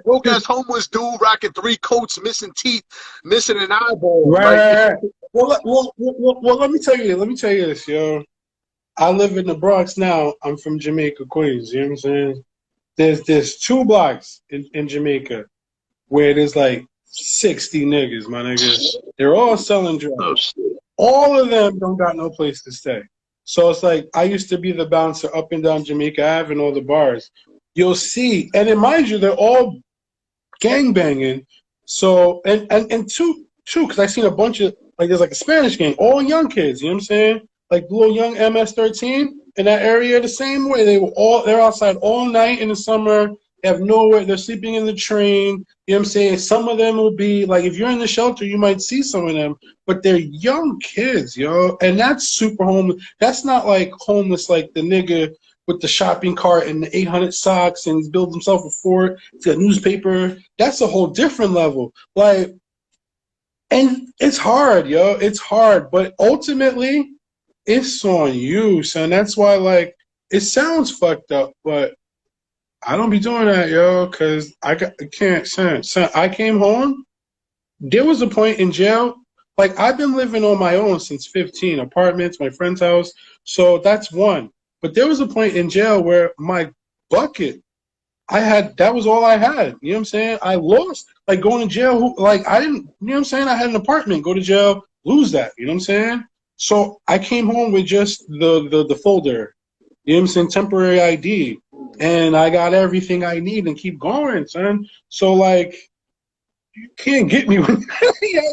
broke ass homeless dude rocking 3 coats, missing teeth, missing an eyeball. Right. Well, let me tell you this, yo. I live in the Bronx now. I'm from Jamaica, Queens. You know what I'm saying? There's 2 blocks in Jamaica where there's like 60 niggas, my niggas. They're all selling drugs. All of them don't got no place to stay. So it's like I used to be the bouncer up and down Jamaica Ave and all the bars. You'll see, and then mind you, they're all gangbanging. So and two, because I seen a bunch of like there's like a Spanish gang, all young kids. You know what I'm saying? Like little young MS-13 in that area, the same way they're outside all night in the summer, They have nowhere. They're sleeping in the train. You know what I'm saying? Some of them will be like, if you're in the shelter, you might see some of them, but they're young kids, yo. And that's super homeless. That's not like homeless like the nigga with the shopping cart and the 800 socks and he's built himself a fort. He's got newspaper. That's a whole different level. Like, and it's hard, yo. It's hard. But ultimately, it's on you, son. That's why, like, it sounds fucked up, but I don't be doing that, yo, because I can't, son. I came home. There was a point in jail. Like, I've been living on my own since 15, apartments, my friend's house. So that's one. But there was a point in jail where my bucket, that was all I had. You know what I'm saying? I lost. Like, going to jail, I didn't, you know what I'm saying? I had an apartment, go to jail, lose that. You know what I'm saying? So I came home with just the folder. You know what I'm saying? Temporary ID. And I got everything I need and keep going, son. So, like, you can't get me with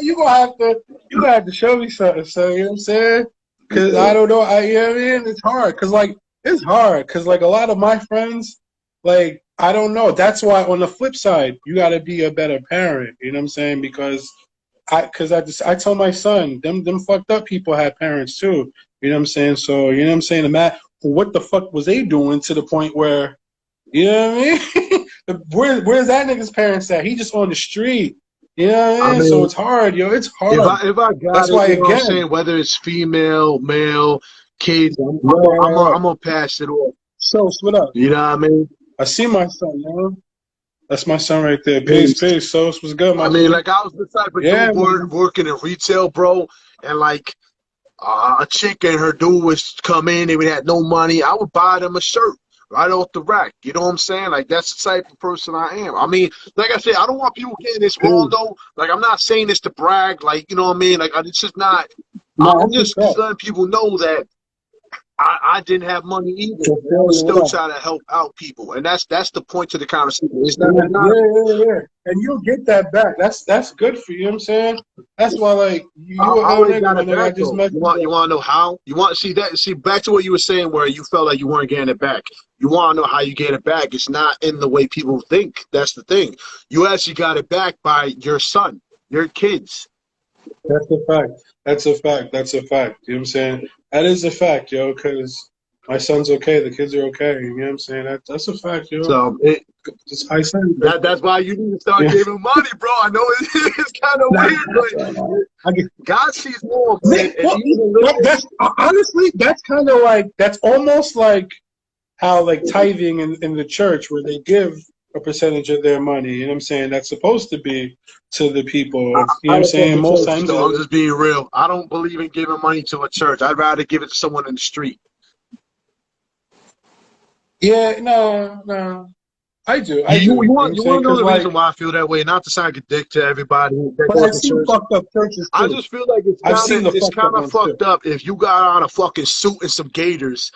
you're gonna have to show me something, son. You know what I'm saying? Because I don't know. You know what I mean? It's hard. Because, like, it's hard. Because, like, a lot of my friends, like, I don't know. That's why on the flip side, you got to be a better parent. You know what I'm saying? Because I tell my son, them fucked up people had parents too. You know what I'm saying? So, you know what I'm saying? What the fuck was they doing to the point where, you know what I mean? Where's that nigga's parents at? He just on the street. You know what I mean? So it's hard, yo. It's hard. If I got That's it, why, you know what I'm again, saying, whether it's female, male, kids, I'm gonna pass it off. So, what up? You know what I mean? I see my son, yo. That's my son right there. Peace. So what's good, my I like, I was the type of dude working in retail, bro, and like a chick and her dude would come in, they would have no money. I would buy them a shirt right off the rack. You know what I'm saying? Like, that's the type of person I am. I mean, like I said, I don't want people getting this wrong, though. Like, I'm not saying this to brag. Like, you know what I mean? Like, it's just not. I'm just letting people know that I didn't have money either. I was still trying to help out people, and that's the point to the conversation. It's not, yeah. And you'll get that back. That's good for you. You know what I'm saying? That's why, like, you always got it back. You want to know how? You want to see back to what you were saying, where you felt like you weren't getting it back. You want to know how you get it back. It's not in the way people think. That's the thing. You actually got it back by your son, your kids. That's a fact. That's a fact. That's a fact. You know what I'm saying? That is a fact, yo, because my son's okay. The kids are okay. You know what I'm saying? That's a fact, yo. So that's why you need to start giving money, bro. I know it's kind of weird, but God sees more, man. Honestly, that's kind of like, that's almost like how, like, tithing in the church, where they give a percentage of their money, you know what I'm saying, that's supposed to be to the people. You know what I'm saying? Most times, I'm just being real. I don't believe in giving money to a church. I'd rather give it to someone in the street. Yeah, no. I do. You want to know the reason why I feel that way? Not to sound like a dick to everybody. But I've seen fucked up churches too. I just feel like it's kind of fucked up if you got on a fucking suit and some gaiters.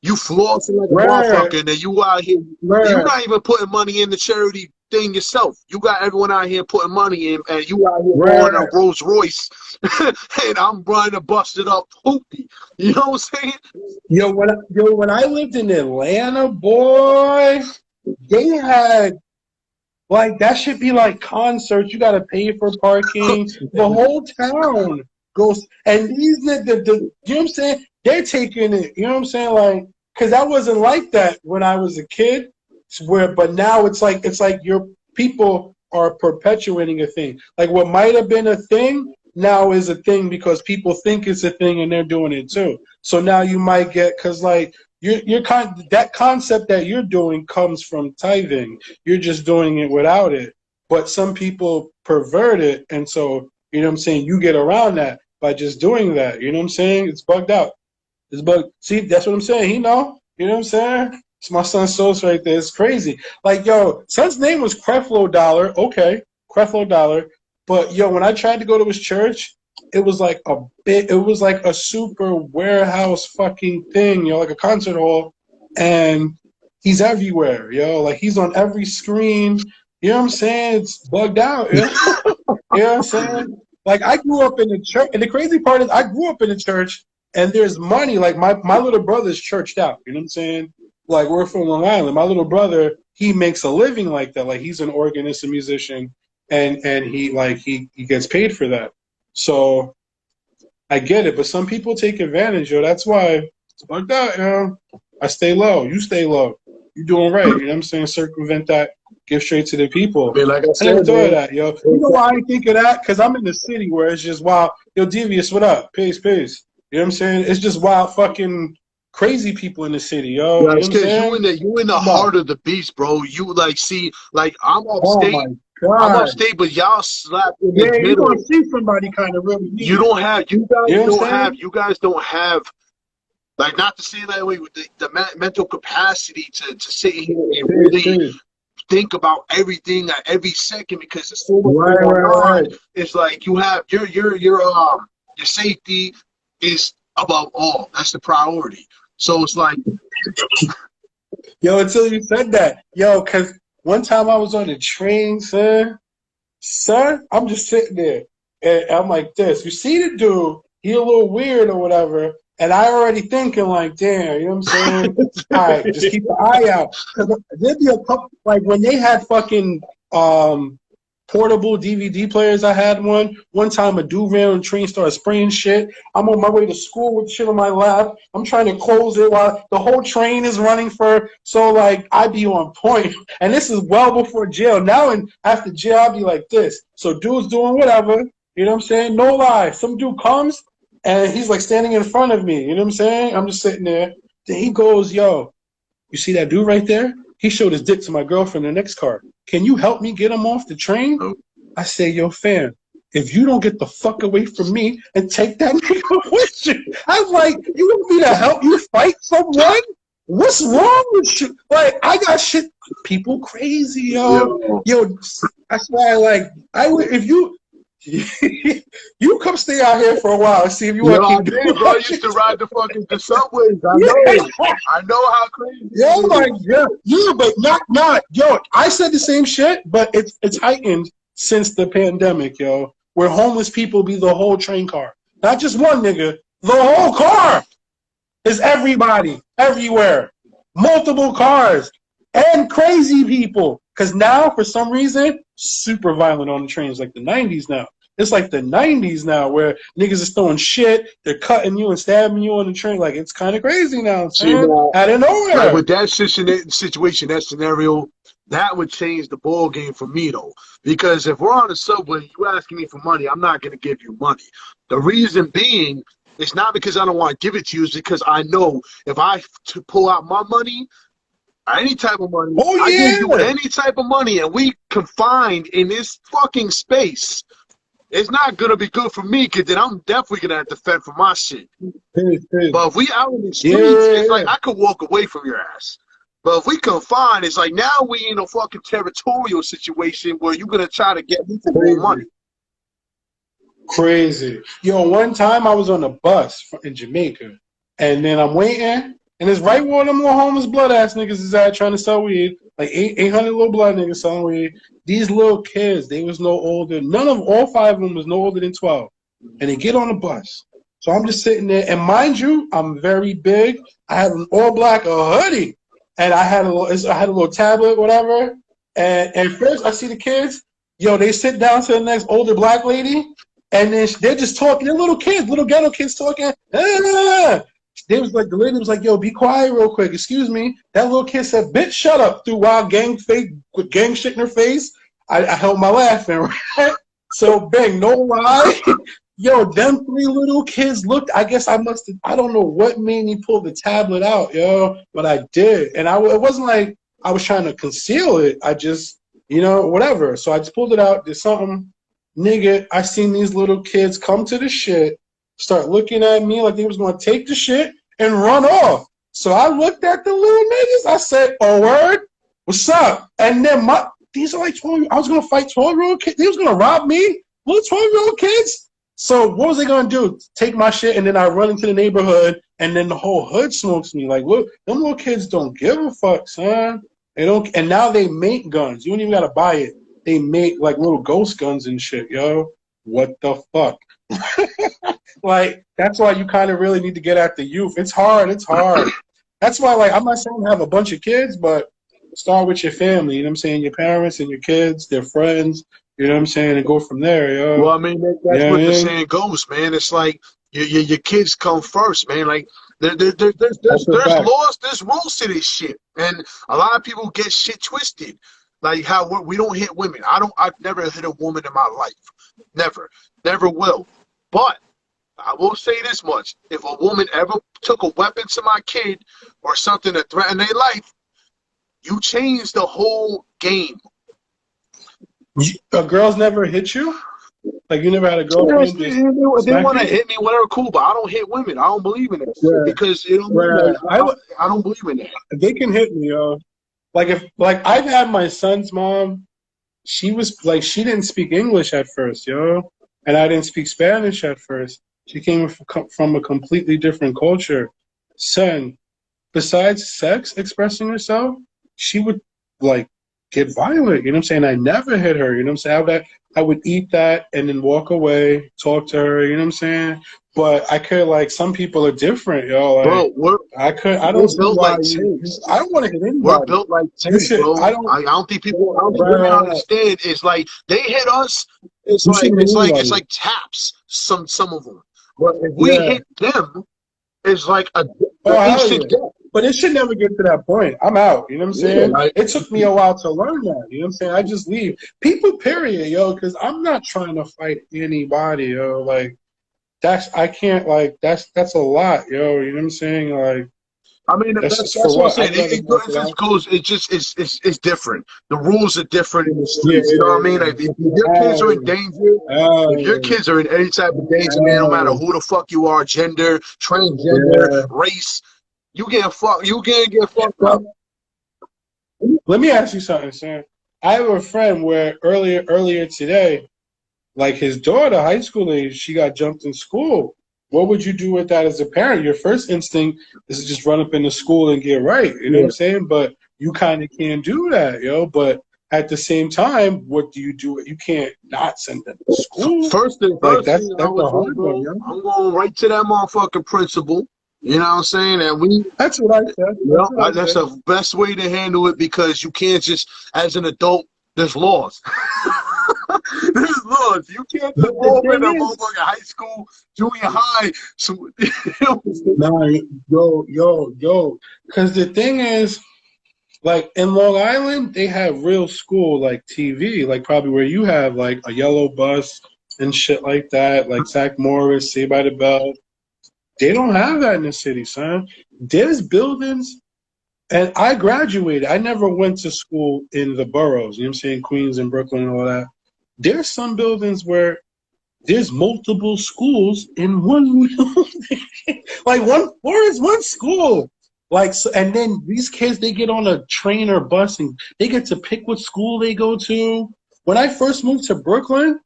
You flossing like a motherfucker, and then you out here. You're not even putting money in the charity thing yourself. You got everyone out here putting money in, and you out here going a Rolls Royce, and I'm running a busted up poopy. You know what I'm saying? Yo, when I lived in Atlanta, boy, they had, like, that should be like concerts. You got to pay for parking. The whole town goes, and these you know what I'm saying? They're taking it. You know what I'm saying? Like, because that wasn't like that when I was a kid. But now it's like your people are perpetuating a thing. Like, what might have been a thing now is a thing because people think it's a thing and they're doing it too. So now you might get, because, like, that concept that you're doing comes from tithing. You're just doing it without it. But some people pervert it, and so, you know what I'm saying, you get around that by just doing that. You know what I'm saying? It's bugged out. It's bugged. See, that's what I'm saying. He know. You know what I'm saying? It's my son's source right there. It's crazy. Like, yo, son's name was Creflo Dollar. Okay, Creflo Dollar. But, yo, when I tried to go to his church, it was like a super warehouse fucking thing, yo, like a concert hall. And he's everywhere, yo. Like, he's on every screen. You know what I'm saying? It's bugged out, yo. You know what I'm saying? Like, I grew up in the church. And the crazy part is I grew up in the church, and there's money. Like, my little brother's churched out. You know what I'm saying? Like, we're from Long Island. My little brother he makes a living like that. Like he's an organist, a musician, and he gets paid for that. So I get it, but some people take advantage, yo. That's why it's like that, yo. I stay low. You stay low. You doing right. You know what I'm saying? Circumvent that. Give straight to the people. I mean, like I I never said, thought of man, that, yo. You know why I didn't think of that? Because I'm in the city where it's just wild. Yo, Devious, what up? Peace, peace. You know what I'm saying? It's just wild fucking crazy people in the city, yo. You know yeah, what it's I'm because saying? you in the Come on. heart of the beast, bro. You like see, like Oh my I'm God. upstate, but y'all slap in the Yeah, you're middle. gonna see somebody kind of really You need. don't have, you You guys know what don't I'm have, saying? you guys don't have, like, not to say that way, with mental capacity to sit here and Peace, really peace. think about everything at every second because there's so much Right, going right, on. right. It's like you have your safety is above all. That's the priority. So it's like, Yo, until you said that. Yo, because one time I was on the train, son, I'm just sitting there. And I'm like this. You see the dude, he a little weird or whatever. And I already thinking like, damn, you know what I'm saying? All right, just keep an eye out. Because there'd be a couple, like when they had fucking portable DVD players, I had one time a dude ran on the train, started spraying shit. I'm on my way to school with shit on my lap. I'm trying to close it while the whole train is running so like I be on point. And this is well before jail. Now and after jail, I'll be like this. So dude's doing whatever, you know what I'm saying? No lie. Some dude comes and he's like standing in front of me, you know what I'm saying? I'm just sitting there. Then he goes, yo, you see that dude right there? He showed his dick to my girlfriend in the next car. Can you help me get him off the train? I say, yo, fam, if you don't get the fuck away from me and take that nigga with you. I was like, you want me to help you fight someone? What's wrong with you? Like, I got shit. People crazy, yo. yo, Yo, that's why, like, I would, if you, you come stay out here for a while and see if you want I to keep did, doing bro. I that used to shit. ride the subways. Yeah. I know how crazy Yeah, it like is. yeah, but not yo. I said the same shit, but it's heightened since the pandemic, yo. Where homeless people be the whole train car, not just one nigga. The whole car is everybody, everywhere, multiple cars, and crazy people. Because now, for some reason, super violent on the trains, like the '90s now. It's like the '90s now, where niggas is throwing shit, they're cutting you and stabbing you on the train. Like it's kind of crazy now, See, man. now, Out of like nowhere. with that situation, that scenario, that would change the ball game for me though. Because if we're on the subway, you asking me for money, I'm not gonna give you money. The reason being, it's not because I don't want to give it to you, it's because I know if I pull out my money, any type of money, Oh I give you yeah. any type of money, and we confined in this fucking space. It's not gonna be good for me, cause then I'm definitely gonna have to fend for my shit. Peace, peace. But if we out in the streets, it's like Yeah. I could walk away from your ass. But if we confined, it's like now we in a fucking territorial situation where you're gonna try to get me for more money. Crazy. Crazy. Yo, one time I was on a bus in Jamaica, and then I'm waiting, and it's right where them little homeless blood ass niggas is at trying to sell weed. Like 800 little blood niggas selling weed. These little kids, they was no older. All five of them was no older than 12. And they get on the bus. So I'm just sitting there, and mind you, I'm very big. I had an all black a hoodie, and I had a little tablet, whatever. And first I see the kids. Yo, they sit down to the next older black lady, and then they're just talking. They're little kids, little ghetto kids talking. Ah. They was like, the lady was like, yo, be quiet real quick. Excuse me. That little kid said, bitch, shut up. Through wild gang face, with gang shit in her face. I held my laughing, right? So, bang, no lie. Yo, them three little kids looked, I guess I must have, I don't know what made me pull the tablet out, yo, but I did. And it wasn't like I was trying to conceal it. I just, whatever. So I just pulled it out, did something. Nigga, I seen these little kids come to the shit, start looking at me like they was going to take the shit and run off. So I looked at the little niggas. I said, oh, word? What's up? And then these are like 12, I was going to fight 12-year-old kids. They was going to rob me? Little 12-year-old kids? So what was they going to do? Take my shit, and then I run into the neighborhood, and then the whole hood smokes me. Like, look, them little kids don't give a fuck, son. They don't, and now they make guns. You don't even got to buy it. They make, like, little ghost guns and shit, yo. What the fuck? Like, that's why you kind of really need to get at the youth. It's hard. That's why, like, I'm not saying I have a bunch of kids, but start with your family, you know what I'm saying? Your parents and your kids, their friends, you know what I'm saying? And go from there, yo. Well, I mean, that's what the saying goes, man. It's like your kids come first, man. Like there's laws, there's rules to this shit, and a lot of people get shit twisted. Like how we don't hit women. I've never hit a woman in my life, never will. But I will say this much: if a woman ever took a weapon to my kid or something to threaten their life, you change the whole game. Girls never hit you? Like you never had a girlfriend? They want to hit me, whatever, cool, but I don't hit women. I don't believe in that because I don't believe in that. They can hit me, yo. Like I've had my son's mom. She was like she didn't speak English at first, yo, and I didn't speak Spanish at first. She came from a completely different culture. Son, besides sex expressing herself, she would like get violent, you know what I'm saying? I never hit her, you know what I'm saying? I would eat that and then walk away, talk to her, you know what I'm saying? But I could, like, some people are different, yo. Like, bro, I don't built like I don't want to hit anybody. We're built like tanks, bro. I don't think people understand. It's like they hit us. It's like taps. Some of them. But if we hit them, it's like a instant death. But it should never get to that point. I'm out. You know what I'm saying? It took me a while to learn that. You know what I'm saying? I just leave. People, period, yo, because I'm not trying to fight anybody, yo. Like, that's a lot, yo. You know what I'm saying? Like, I mean, that's what I'm saying. It's different. The rules are different in the streets. You know what I mean? Like, if your kids are in danger, if your kids are in any type of danger, man, no matter who the fuck you are, gender, transgender, race, you can't get fucked up. Let me ask you something, Sam. I have a friend where earlier today, like his daughter, high school age, she got jumped in school. What would you do with that as a parent? Your first instinct is to just run up into school and get right. You know what I'm saying? But you kind of can't do that, yo. But at the same time, what do? You can't not send them to school. That's a hard one, yo. I'm going right to that motherfucking principal. You know what I'm saying? And that's what I said. That's the best way to handle it because you can't just, as an adult, there's laws. There's laws. You can't just walk in a motherfucking high school, junior high. Yo. Because the thing is, like in Long Island, they have real school, like TV, like probably where you have like a yellow bus and shit like that, like Zach Morris, Saved by the Bell. They don't have that in the city, son. There's buildings, and I graduated. I never went to school in the boroughs, you know what I'm saying, Queens and Brooklyn and all that. There's some buildings where there's multiple schools in one building. Like one floor is one school. Like, so, and then these kids, they get on a train or bus and they get to pick what school they go to. When I first moved to Brooklyn,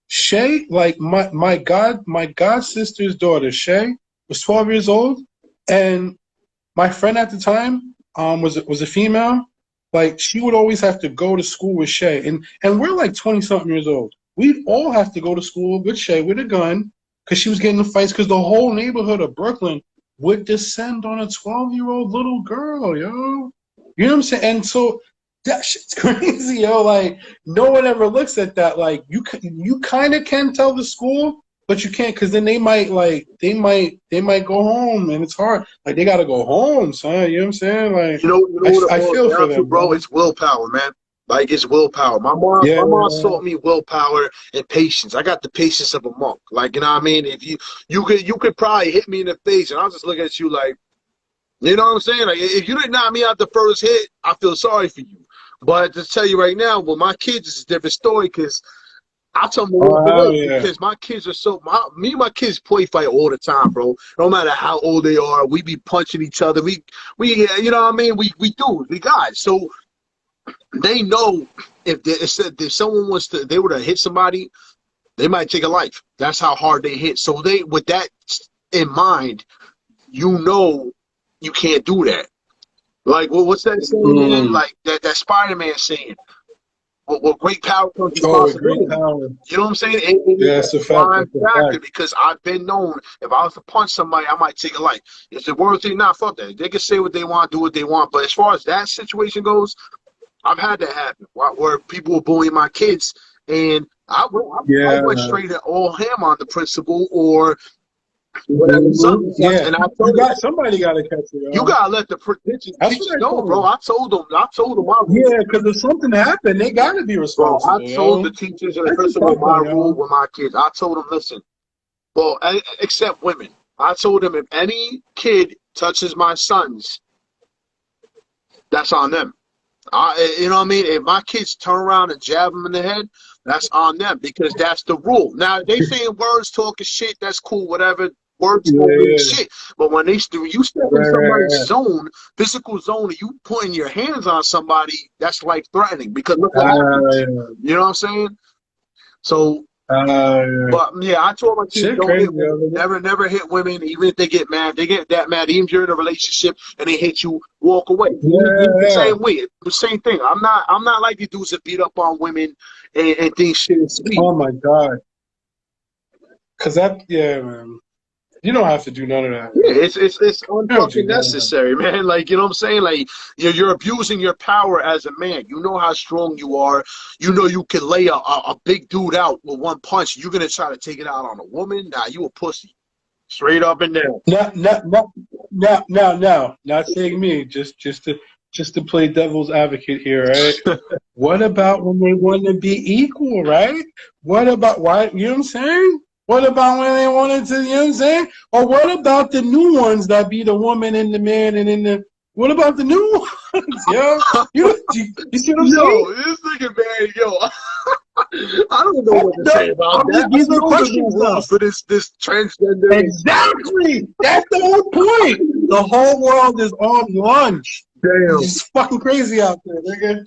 Shay, like my god sister's daughter, Shay, was 12 years old, and my friend at the time was a female. Like she would always have to go to school with Shay, and we're like 20-something years old. We'd all have to go to school with Shay with a gun because she was getting in fights because the whole neighborhood of Brooklyn would descend on a 12-year-old little girl, yo. You know what I'm saying? And so that shit's crazy, yo. Like no one ever looks at that. Like you kind of can tell the school, but you can't because then they might go home and it's hard. Like they gotta go home, son. You know what I'm saying? Like I feel for them, bro. It's willpower, man. Like it's willpower. My mom taught me willpower and patience. I got the patience of a monk. Like you know what I mean? If you could probably hit me in the face and I'll just look at you like, you know what I'm saying? Like if you didn't knock me out the first hit, I feel sorry for you. But to tell you right now, with my kids, it's a different story because I tell them because my kids are me and my kids play fight all the time, bro. No matter how old they are, we be punching each other. We you know what I mean? We guys. So they know if someone they were to hit somebody, they might take a life. That's how hard they hit. So with that in mind, you know you can't do that. Like, well, what's that saying? Like that Spider-Man saying? with great power comes Oh, with great responsibility. power. You know what I'm saying? Yeah, that's a It's fact. prime That's a factor fact. because I've been known if I was to punch somebody, I might take a life. If the word thing, not fuck that. They can say what they want, do what they want. But as far as that situation goes, I've had that happen where people were bullying my kids, and I Yeah. went straight at all ham on the principal or whatever, Mhm. such. Yeah. And I You told him, got somebody got to catch it, you yo. gotta let the That's teachers what I know, told bro. him. I told them my rule. Yeah, because if something happened, they got to be Bro, I responsible, told the yo. teachers and the That's a principal tough my one, rule yo. with my kids. I told them, listen, well, except women. I told them if any kid touches my sons, that's on them. You know what I mean? If my kids turn around and jab them in the head, that's on them because that's the rule. Now, they saying words, talking shit, that's cool, whatever. Words Yeah, don't mean yeah. shit. But when you step in Right, right, somebody's right. zone, physical zone, and you putting your hands on somebody, that's life threatening because look what happens. Yeah. You know what I'm saying? So, Yeah. but yeah, I told my kids Shit don't crazy, hit women. yo. Never hit women, even if they get mad. They get that mad, even if you're in a relationship and they hit you, walk away. You the Yeah. same way, the same thing. I'm not like the dudes that beat up on women and think shit is sweet. Oh, my God. Because yeah, man. You don't have to do none of that, Yeah, yo. it's You don't do unfucking none of that. necessary, man. Like, you know what I'm saying? Like, you're abusing your power as a man. You know how strong you are. You know you can lay a big dude out with one punch. You're gonna try to take it out on a woman? Nah, you a pussy. Straight up and down. Not saying me. Just to play devil's advocate here, right? What about when they want to be equal, right? What about why? You know what I'm saying? What about when they wanted to? You know what I'm saying? Or what about the new ones that be the woman and the man and in the? What about the new ones, yo? You see what I'm saying? Yo, this nigga, man, yo, I don't know what to say about that. These are Those are new questions now. rules for this transgender. Exactly. That's the whole point. The whole world is on lunch. Damn. It's just fucking crazy out there, nigga.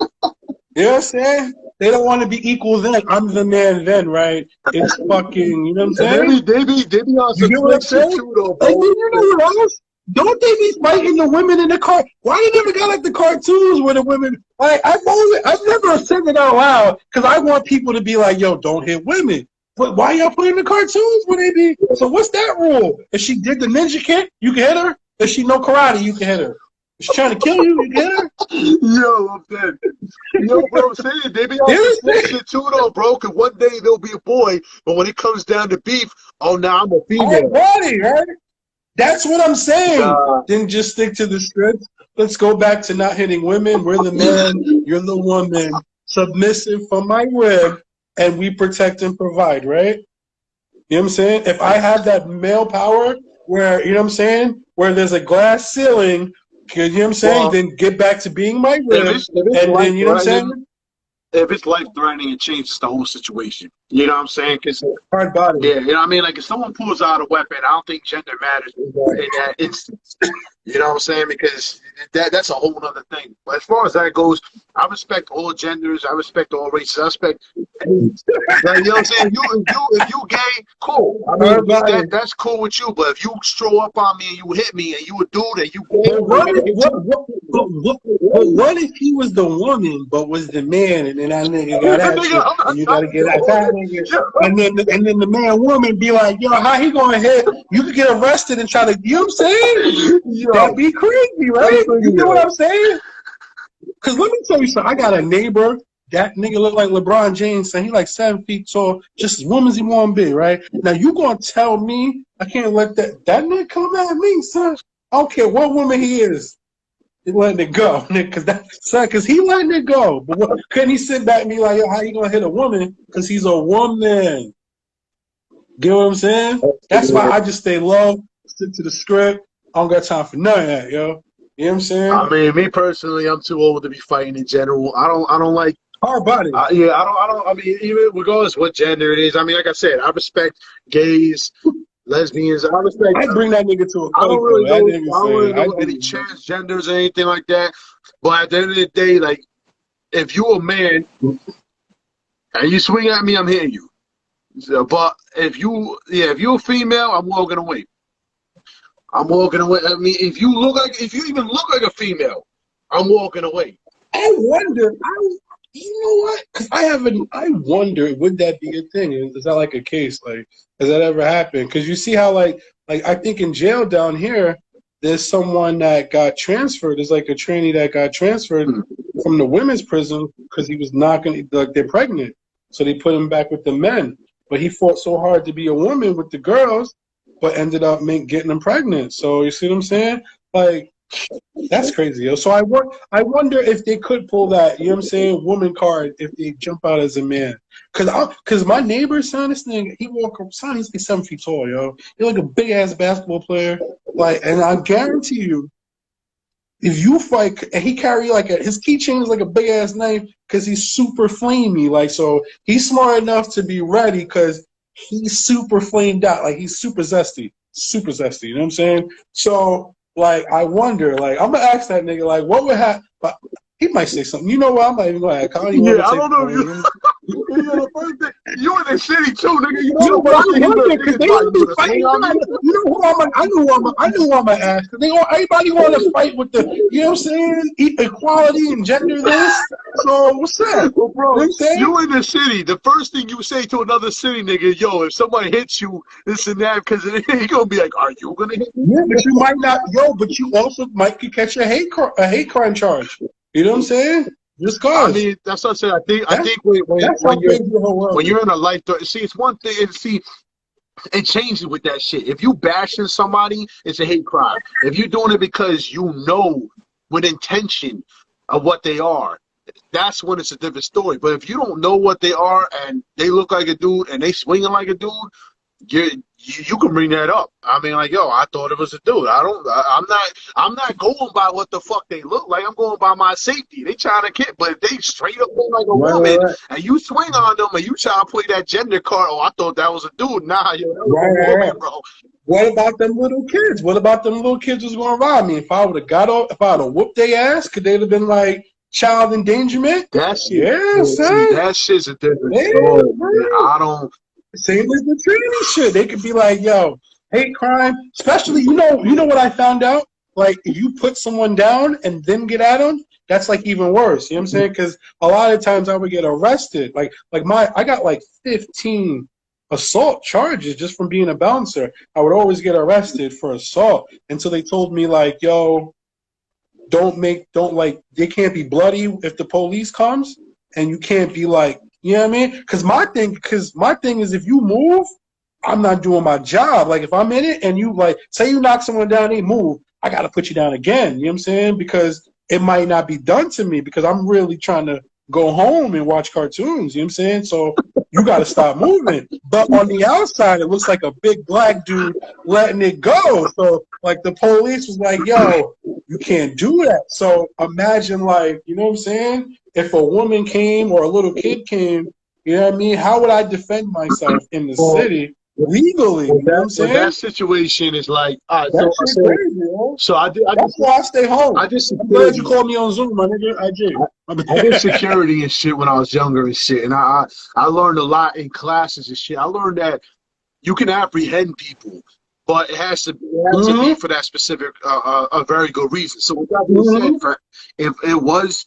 You know what I'm saying? They don't want to be equal then. I'm the man then, right? It's fucking, you know what I'm And saying? they be on You some get what I'm slick shit saying? too, though, Like, bro. you know what else? Don't they be fighting the women in the car? Why you never got like the cartoons where the women, like, I've never said it out loud because I want people to be like, yo, don't hit women. But why y'all putting the cartoons when they be? So what's that rule? If she did the ninja kick, you can hit her. If she know karate, you can hit her. If she's trying to kill you, you can hit her. Yo, I'm dead. Yo, bro, I'm saying they be on some slick shit too, though, bro. Because one day they'll be a boy, but when it comes down to beef, oh, now I'm a Hard female. body, right? That's what I'm saying. Nah. Then just stick to the script. Let's go back to not hitting women. We're the man, you're the woman. Submissive from my rib, and we protect and provide, right? You know what I'm saying? If I have that male power where, you know what I'm saying, where there's a glass ceiling, you know what I'm saying, Well, then get back to being my if rib, it's and life then, you know what I'm threatening, saying? if it's life threatening, it changes the whole situation. You know what I'm saying? Because Hard body. yeah, you know what I mean? Like, if someone pulls out a weapon, I don't think gender matters in that instance. You know what I'm saying? Because that's a whole other thing. But as far as that goes, I respect all genders. I respect all races. I respect, like, you know what I'm saying? If you gay, cool. I mean, Hard body. that's cool with you. But if you stroll up on me and you hit me and you a dude and you gay, But what if he was the woman but was the man, and then that nigga got at you, and you gotta get at that nigga, and then the man woman be like, yo, how he gonna hit? You could get arrested and try to, you know what I'm saying? That'd be crazy, right? You know what I'm saying? Because let me tell you something. I got a neighbor. That nigga look like LeBron James, and he like 7 feet tall, just as woman as he want to be, right? Now you gonna tell me I can't let that nigga come at me, son? I don't care what woman he is. He letting it go, because he letting it go. But couldn't he sit back and be like, yo, how you gonna hit a woman? Because he's a woman. Get what I'm saying? That's why I just stay low, stick to the script. I don't got time for none of that, yo. You know what I'm saying? I mean, me personally, I'm too old to be fighting in general. I don't like. Hard body. Yeah, I don't. I mean, even regardless what gender it is. I mean, like I said, I respect gays, lesbians. I respect. I bring that nigga to a I don't fight, really though. That know. nigga I don't really say, know any transgenders or anything like that. But at the end of the day, like, if you a man and you swing at me, I'm hitting you. So, but if you're a female, I'm walking away. I'm walking away. I mean, if you even look like a female, I'm walking away. I wonder. You know what? Because I wonder, would that be a thing? Is that like a case? Like, has that ever happened? Because you see how like I think in jail down here, there's someone that got transferred. There's like a trainee that got transferred from the women's prison because he was not going to, like, they're pregnant. So they put him back with the men. But he fought so hard to be a woman with the girls, but ended up getting them pregnant. So you see what I'm saying? Like, that's crazy, yo. So I wonder if they could pull that, you know what I'm saying, woman card if they jump out as a man. Cause my neighbor, son, this thing, he's like 7 feet tall, yo. He's like a big ass basketball player. Like, and I guarantee you, if you fight, and he carry like his keychain is like a big ass knife because he's super flamey. Like, so he's smart enough to be ready because he's super flamed out. Like, he's super zesty. You know what I'm saying? So, like, I wonder, like, I'm gonna ask that nigga, like, what would happen? He might say something. You know what? I'm not even gonna ask. I don't know if you. The first thing, you in the city too, nigga. You know what? I knew who I'm gonna ask. Everybody want to fight with the, you know what I'm saying? Equality and gender this. So what's up, well, bro? You in the city. The first thing you say to another city nigga, yo, if somebody hits you, this and that, because he gonna be like, are you gonna hit me? Yeah, but you might not, yo. But you also might could catch a hate crime charge. You know what I'm saying? Just cause. I mean, that's what I said. I think when you're in a life, see, it's one thing. See, it changes with that shit. If you bashing somebody, it's a hate crime. If you're doing it because you know with intention of what they are, that's when it's a different story. But if you don't know what they are and they look like a dude and they swinging like a dude, you can bring that up. I mean, like, yo, I thought it was a dude. I'm not going by what the fuck they look like. I'm going by my safety. They trying to kid, but if they straight up look like a woman and you swing on them and you try to play that gender card, oh, I thought that was a dude. Nah, yo, that was a woman, bro. What about them little kids? What about them little kids who's going to rob me? If I would have got off, if I would have whooped their ass, could they have been like child endangerment? That shit, yeah, son. That shit's a different story. I don't. Same as the Trinity shit. They could be like, yo, hate crime. Especially, you know what I found out? Like, if you put someone down and then get at them, that's like even worse. You know what I'm saying? Because a lot of times I would get arrested. I got like 15 assault charges just from being a bouncer. I would always get arrested for assault until they told me, like, yo, they can't be bloody if the police comes, and you can't be like, you know what I mean? Because my thing is, if you move, I'm not doing my job. Like, if I'm in it and you, like, say you knock someone down, they move, I got to put you down again. You know what I'm saying? Because it might not be done to me because I'm really trying to go home and watch cartoons. You know what I'm saying? So you got to stop moving. But on the outside, it looks like a big black dude letting it go. So, like, the police was like, yo, you can't do that. So imagine, like, you know what I'm saying? If a woman came or a little kid came, you know what I mean? How would I defend myself in the city legally? You know what I'm saying? That situation is like, that's crazy, that's why I stay home. I'm glad you called me on Zoom, my nigga. I did security and shit when I was younger and shit, and I learned a lot in classes and shit. I learned that you can apprehend people, but it has to be for that specific, a very good reason. So with that being said, if it was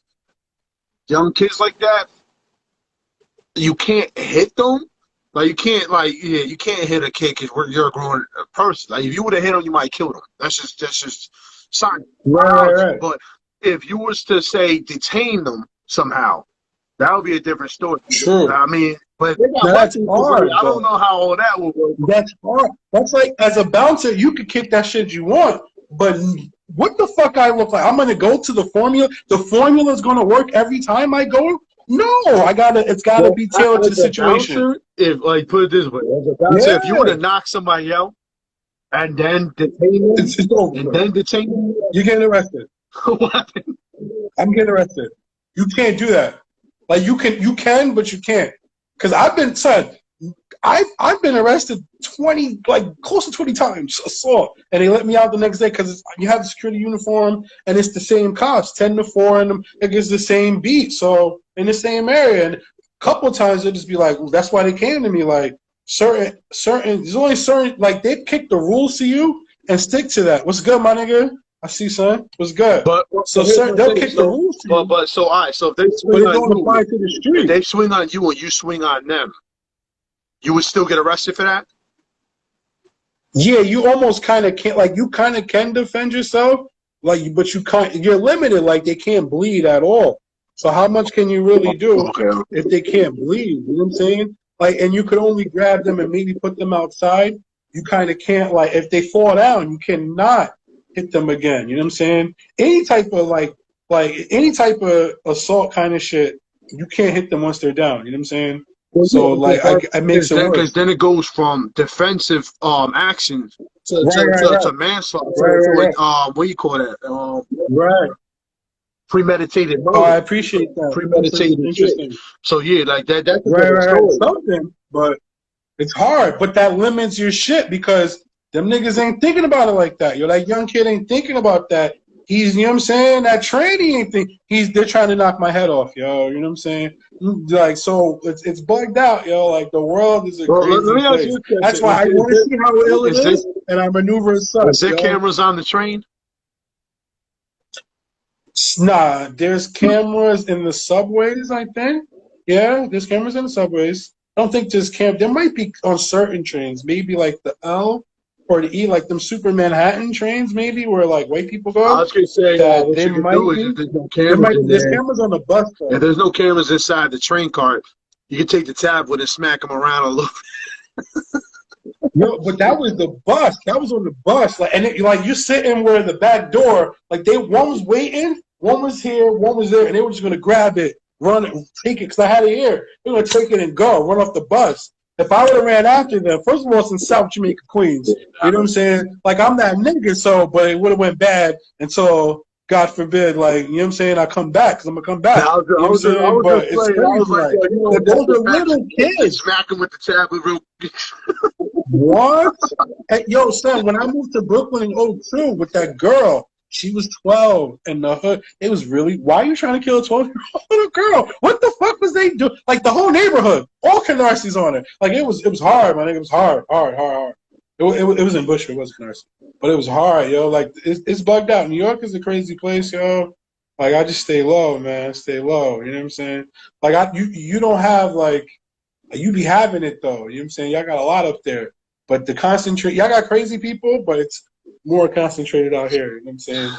young kids like that, you can't hit them. Like, you can't, like, you can't hit a kid because you're a grown person. Like, if you would have hit them, you might kill them. That's just science. Right. But if you was to say detain them somehow, that would be a different story. True. I mean, but that's hard. I don't know how all that will work. That's hard. That's like, as a bouncer, you could kick that shit you want, but what the fuck I look like? I'm gonna go to the formula. The formula is gonna work every time I go. No, it's gotta be tailored to the situation. Bouncer, if, like, put it this way, as a bouncer, if you would have knocked somebody out and then detain them, you're getting arrested. What happened? I'm getting arrested. You can't do that. Like, you can, but you can't. Because I've been arrested close to 20 times, assault, and they let me out the next day because you have the security uniform and it's the same cops, 10 to 4, and it's the same beat, so in the same area. And a couple of times they'll just be like, well, that's why they came to me. Like, there's only certain, like, they pick the rules to you and stick to that. What's good, my nigga? I see, son. What's good? But So, sir, they'll kick the rules to you. But so all right. So if they But swing it on don't you, apply to the if street. they swing on you and you swing on them, you would still get arrested for that. Yeah, you almost kind of can't. Like, you kind of can defend yourself. Like, but you can't. You're limited. Like, they can't bleed at all. So how much can you really do Okay. if they can't bleed? You know what I'm saying? Like, and you could only grab them and maybe put them outside. You kind of can't, like, if they fall down, you cannot hit them again. You know what I'm saying? Any type of like any type of assault kind of shit, you can't hit them once they're down. You know what I'm saying? So like, it makes it worse. Because then it goes from defensive action to manslaughter. Right. What do you call that? Right. Premeditated murder. Oh, I appreciate that. Premeditated Interesting. shit. So yeah, like that's Right. Something, but it's hard. But that limits your shit because them niggas ain't thinking about it like that. Yo, that young kid ain't thinking about that. He's, you know what I'm saying? That trainee ain't think they're trying to knock my head off, yo. You know what I'm saying? Like, so it's bugged out, yo. Like, the world is a crazy place. That's why I want to see how ill it is, and I maneuver as such. Is there cameras on the train? Nah, there's cameras in the subways, I think. Yeah, there's cameras in the subways. I don't think there's there might be on certain trains, maybe like the L or the E, like them Super Manhattan trains, maybe where like white people go. I was gonna say that what there you might do be. is there's no cameras in There's there. cameras on the bus though. And there's no cameras inside the train car. You can take the tablet and smack them around a little. Yo, but that was the bus. That was on the bus. Like, and like you're sitting where the back door, like one was waiting, one was here, one was there, and they were just gonna grab it, run it, take it, because I had it here. They were gonna take it and go, run off the bus. If I would have ran after them, first of all, it's in South Jamaica, Queens. You know what I'm saying? Like, I'm that nigga, so, but it would have went bad until, God forbid, like, you know what I'm saying, I come back, because I'm going to come back. I was just like, those are little kids. Smack them with the tablet real What? Hey, yo, son, when I moved to Brooklyn in '02 with that girl, she was 12 in the hood. It was really, why are you trying to kill a 12-year-old girl? What the fuck was they doing? Like, the whole neighborhood, all Canarsies on it. Like, it was hard, man. It was hard. It was in Bushwick, it wasn't Canarsie. But it was hard, yo. Like, it's bugged out. New York is a crazy place, yo. Like, I just stay low, man. Stay low. You know what I'm saying? Like, you don't have, like, you be having it, though. You know what I'm saying? Y'all got a lot up there. But the concentrate, y'all got crazy people, but it's more concentrated out here. You know what I'm saying?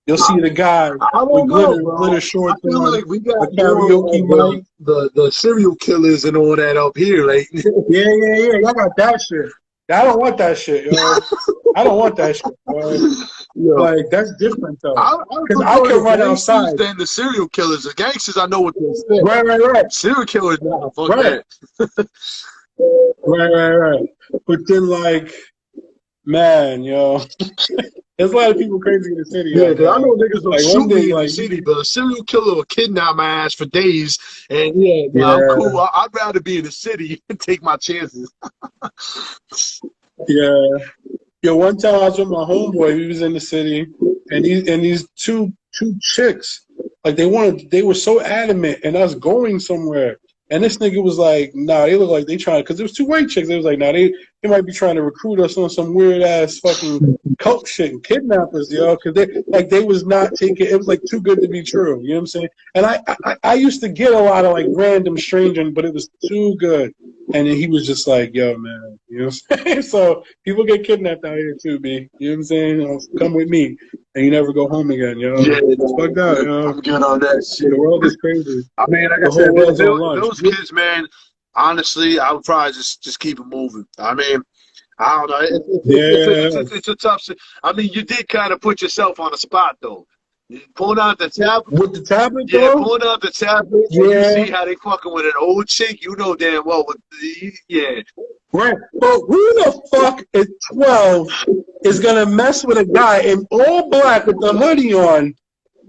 You'll see the guy with glitter shorts on, like we got a karaoke mic. The serial killers and all that up here. Like, yeah. Y'all got that shit. I don't want that shit, yo. I don't want that shit, yo. Like, that's different, though. Because I can run outside. Than the serial killers. The gangsters, I know what they're saying. Right. Serial killers, nah, fuck that. Right. But then, like, man, yo. There's a lot of people crazy in the city. Yeah, I know niggas don't like, shoot me in like, the city, but a serial killer will kidnap my ass for days. And I'm cool. I'd rather be in the city and take my chances. Yeah. Yo, one time I was with my homeboy. We was in the city, and these two chicks, like they were so adamant in us going somewhere. And this nigga was like, nah, they look like they trying, because there was two white chicks. They was like, nah, they might be trying to recruit us on some weird ass fucking cult shit and kidnap us, yo. Because they was not taking, it was like too good to be true. You know what I'm saying? And I used to get a lot of like random stranger, but it was too good. And then he was just like, yo, man, you know what I'm saying? So people get kidnapped out here too, B. You know what I'm saying? Come with me, and you never go home again, yo. Yeah, it's fucked up, yo. I'm good on that shit. The world is crazy. I mean, like I said, those kids, man, honestly, I would probably just keep it moving. I mean, I don't know. It's a tough shit. I mean, you did kind of put yourself on the spot, though. Pulling out the tablet. With the tablet, yeah, pulling out the tablet. Yeah. You see how they fucking with an old chick. You know damn well yeah. Right. But who the fuck at 12 is gonna mess with a guy in all black with the hoodie on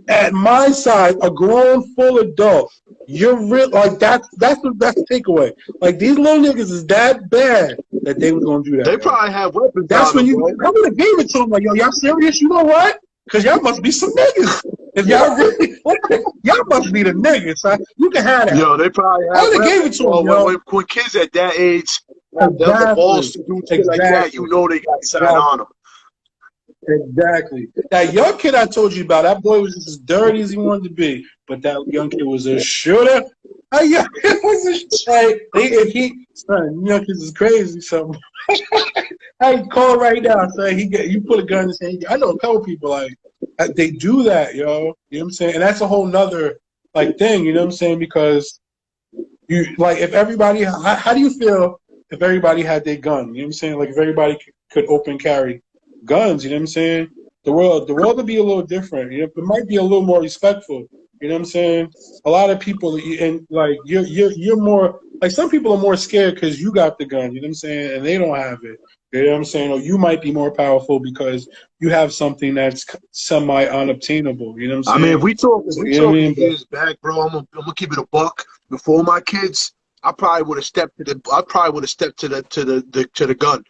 at my side, a grown full adult? You're real, like that's the takeaway. Like, these little niggas is that bad that they was gonna do that. They probably have weapons. That's when I would have gave it to them. Like, yo, y'all serious? You know what? Because y'all must be some niggas. If y'all really, y'all must be the niggas, son. You can have that. Yo, they probably have. I would have gave it to them, yo. When kids at that age have the balls to do shit like that, you know they got something on them. Exactly. That young kid I told you about, that boy was just as dirty as he wanted to be. But that young kid was a shooter. That young kid was a shooter. Son, young kids is crazy. So I call right now. Say you put a gun in his hand. I know a couple people like they do that, yo. You know what I'm saying? And that's a whole nother like thing. You know what I'm saying? Because you like if everybody, how do you feel if everybody had their gun? You know what I'm saying? Like if everybody could open carry guns, you know what I'm saying? The world would be a little different. You know, it might be a little more respectful. You know what I'm saying? A lot of people, and like you're more like some people are more scared because you got the gun. You know what I'm saying? And they don't have it. You know what I'm saying? Or you might be more powerful because you have something that's semi unobtainable. You know what I'm saying? I mean, if we talk years But, back, bro, I'm gonna keep it a buck. Before my kids, I probably would have stepped to the gun.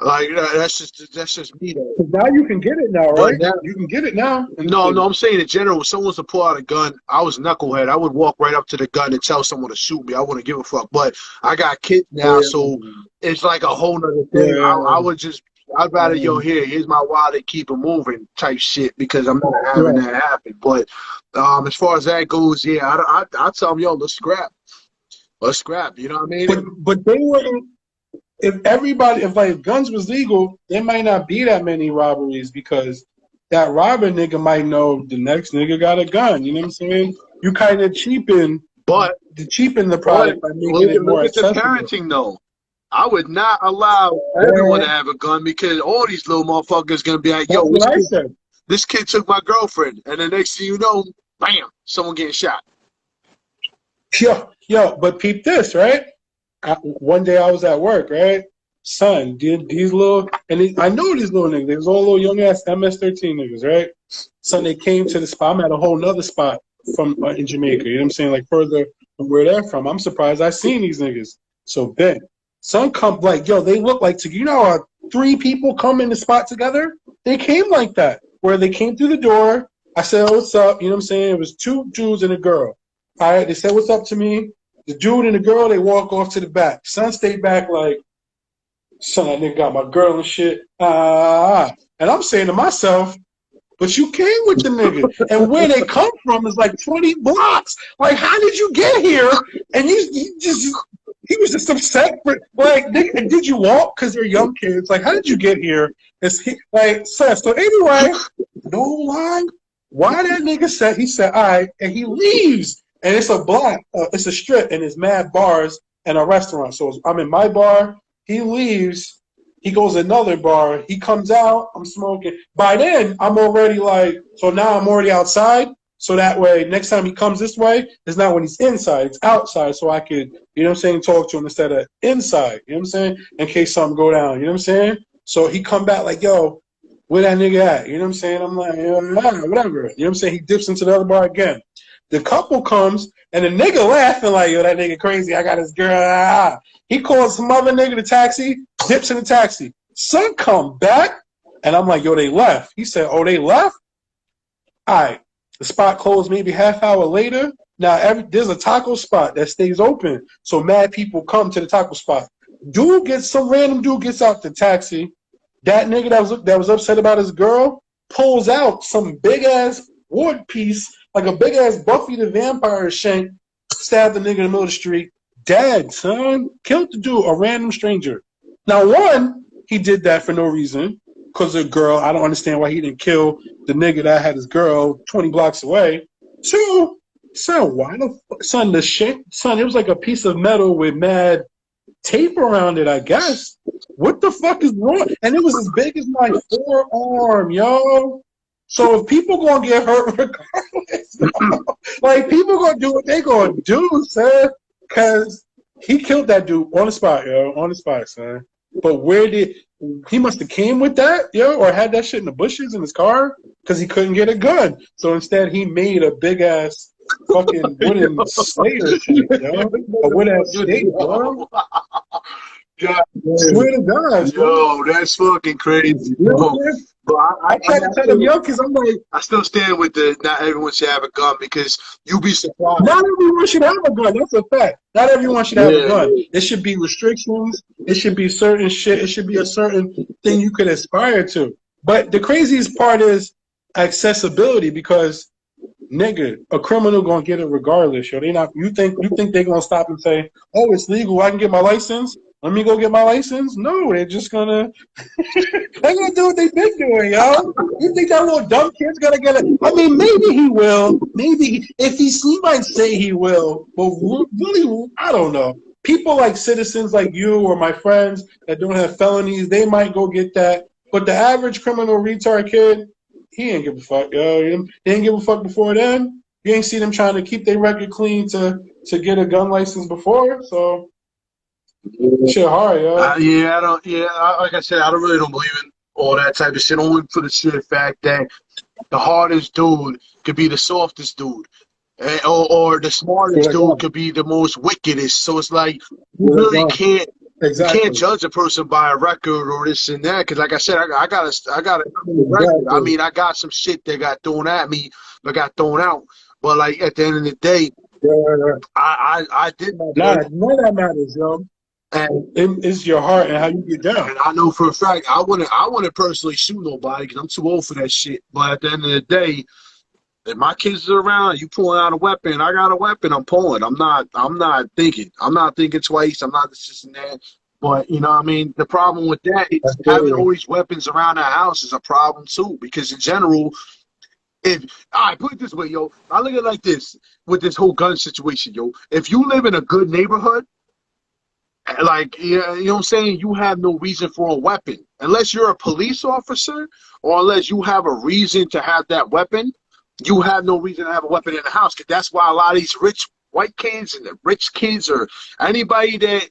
Like that's just me though. now you can get it now, right? But now, You can get it now. no, I'm saying in general, if someone was to pull out a gun, I was a knucklehead. I would walk right up to the gun and tell someone to shoot me. I wouldn't give a fuck. But I got kids now, so it's like a whole nother thing. I'd rather, here's my wallet, keep it moving type shit because I'm not having that happen. But as far as that goes, I tell them, yo, let's scrap. Let's scrap. You know what I mean? But they wouldn't. If like guns was legal, there might not be that many robberies because that robber nigga might know the next nigga got a gun. You know what I'm saying? You kind of cheapen the product by making it more accessible. Look at the parenting though. I would not allow everyone to have a gun because all these little motherfuckers gonna be like, yo, this kid took my girlfriend, and the next thing you know, bam, someone getting shot. Yo, but peep this, right? One day I was at work, right? Son, these little, I know these little niggas. They was all little young ass MS-13 niggas, right? Son, they came to the spot. I'm at a whole nother spot from in Jamaica. You know what I'm saying? Like further from where they're from. I'm surprised I seen these niggas. So Ben, son come like, yo, they look like, you know, 3 people come in the spot together. They came like that, where they came through the door. I said, oh, what's up? You know what I'm saying? It was 2 dudes and a girl. All right, they said, what's up to me? The dude and the girl, they walk off to the back. Son stayed back like, son, that nigga got my girl and shit. And I'm saying to myself, but you came with the nigga. And where they come from is like 20 blocks. Like, how did you get here? And he was just upset. Like, did you walk? Because they're young kids. Like, how did you get here? So anyway, no lie. Why that nigga said, he said, all right, and he leaves. And it's a block, it's a strip, and it's mad bars and a restaurant. So I'm in my bar, he leaves, he goes to another bar, he comes out, I'm smoking. By then, I'm already like, so now I'm already outside. So that way, next time he comes this way, it's not when he's inside, it's outside. So I could, you know what I'm saying, talk to him instead of inside, you know what I'm saying, in case something go down, you know what I'm saying? So he come back like, yo, where that nigga at? You know what I'm saying? I'm like, whatever. You know what I'm saying? He dips into the other bar again. The couple comes, and the nigga laughing like, yo, that nigga crazy. I got his girl. He calls some other nigga the taxi, dips in the taxi. Son come back, and I'm like, yo, they left. He said, oh, they left? All right. The spot closed maybe half hour later. Now, there's a taco spot that stays open, so mad people come to the taco spot. Some random dude gets out the taxi. That nigga that was upset about his girl pulls out some big-ass wood piece, like a big-ass Buffy the Vampire shank, stabbed the nigga in the middle of the street. Dead, son. Killed the dude, a random stranger. Now, one, he did that for no reason, because of a girl. I don't understand why he didn't kill the nigga that had his girl 20 blocks away. 2, son, why the fuck? Son, it was like a piece of metal with mad tape around it, I guess. What the fuck is wrong? And it was as big as my forearm, yo. So if people gonna get hurt regardless, like people gonna do what they gonna do, son. Cause he killed that dude on the spot, yo, on the spot, son. But he must have came with that, yo, or had that shit in the bushes in his car, cause he couldn't get a gun. So instead, he made a big ass fucking wooden slayer shit, yo, a wooden ass stake, bro. God, swear to God, yo, that's fucking crazy, bro. But I try to tell them, yo, because I'm like, I still stand with not everyone should have a gun because you'll be surprised. Not everyone should have a gun. That's a fact. Not everyone should have a gun. There should be restrictions. It should be certain shit. It should be a certain thing you could aspire to. But the craziest part is accessibility, because nigga, a criminal gonna get it regardless. Yo, they not. You think they're gonna stop and say, "Oh, it's legal. I can get my license. Let me go get my license." No, they're just gonna. They're gonna do what they've been doing, yo. You think that little dumb kid's gonna get it? I mean, maybe he will. Maybe if he might say he will, but really, I don't know. People like citizens like you or my friends that don't have felonies, they might go get that. But the average criminal retard kid, he ain't give a fuck, yo. He ain't give a fuck before then. You ain't see them trying to keep their record clean to get a gun license before. So shit hard, yo. Yeah, I don't. Yeah, like I said, I don't really don't believe in all that type of shit. Only for the sheer fact that the hardest dude could be the softest dude, or the smartest dude could be the most wickedest. So it's like you really can't. Exactly. You can't judge a person by a record or this and that, because like I said, I got a record. I mean, I got some shit that got thrown at me, but got thrown out. But like at the end of the day, I did my best. None of that matters, yo. And it's your heart and how you get down. And I know for a fact I wouldn't personally shoot nobody because I'm too old for that shit. But at the end of the day, if my kids are around, you pulling out a weapon, I got a weapon, I'm pulling. I'm not thinking. I'm not thinking twice. I'm not this and that. But, you know what I mean? The problem with that is having all these weapons around the house is a problem, too. Because in general, I put it this way, yo. I look at it like this with this whole gun situation, yo. If you live in a good neighborhood, like, you know what I'm saying? You have no reason for a weapon. Unless you're a police officer or unless you have a reason to have that weapon, you have no reason to have a weapon in the house. Because that's why a lot of these rich white kids and the rich kids or anybody that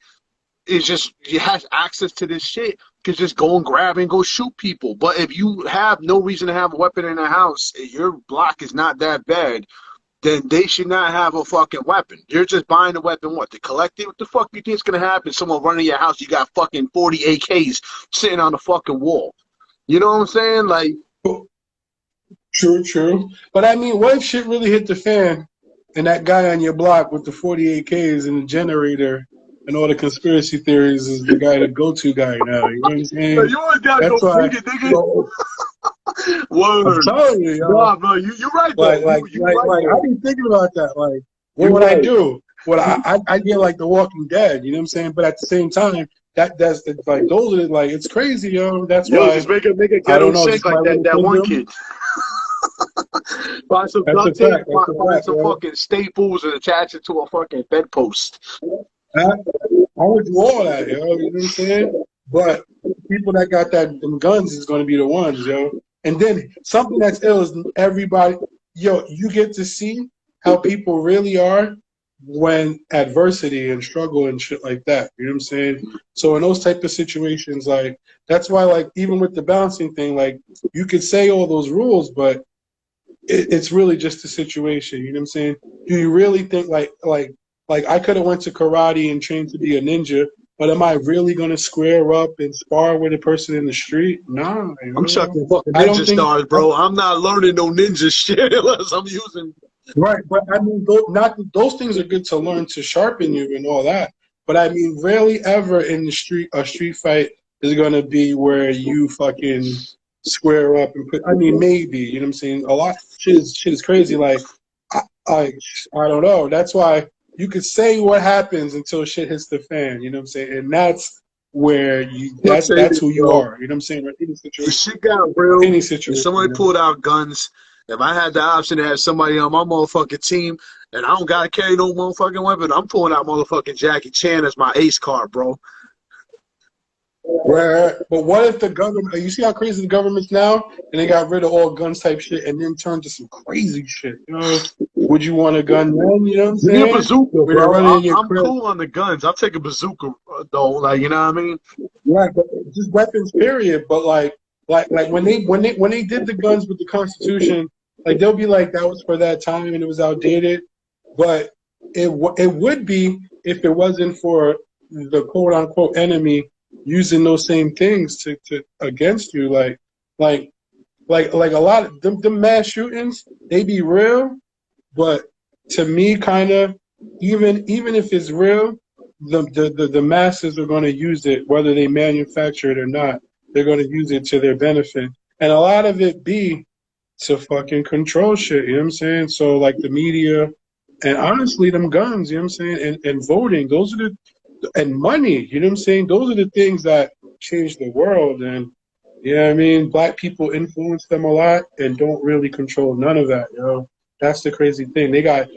is just has access to this shit can just go and grab and go shoot people. But if you have no reason to have a weapon in the house, your block is not that bad, then they should not have a fucking weapon. You're just buying a weapon, what, to collect it? What the fuck you think is going to happen? Someone running your house, you got fucking 40 AKs sitting on the fucking wall. You know what I'm saying? Like, True. But I mean, what if shit really hit the fan and that guy on your block with the 40 AKs and the generator and all the conspiracy theories is the guy, the go-to guy now? You know what I'm saying? You always got to go figure, nigga. Word. I'm telling you, yo. Nah, bro, you're right, though. Like, I've been thinking about that. Like, what would I do? I get like The Walking Dead, you know what I'm saying? But at the same time, that's like those are like it's crazy, yo. That's why just make a ghetto sick like that one kid. Buy some duct tape, buy some fucking staples and attach it to a fucking bedpost. I would do all that, yo. You know what I'm saying? But people that got them guns is going to be the ones, yo. And then something that's ill is everybody, yo. You get to see how people really are when adversity and struggle and shit like that. You know what I'm saying? So in those type of situations, like that's why, like even with the bouncing thing, like you could say all those rules, but it's really just a situation. You know what I'm saying? Do you really think like I could have went to karate and trained to be a ninja, but am I really gonna square up and spar with a person in the street? Nah. I'm chucking fucking ninja stars, bro. I'm not learning no ninja shit unless I'm using. Right, but I mean, those things are good to learn to sharpen you and all that. But I mean, rarely ever in the street, a street fight is gonna be where you fucking square up and put. I mean, maybe you know what I'm saying. A lot shit is crazy. Like I don't know. That's why you could say what happens until shit hits the fan. You know what I'm saying, and that's where that's who you are. You know what I'm saying. Right? Any situation. The shit got real. Any situation. If somebody pulled out guns. If I had the option to have somebody on my motherfucking team and I don't got to carry no motherfucking weapon, I'm pulling out motherfucking Jackie Chan as my ace card, bro. Right. But what if the government, you see how crazy the government's now? And they got rid of all guns type shit and then turned to some crazy shit. You know, would you want a gun then? You know what I'm saying? Give me a bazooka, bro. I'm cool on the guns. I'll take a bazooka, though. Like, you know what I mean? Right, but just weapons, period. But like when they did the guns with the Constitution, like they'll be like that was for that time and it was outdated, but it would be if it wasn't for the quote unquote enemy using those same things to against you. Like a lot of the mass shootings, they be real, but to me, kind of even if it's real, the masses are going to use it whether they manufacture it or not. They're going to use it to their benefit. And a lot of it be to fucking control shit, you know what I'm saying? So like the media and honestly them guns, you know what I'm saying? And voting, those are the and money, you know what I'm saying? Those are the things that change the world. And you know what I mean? Black people influence them a lot and don't really control none of that, you know. That's the crazy thing. They got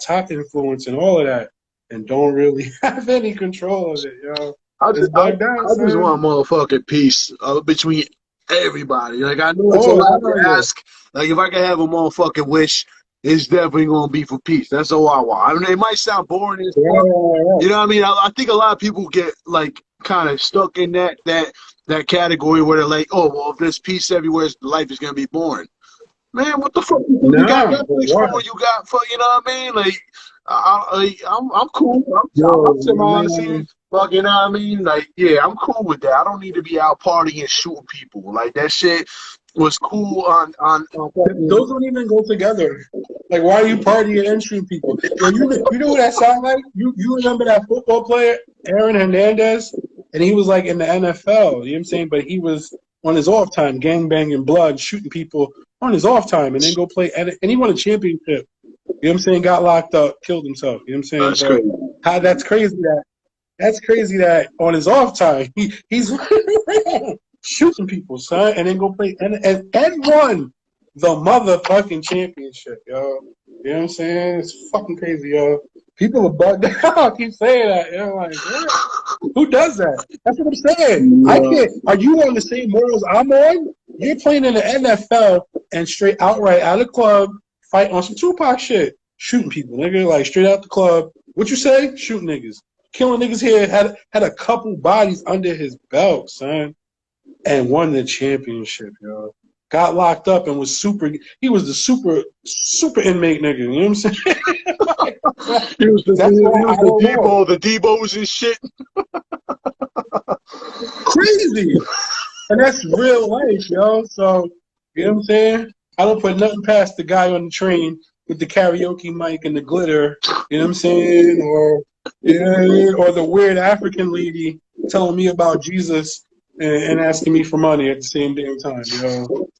top influence and all of that and don't really have any control of it, you know. It's bugged out, I just son. want motherfucking peace between everybody. Like, I know it's a Oh, lot to hell ask. Like, if I could have a motherfucking wish, it's definitely gonna be for peace. That's all I want. I mean, it might sound boring as yeah. fuck. Yeah, You know what I mean? I think a lot of people get like kind of stuck in that category where they're like, oh, well, if there's peace everywhere, life is gonna be boring. Man, what the fuck? You got nah, but Netflix what? for? You got for, you know what I mean? Like, I'm cool. I'm Yo, semi-serious. Fuck, you know what I mean? Like, yeah, I'm cool with that. I don't need to be out partying, shooting people. Like, that shit was cool on those don't even go together. Like, why are you partying and shooting people? Yo, you know what that sound like? You remember that football player, Aaron Hernandez? And he was like in the NFL, you know what I'm saying? But he was on his off time, gang banging blood, shooting people on his off time, and then go play. And he won a championship. You know what I'm saying? Got locked up, killed himself. You know what I'm saying? That's But crazy. how that's crazy that on his off time he's shooting people, son, and then go play and won the motherfucking championship, yo. You know what I'm saying? It's fucking crazy, yo. People are bugged out. I keep saying that. You know, like, what? Who does that? That's what I'm saying. I can't. Are you on the same morals I'm on? You're playing in the NFL and straight outright out of the club, fight on some Tupac shit, shooting people, nigga, like straight out the club. What you say? Shooting niggas, killing niggas here. Had a couple bodies under his belt, son, and won the championship, yo. Got locked up and was super. He was the super inmate nigga. You know what I'm saying? He was That's why I don't know. the Debos and shit. Crazy, and that's real life, yo. So you know what I'm saying? I don't put nothing past the guy on the train with the karaoke mic and the glitter. You know what I'm saying? Or yeah, or the weird African lady telling me about Jesus and asking me for money at the same damn time, yo.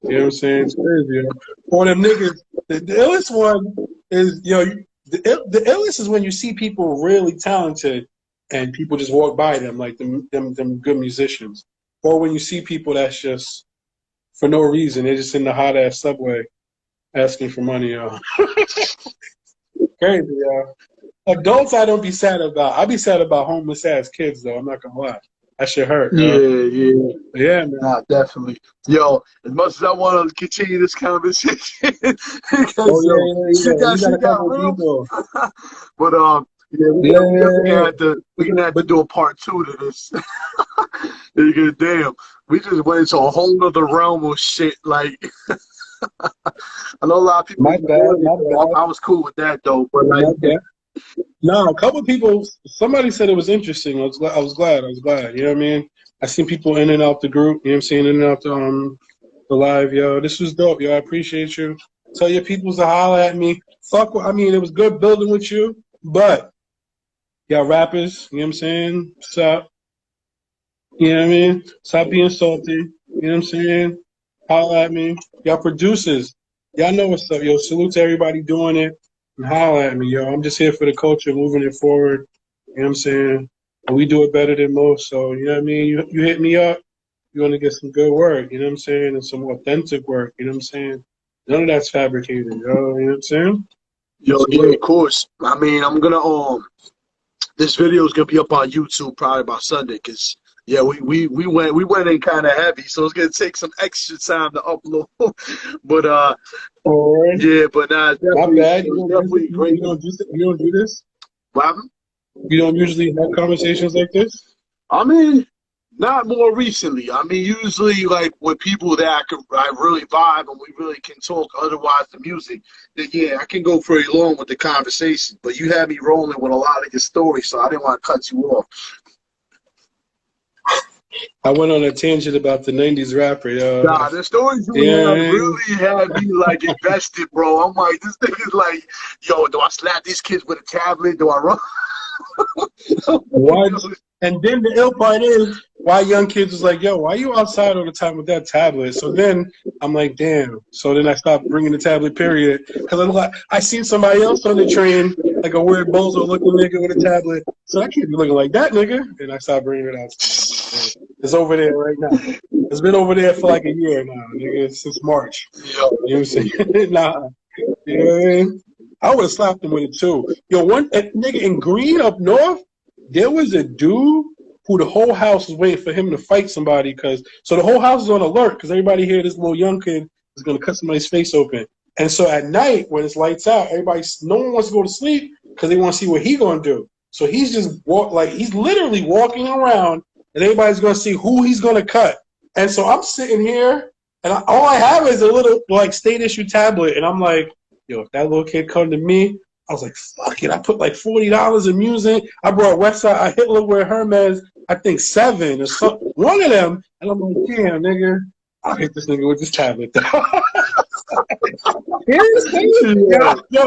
You know what I'm saying? It's crazy, yo. Or them niggas, the illest one is, yo, the illest is when you see people really talented and people just walk by them like them good musicians. Or when you see people that's just, for no reason, they're just in the hot-ass subway asking for money, yo. Crazy, yo. Adults I don't be sad about. I be sad about homeless-ass kids, though. I'm not gonna lie. That shit hurt, yo. Yeah. Yeah, man. Nah, definitely. Yo, as much as I want to continue this conversation, because Oh, yeah. shit We got a got couple real. people. But Yeah. we're gonna have to do a part 2 to this. Damn, we just went into a whole other realm of shit. Like, I know a lot of people. My bad. I was cool with that though, but like, No, a couple people. Somebody said it was interesting. I was glad. You know what I mean? I seen people in and out the group. You know what I'm saying? In and out the live. Yo, this was dope. Yo, I appreciate you. Tell your peoples to holler at me. I mean, it was good building with you, but y'all rappers. You know what I'm saying? Stop. You know what I mean? Stop being salty. You know what I'm saying? Holler at me. Y'all producers. Y'all know what's up. Yo, salute to everybody doing it. And holler at me, yo. I'm just here for the culture, moving it forward. You know what I'm saying? And we do it better than most. So, you know what I mean? You hit me up, you're going to get some good work. You know what I'm saying? And some authentic work. You know what I'm saying? None of that's fabricated, yo. You know what I'm saying? yo, yeah, of course. I mean, I'm gonna this video is gonna be up on YouTube probably by Sunday, cause yeah, we went in kind of heavy, so it's gonna take some extra time to upload. But Right. yeah, but My bad. You definitely great. don't do this? What happened? You don't usually have conversations like this? I mean, not more recently. I mean, usually like with people that I really vibe and we really can talk. Otherwise, the music, then yeah, I can go pretty long with the conversation. But you had me rolling with a lot of your stories, so I didn't want to cut you off. I went on a tangent about the 90s rapper, yo. Nah, the stories you had really had me like invested, bro. I'm like, this thing is like, yo, do I slap these kids with a tablet? Do I run? What? And then the ill part is, why young kids was like, yo, why you outside all the time with that tablet? So then I'm like, damn. So then I stopped bringing the tablet, period. Because I seen somebody else on the train, like a weird bozo looking nigga with a tablet. So I can't be looking like that nigga. And I stopped bringing it out. It's over there right now. It's been over there for like a year now, nigga, since March. You know what I'm saying? Nah. You know what I mean? I would have slapped him with it too. Yo, one nigga in Green up north, there was a dude who the whole house was waiting for him to fight somebody so the whole house is on alert because everybody here, this little young kid is gonna cut somebody's face open. And so at night when it's lights out, no one wants to go to sleep because they want to see what he gonna do. So he's just he's literally walking around and everybody's gonna see who he's gonna cut. And so I'm sitting here and all I have is a little like state issue tablet, and I'm like, yo, if that little kid come to me, I was like, fuck it. I put like $40 in music. I brought Westside Hitler with Hermes, I think 7 or something. One of them. And I'm like, damn, nigga, I'll hit this nigga with this tablet. Yo,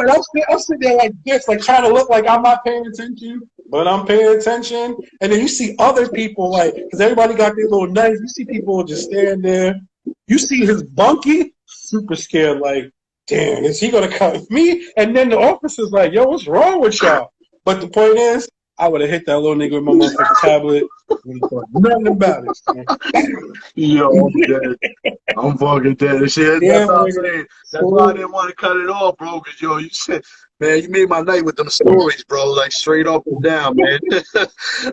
and I'm sitting there like this, like trying to look like I'm not paying attention, but I'm paying attention. And then you see other people, like, because everybody got their little knives. You see people just stand there. You see his bunkie, super scared, like, damn, is he gonna cut me? And then the officer's like, yo, what's wrong with y'all? But the point is, I would have hit that little nigga with my motherfucking tablet. Nothing about it. Yo, I'm dead. I'm fucking dead. Shit, that's what I'm saying. That's why I didn't want to cut it off, bro. Cause yo, you said, man, you made my night with them stories, bro. Like straight up and down, man.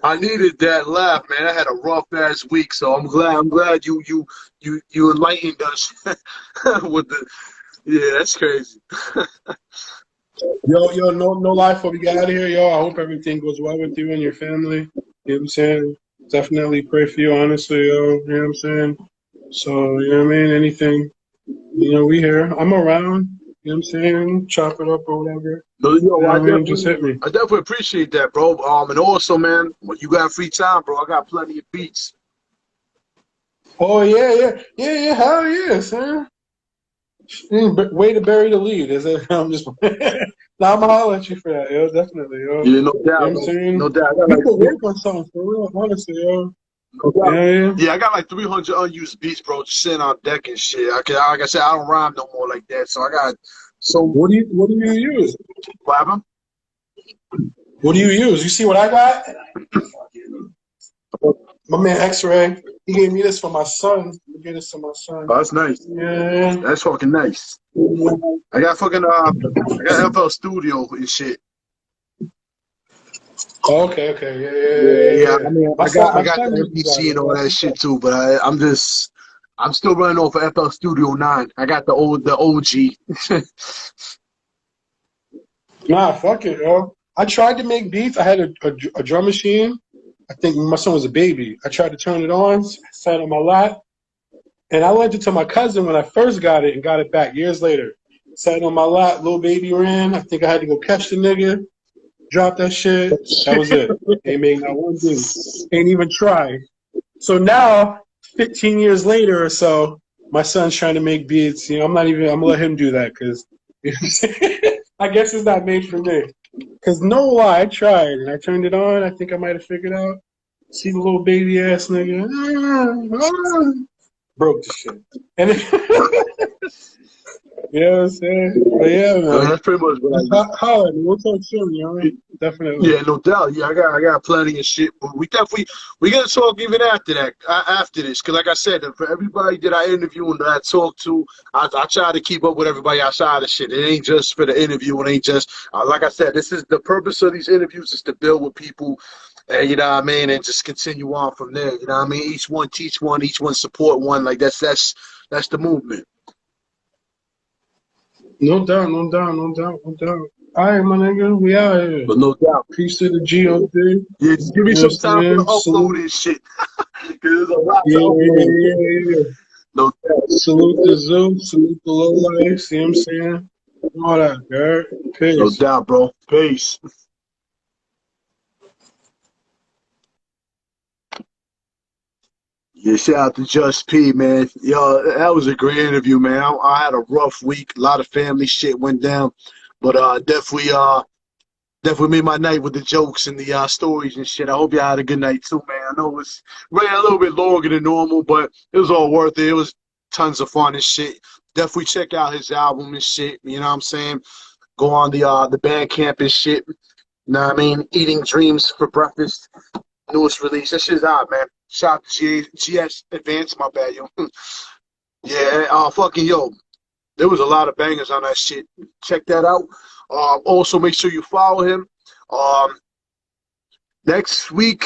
I needed that laugh, man. I had a rough ass week, so I'm glad you enlightened us with the. Yeah, that's crazy. Yo, no lie before we get out of here, yo. I hope everything goes well with you and your family. You know what I'm saying? Definitely pray for you, honestly, yo. You know what I'm saying? So, you know what I mean? Anything, you know, we here. I'm around. You know what I'm saying? Chop it up or whatever. No, yo, you know just hit me. I definitely appreciate that, bro. And also, man, when you got free time, bro, I got plenty of beats. Oh, yeah. Hell yeah, son. Way to bury the lead. Is it? I'm just. Nah, I'm gonna holler at you for that, yo. Definitely, yo. Yeah, no doubt. You know what I'm saying? No doubt. You could work on something for real, honestly, yo. No doubt. Yeah, I got like 300 unused beats, bro, just sitting on deck and shit. Like I said, I don't rhyme no more like that, so I got. So what do you use? What happened? What do you use? You see what I got? My man X-Ray, he gave me this for my son. Let me get this to my son. Oh, that's nice. Yeah. That's fucking nice. I got fucking I got FL Studio and shit. Oh, okay. Yeah. I mean, I got the MPC and all that shit too, but I'm still running off of FL Studio 9. I got the OG. Nah, fuck it, yo. I tried to make beats. I had a drum machine. I think my son was a baby. I tried to turn it on, sat on my lap, and I lent it to my cousin when I first got it and got it back years later. Sat on my lap, little baby ran. I think I had to go catch the nigga, drop that shit. That was it. Ain't made not one beat. Ain't even tried. So now, 15 years later or so, my son's trying to make beats. You know, I'm gonna let him do that because I guess it's not made for me. Because no lie, I tried and I turned it on. I think I might have figured out. See the little baby ass nigga. Broke the shit. And you know what I'm saying? But yeah, man. That's pretty much what I do. Holler, we'll talk soon, you know? Definitely. Yeah, no doubt. Yeah, I got plenty of shit. But we're gonna talk even after that, after this. Cause like I said, for everybody that I interview and that I talk to, I try to keep up with everybody outside of shit. It ain't just for the interview. It ain't just like I said. This is the purpose of these interviews is to build with people. And you know what I mean, and just continue on from there. You know what I mean? Each one teach one, each one support one. Like that's the movement. No doubt. All right, my nigga, we out here. But no doubt. Peace to the G.O.D. Yeah, just give me some time for the upload and shit. Cause there's a lot to upload. Yeah. No doubt. Salute the Zoo, salute the low life, see what I'm saying? All that, Garrett. Peace. No doubt, bro. Peace. Yeah, shout out to Jus P, man. Yo, that was a great interview, man. I had a rough week. A lot of family shit went down. But definitely Definitely made my night with the jokes and the stories and shit. I hope y'all had a good night too, man. I know it was ran a little bit longer than normal, but it was all worth it. It was tons of fun and shit. Definitely check out his album and shit. You know what I'm saying? Go on the Bandcamp and shit. You know what I mean? Eating Dreams for Breakfast. Newest release. That shit's out, man. Shout out to GS Advance, my bad, yo. Yeah, fucking yo. There was a lot of bangers on that shit. Check that out. Also, make sure you follow him. Next week,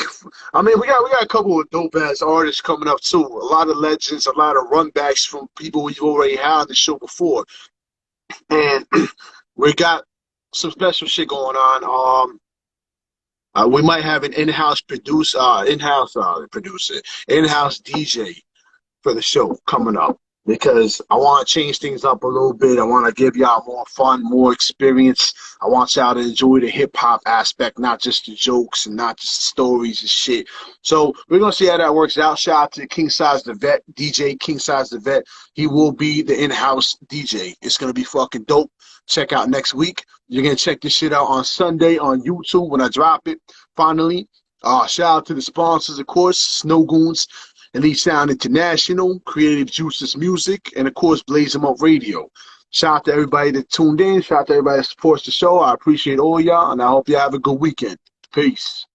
I mean, we got a couple of dope ass artists coming up too. A lot of legends, a lot of runbacks from people we've already had on the show before, and we got some special shit going on. We might have an in-house DJ for the show coming up, because I want to change things up a little bit. I want to give y'all more fun, more experience. I want y'all to enjoy the hip-hop aspect, not just the jokes and not just the stories and shit. So we're going to see how that works out. Shout out to King Size the Vet, DJ King Size the Vet. He will be the in-house DJ. It's going to be fucking dope. Check out next week. You're going to check this shit out on Sunday on YouTube when I drop it, finally. Shout out to the sponsors, of course, Snow Goons, Elite Sound International, Creative Juices Music, and of course, Blaze 'em Up Radio. Shout out to everybody that tuned in. Shout out to everybody that supports the show. I appreciate all y'all, and I hope y'all have a good weekend. Peace.